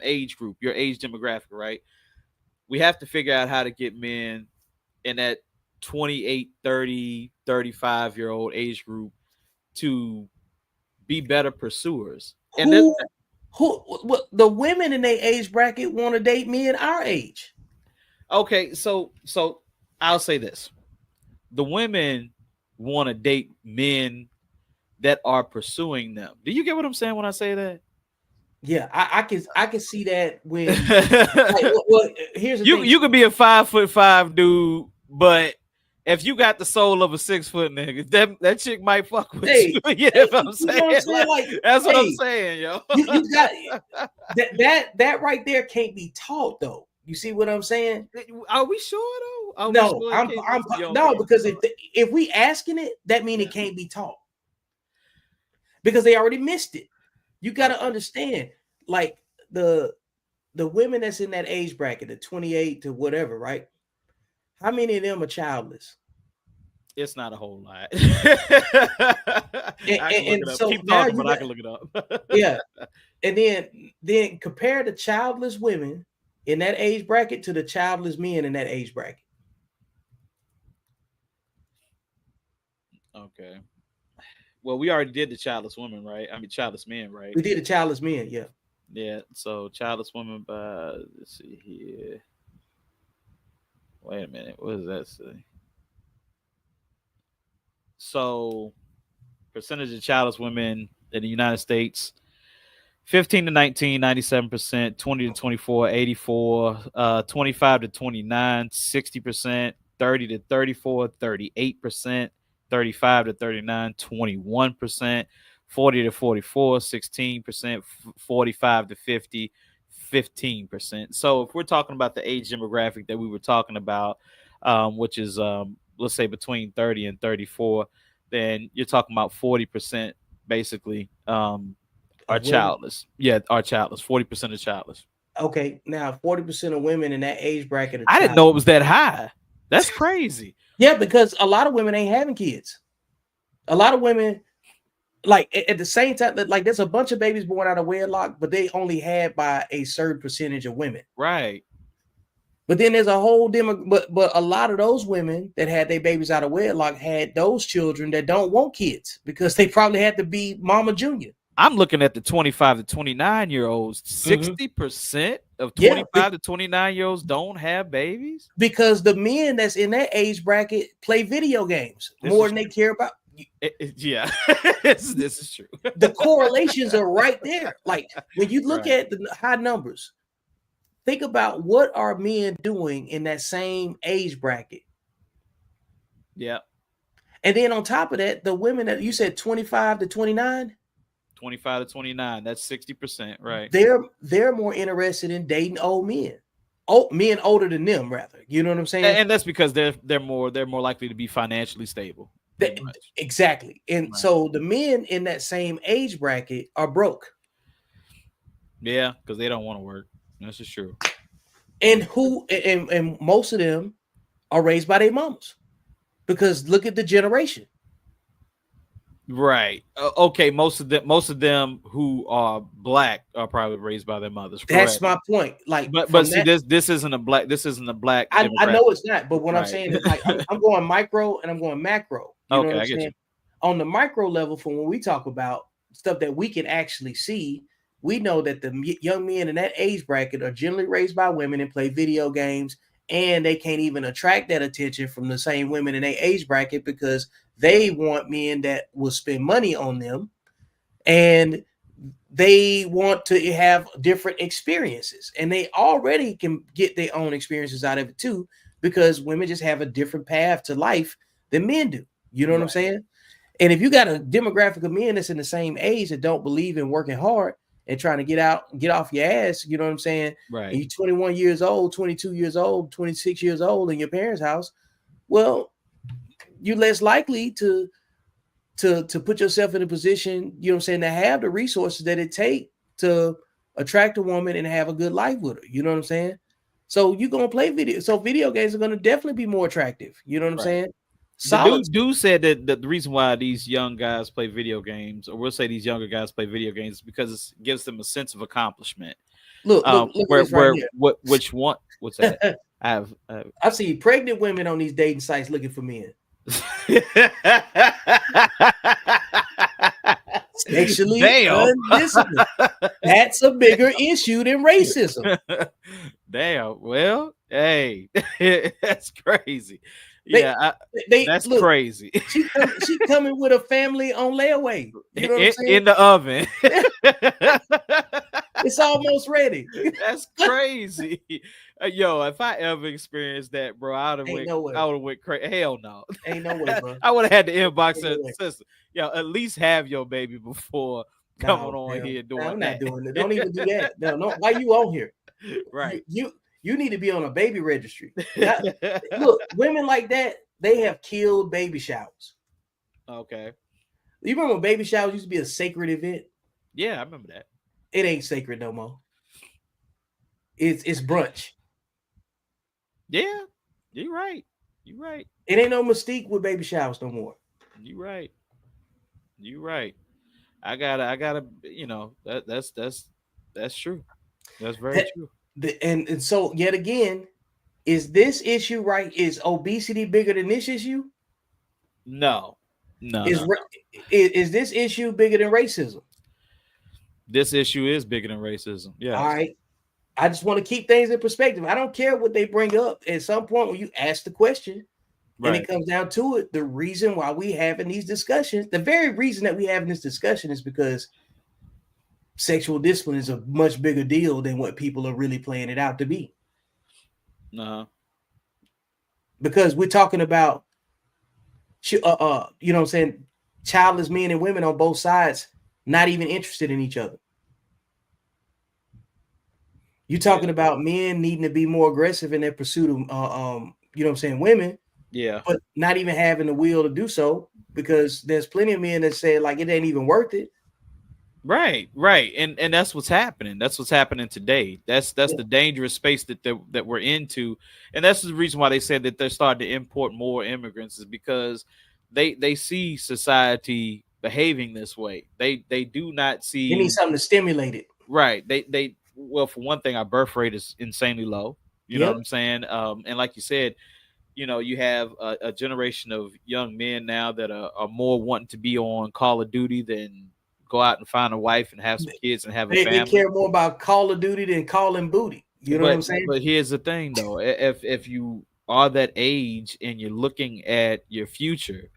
age group, your age demographic, right? We have to figure out how to get men in that 28, 30, 35-year-old age group to be better pursuers. And that Who what the women in their age bracket want to date men our age? okay, so I'll say this. The women want to date men that are pursuing them. Do you get what I'm saying when I say that? Yeah, I can see that when, like, well, here's the you thing. you could be a 5'5" dude, but if you got the soul of a 6 foot nigga, that chick might fuck with Hey, you. You hey, know what I'm you know what I'm saying? saying? Like, That's what I'm hey, saying, yo. you got that right there can't be taught though. You see what I'm saying? Are we sure though? Are we No, sure it can't be? You don't no, think it because can be if we asking it, that means taught? it can't be taught because they already missed it. You got to Okay. understand, like the women that's in that age bracket, the 28 to whatever, right? How many of them are childless? It's not a whole lot. And, I can and, look and it up. so Keep now talking, you but I got can look it up. yeah, and then compare the childless women in that age bracket to the childless men in that age bracket. Okay. Well, we already did the childless women, right? I mean, childless men, right? We did the childless men, yeah. Yeah. So childless women. Let's see here. Wait a minute. What does that say? So percentage of childless women in the United States: 15 to 19, 97%; 20 to 24, 84; 25 to 29, 60%; 30 to 34, 38%; 35 to 39, 21%; 40 to 44, 16%; 45 to 50, 15%. So if we're talking about the age demographic that we were talking about, which is let's say between 30 and 34, then you're talking about 40% basically are Of women. childless. Yeah, are childless. 40% are childless. Okay, now 40% of women in that age bracket are I didn't know it childless. was that high. That's crazy. Yeah, because a lot of women ain't having kids. A lot of women, like at the same time, like there's a bunch of babies born out of wedlock, but they only had by a certain percentage of women. Right. But then there's a whole demo, but a lot of those women that had their babies out of wedlock had those children that don't want kids because they probably had to be mama junior. I'm looking at the 25 to 29-year-olds. Mm-hmm. 60% of Yeah, 25 to 29-year-olds don't have babies. because the men that's in that age bracket play video games This more is than they true. care about. Yeah, this is true. The correlations are right there. Like when you look Right. at the high numbers, think about what are men doing in that same age bracket. Yeah. And then on top of that, the women that you said 25 to 29, 25 to 29. That's 60%. Right. they're more interested in dating old men. Oh, men older than them, rather. You know what I'm saying? And that's because they're more likely to be financially stable, pretty much. Exactly. And Right. so the men in that same age bracket are broke. Yeah, because they don't want to work. That's just true. And most of them are raised by their mamas. Because look at the generation. Right. Okay. Most of them who are black are probably raised by their mothers. That's Correct. my point. Like But from see, that, this isn't a black I know demographic. it's not, but what I'm Right. saying is like I'm going micro and I'm going macro. You know what Okay, I'm I get saying? you. On the micro level, from when we talk about stuff that we can actually see, we know that the young men in that age bracket are generally raised by women and play video games, and they can't even attract that attention from the same women in their age bracket because they want men that will spend money on them and they want to have different experiences, and they already can get their own experiences out of it too because women just have a different path to life than men do. You know what I'm Right. saying? And if you got a demographic of men that's in the same age that don't believe in working hard and trying to get off your ass, you know what I'm saying? And Right. you're 21 years old, 22 years old, 26 years old in your parents' house, well, you're less likely to put yourself in a position, you know what I'm saying, to have the resources that it take to attract a woman and have a good life with her. You know what I'm saying? So you're gonna play video. So video games are gonna definitely be more attractive. You know what I'm Right. saying? The Solid. dude said that the reason why these young guys play video games, or we'll say these younger guys play video games, is because it gives them a sense of accomplishment. Look at Where this right where here. what which one? What's that? I have. I see pregnant women on these dating sites looking for men. Sexually Damn. undisciplined. That's a bigger issue than racism. Damn. Well, hey, that's crazy. They Yeah, they that's look. crazy. She coming with a family on layaway. You know what I'm saying? In the oven. It's almost ready. That's crazy. Yo, if I ever experienced that, bro, Ain't no I way. would have went crazy. Hell no. Ain't no way, bro. I would have had to inbox Ain't her no way. sister. Yo, at least have your baby before coming No, on hell, here no, doing I'm not that. doing it. Don't even do that. No, no. Why you on here? You Right. you you need to be on a baby registry. Not look, women like that, they have killed baby showers. Okay. You remember when baby showers used to be a sacred event? Yeah, I remember that. It ain't sacred no more. It's brunch. Yeah, you're right. You're right. It ain't no mystique with baby showers no more. You're right. You're right. I gotta, that's true. That's very That true. and so yet again, is this issue right? Is obesity bigger than this issue? No, no, Is no. is this issue bigger than racism? This issue is bigger than racism. All Yes. right. I just want to keep things in perspective. I don't care what they bring up. At some point, when you ask the question, and it Right. comes down to it, the reason why we having these discussions, the very reason that we having this discussion is because sexual discipline is a much bigger deal than what people are really playing it out to be. Uh-huh. Because we're talking about, you know what I'm saying, childless men and women on both sides not even interested in each other. You're Yeah. talking about men needing to be more aggressive in their pursuit of, you know what I'm saying, women, Yeah. but not even having the will to do so because there's plenty of men that say like it ain't even worth it. Right, right, and that's what's happening. That's what's happening today. That's Yeah. the dangerous space that we're into, and that's the reason why they said that they're starting to import more immigrants is because they see society behaving this way. They do not They need see something to stimulate it. right. They well, for one thing, our birth rate is insanely low. You know what Yep. I'm saying? And like you said, you have a generation of young men now that are more wanting to be on Call of Duty than go out and find a wife and have some kids and have a They family. care more about Call of Duty than calling booty. You know what I'm But saying? but here's the thing though, if you are that age and you're looking at your future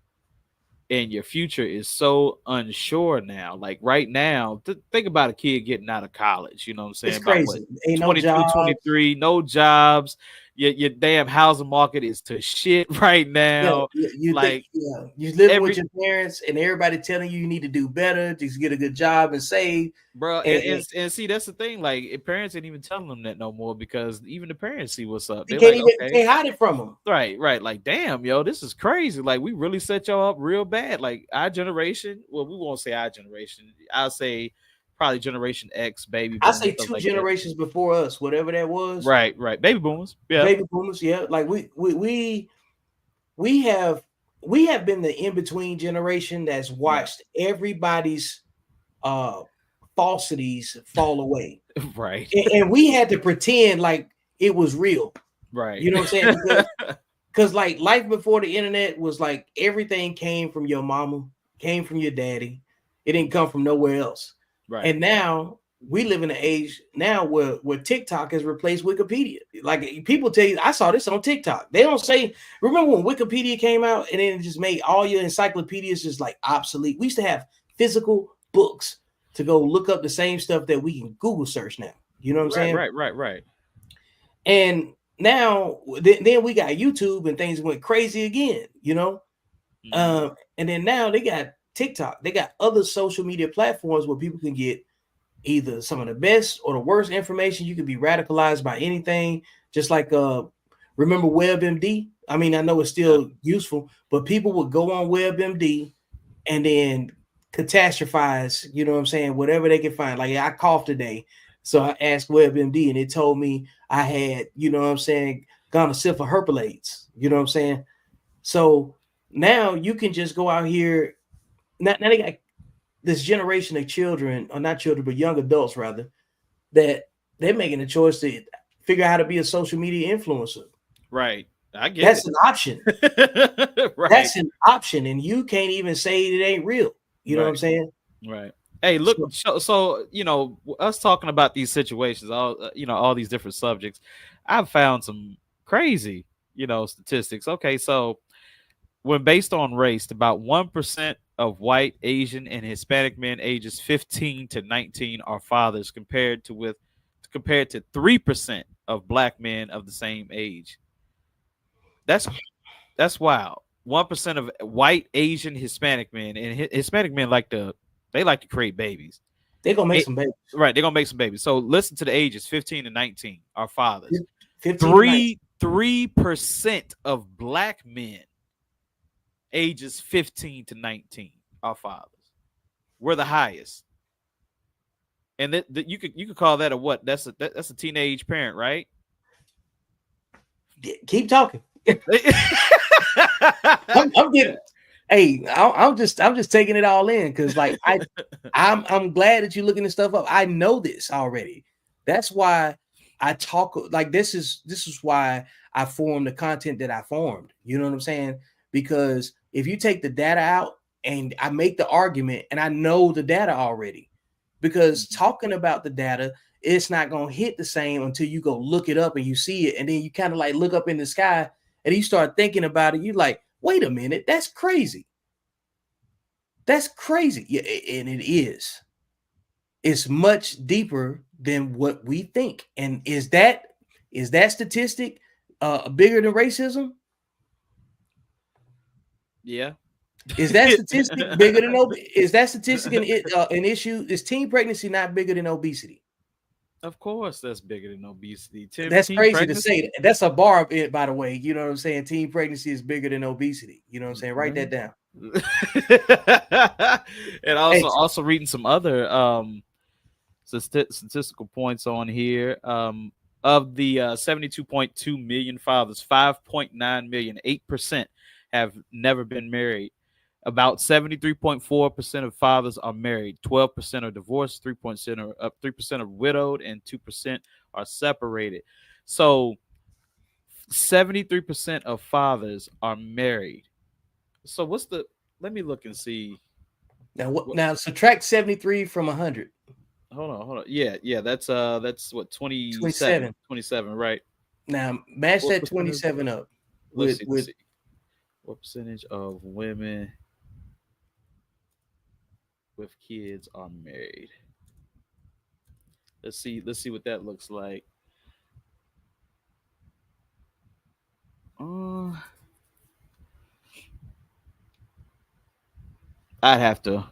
and your future is so unsure now. Like right now, think about a kid getting out of college, you know what I'm saying? It's About what, crazy. Ain't no 22, jobs. 23, no jobs. Your damn housing market is to shit right Yeah, now. you think Like yeah, you're living with every your parents and everybody telling you you need to do better, just get a good job and save. bro, And and see that's the thing. Like parents ain't even telling them that no more because even the parents see what's up. they They're like, okay, can't hide it from them. right, right. Like, damn, yo, this is crazy. Like, we really set y'all up real bad. Like, our generation, well, we won't say our generation. I'll say probably Generation X, baby I boomers, say stuff two like that. generations before us, whatever that was. Right, right. Baby boomers. Yeah. Baby boomers, yeah. Like we have we have been the in-between generation that's Yeah. watched everybody's uh falsities fall away. Right. And we had to pretend like it was real. Right. You know what I'm saying? Because like life before the internet was like everything came from your mama, came from your daddy. It didn't come from nowhere else. Right. And now we live in an age now where TikTok has replaced Wikipedia. Like people tell you, I saw this on TikTok. They don't say, remember when Wikipedia came out and then it just made all your encyclopedias just like obsolete. We used to have physical books to go look up the same stuff that we can Google search now. You know what I'm Right, saying? right, right, right. And now then we got YouTube and things went crazy again, you know. Hmm. And then now they got TikTok. They got other social media platforms where people can get either some of the best or the worst information. You can be radicalized by anything, just like remember WebMD? I mean, I know it's Yeah. still useful, but people would go on WebMD and then catastrophize, you know what I'm saying, whatever they can find. Like I coughed today. So I asked WebMD and it told me I had, you know what I'm saying, gonorrhea herpes. You know what I'm saying? So now you can just go out here. Now they got this generation of children, or not children, but young adults rather, that they're making a choice to figure out how to be a social media influencer. Right. I get That's it. an option. Right. That's an option. And you can't even say it ain't real. You know what I'm Right. saying? Right. Hey, look. So So us talking about these situations, all these different subjects. I've found some crazy, statistics. Okay, so when based on race, about 1% of white, Asian, and Hispanic men ages 15 to 19 are fathers, compared to 3% of black men of the same age. That's that's wild. 1% of white, Asian, Hispanic men, and Hispanic men they like to create babies. They're gonna make It, some babies. right, they're gonna make some babies. So listen to the ages 15 and 19 are fathers. 15 to 19. 3% of black men ages 15 to 19 are fathers. We're the highest. And you could call that a what? That's a teenage parent, right? Keep talking. I'm getting. Hey, I'm just taking it all in because like I'm glad that you're looking this stuff up. I know this already. That's why I talk like this is why I formed the content that I formed. You know what I'm saying? Because if you take the data out and I make the argument and I know the data already, because talking about the data, it's not gonna hit the same until you go look it up and you see it, and then you kind of like look up in the sky and you start thinking about it. You're like, wait a minute, that's crazy. That's crazy. Yeah, and it is. It's much deeper than what we think. And is that statistic bigger than racism? Yeah. Is that statistic bigger than is that statistic an issue? Is teen pregnancy not bigger than obesity? Of course, that's bigger than obesity. That's Teen crazy to pregnancy. say. That's a bar, by the way. You know what I'm saying? Teen pregnancy is bigger than obesity. You know what I'm saying? Write that down. And also reading some other statistical points on here. Of the 72.2 million fathers, 5.9 million, 8% have never been married. About 73.4% of fathers are married, 12% are divorced, 3% are widowed, and 2% are separated. So 73% of fathers are married. So what's the? Let me look and see. Now subtract 73 from 100. Hold on. Yeah. That's what 27. 27, right? Now match What that percentage? 27 up Let's with see. What percentage of women with kids are married? Let's see what that looks like. Uh, I'd have to.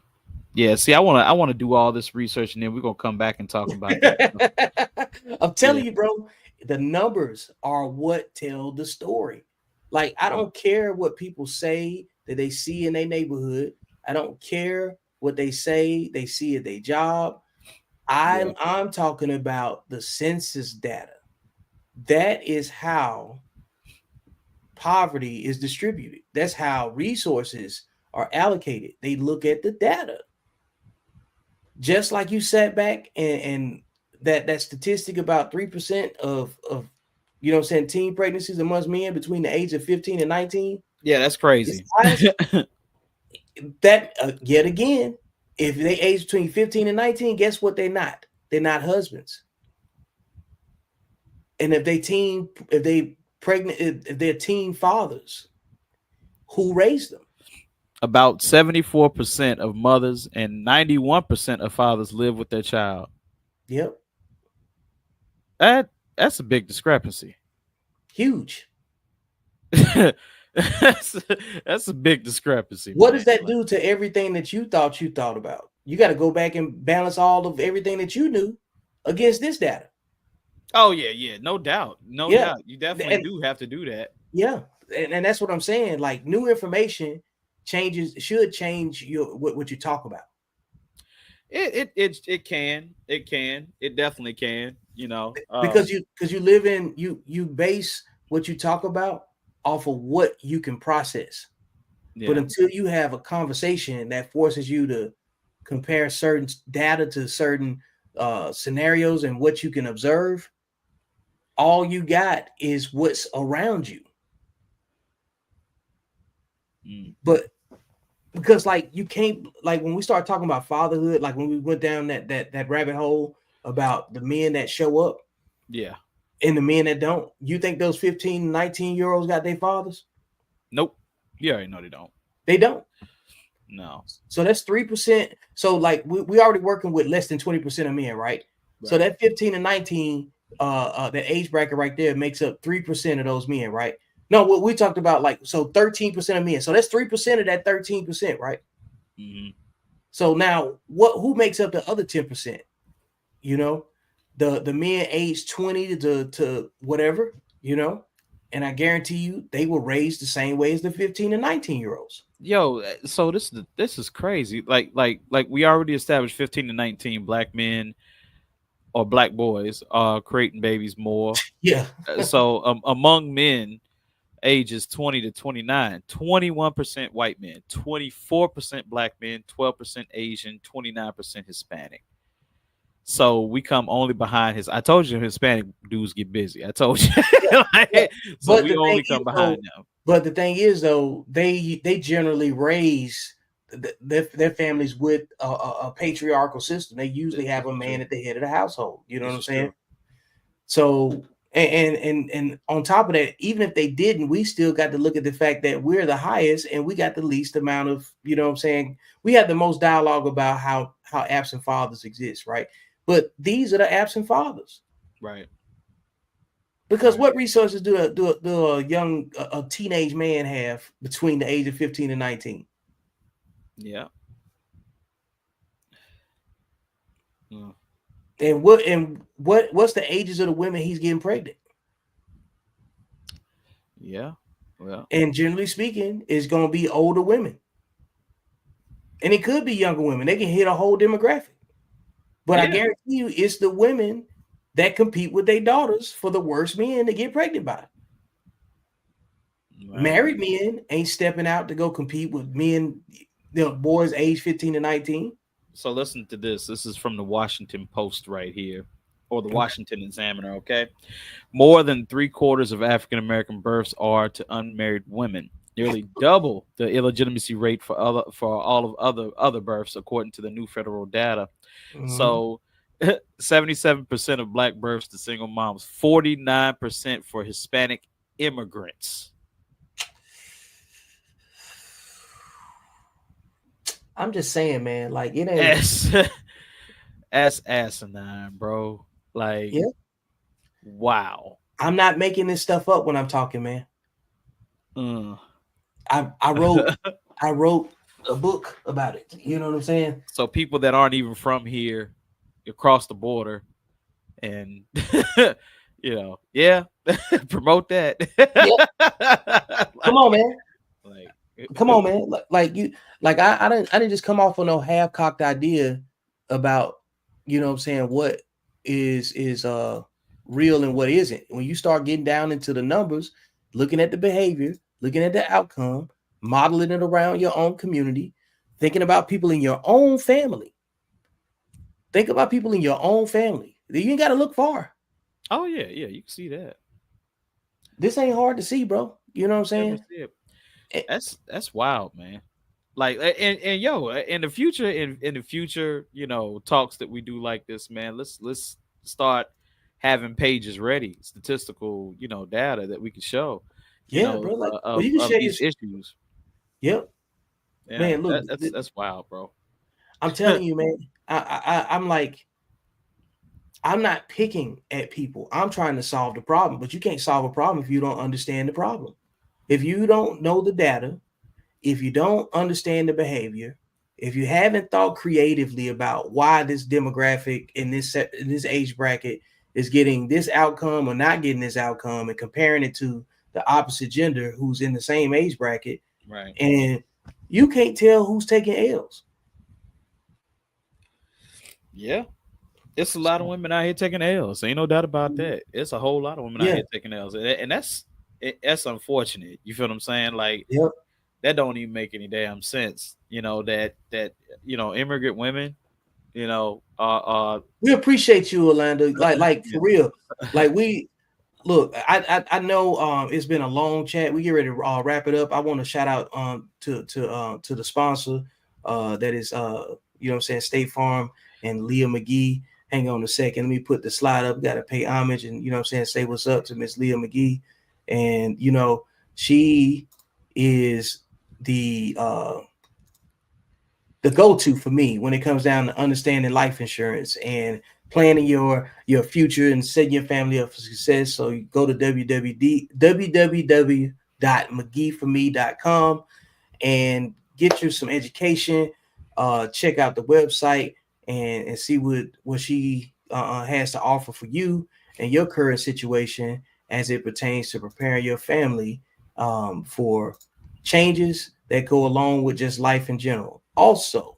Yeah, see, I want to do all this research and then we're gonna come back and talk about that. I'm Yeah, telling you, bro, the numbers are what tell the story. Like, I don't care what people say that they see in their neighborhood. I don't care what they say they see at their job. yeah. I'm talking about the census data. That is how poverty is distributed. That's how resources are allocated. They look at the data. Just like you sat back and that statistic about 3% of you know what I'm saying, teen pregnancies amongst men between the age of 15 and 19. Yeah, that's crazy. That yet again, if they age between 15 and 19, guess what? They're not husbands. And if they're teen fathers, who raised them? About 74% of mothers and 91% of fathers live with their child. Yep. That's a big discrepancy. Huge. that's, that's a big discrepancy. What does that do to everything that you thought about? You got to go back and balance all of everything that you knew against this data. Oh yeah, no doubt, doubt. You definitely do have to do that. Yeah, and that's what I'm saying. Like, new information should change what you talk about. It definitely can. You know, because you live in you base what you talk about off of what you can process. Yeah. But until you have a conversation that forces you to compare certain data to certain scenarios and what you can observe, all you got is what's around you. But because like you can't, like when we start talking about fatherhood, like when we went down that rabbit hole about the men that show up, yeah, and the men that don't, you think those 15, 19-year-olds got their fathers? Nope. You already know they don't. They don't. No. So that's 3%. So like we already working with less than 20% of men, right? So that 15 and 19, that age bracket right there makes up 3% of those men, right? No, what we talked about, like, so 13% of men. So that's 3% of that 13%, right? Mm-hmm. So now, who makes up the other 10%? You know, the men aged 20 to whatever, you know, and I guarantee you they were raised the same way as the 15 and 19-year-olds. Yo, so this is crazy. Like we already established 15 to 19 black men or black boys are creating babies more. Yeah. So among men ages 20 to 29, 21% white men, 24% black men, 12% Asian, 29% Hispanic. So we come only behind his. I told you Hispanic dudes get busy. I told you. Yeah. Yeah. Like, so But we the thing only is come behind though, them. they generally raise their families with a patriarchal system. They usually This have a is man true. at the head of the household. You know what This I'm is saying? true. So and on top of that, even if they didn't, we still got to look at the fact that we're the highest and we got the least amount of, you know what I'm saying? We have the most dialogue about how absent fathers exist, right? But these are the absent fathers. Right. Because Right. what resources do a young a teenage man have between the age of 15 and 19? Yeah. Mm. And what's the ages of the women he's getting pregnant? Yeah. Well. And generally speaking, it's going to be older women. And it could be younger women. They can hit a whole demographic. But I Yeah. guarantee you, it's the women that compete with their daughters for the worst men to get pregnant by. Right. Married men ain't stepping out to go compete with men, boys age 15 to 19. So listen to this. This is from the Washington Post right here, or the Okay. Washington Examiner. Okay. More than three-quarters of African American births are to unmarried women, nearly double the illegitimacy rate for all of other births, according to the new federal data. Mhm. So, 77% of black births to single moms, 49% for Hispanic immigrants. I'm just saying, man, like it ain't. That's that's asinine, bro. Like, Yeah, wow. I'm not making this stuff up when I'm talking, man. Uh. I wrote I wrote a book about it. You know what I'm saying? So people that aren't even from here across the border and yeah, promote that. Yeah, come on, like, man. like, Come on, man. Like you, like I didn't just come off with no half cocked idea about, you know what I'm saying, what is real and what isn't. When you start getting down into the numbers, looking at the behavior, looking at the outcome, modeling it around your own community, thinking about people in your own family. Think about people in your own family. You ain't got to look far. oh yeah, yeah, you can see that. This ain't hard to see, bro. You know what I'm Definitely saying? see it. Eh, That's wild, man. Like, and yo, in the future, in the future, talks that we do like this, man. Let's start having pages ready, statistical, data that we can show, Yeah, bro. Like, well, you can of share your. these issues. Yep, Yeah, man. Look, that's wild, bro. I'm telling you, man. I'm like, I'm not picking at people. I'm trying to solve the problem, but you can't solve a problem if you don't understand the problem. If you don't know the data, if you don't understand the behavior, if you haven't thought creatively about why this demographic in this age bracket is getting this outcome or not getting this outcome, and comparing it to the opposite gender who's in the same age bracket, Right. and you can't tell who's taking L's. Yeah. It's a lot of So, women out here taking L's. Ain't no doubt about that. It's a whole lot of women out yeah, here taking L's, and that's unfortunate. You feel what I'm saying? Like, yep. that don't even make any damn sense. That immigrant women, We appreciate you, Orlando. Like yeah, for real. Like we look, I know it's been a long chat. We get ready to wrap it up. I want to shout out to the sponsor that is you know what I'm saying, State Farm and Leah McGee. Hang on a second. Let me put the slide up. Got to pay homage and, you know what I'm saying, say what's up to Miss Leah McGee. And she is the go-to for me when it comes down to understanding life insurance and planning your future and setting your family up for success. So you go to www.mcgeeforme.com and get you some education. check out the website and see what she has to offer for you and your current situation as it pertains to preparing your family for changes that go along with just life in general. Also,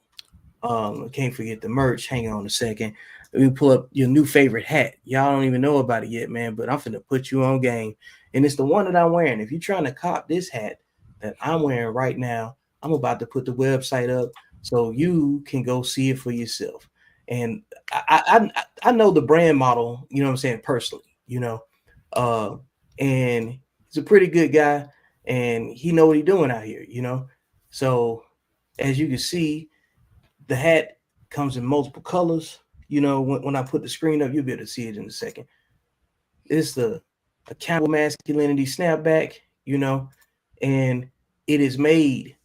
can't forget the merch. Hang on a second. Let me pull up your new favorite hat. Y'all don't even know about it yet, man, but I'm finna put you on game. And it's the one that I'm wearing. If you're trying to cop this hat that I'm wearing right now, I'm about to put the website up so you can go see it for yourself. And I know the brand model, you know what I'm saying, personally, and he's a pretty good guy and he know what he's doing out here, So as you can see, the hat comes in multiple colors. When I put the screen up, you'll be able to see it in a second. It's the Accountable Masculinity snapback, and it is made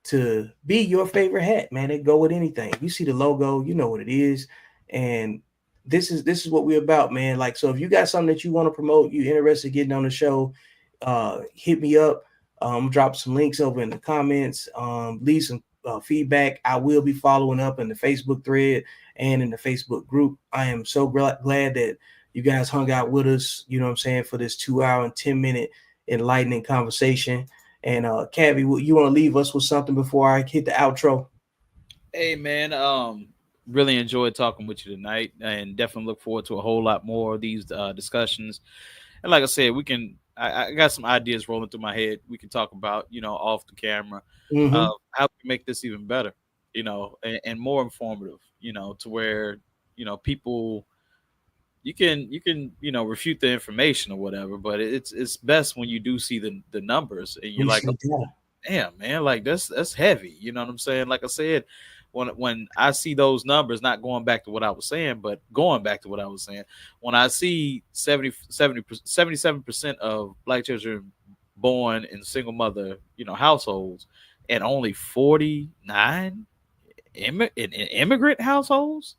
to be your favorite hat, man. It go with anything. You see the logo, you know what it is, and this is what we're about, man. Like, so if you got something that you want to promote, you interested in getting on the show, hit me up. Drop some links over in the comments. Leave some feedback. I will be following up in the Facebook thread and in the Facebook group. I am so glad that you guys hung out with us, you know what I'm saying, for this 2 hour and 10-minute enlightening conversation. And Cabby, you want to leave us with something before I hit the outro? Hey man, really enjoyed talking with you tonight, and definitely look forward to a whole lot more of these discussions. And like I said, I got some ideas rolling through my head. We can talk about, off the camera, how we make this even better, and more informative, to where, people, you can refute the information or whatever, but it's best when you do see the numbers and you're like, damn, man, like that's heavy. You know what I'm saying? Like I said, when I see those numbers, not going back to what I was saying, but going back to what I was saying, when I see 77% of Black children born in single mother, households, and only 49 in immigrant households,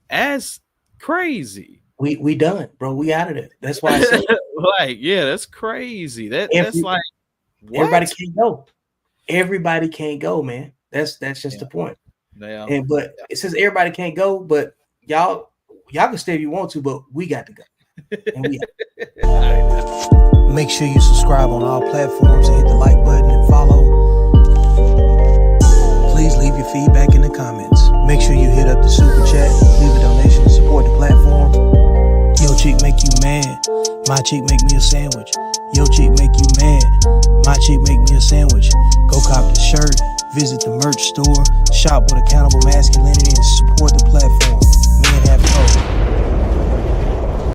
that's crazy. We done, bro. We out of there. That's why I said, like, yeah, that's crazy. That's like, what? Everybody can't go. Everybody can't go, man. That's just the point. Yeah. But it says everybody can't go, but y'all can stay if you want to, but we got to go. And we make sure you subscribe on all platforms and hit the like button and follow. Please leave your feedback in the comments. Make sure you hit up the super chat, leave a donation to support the platform. Yo chick make you mad, my chick make me a sandwich. Yo chick make you mad, my chick make me a sandwich. Go cop the shirt, visit the merch store, shop with Accountable Masculinity, and support the platform. Men have hope.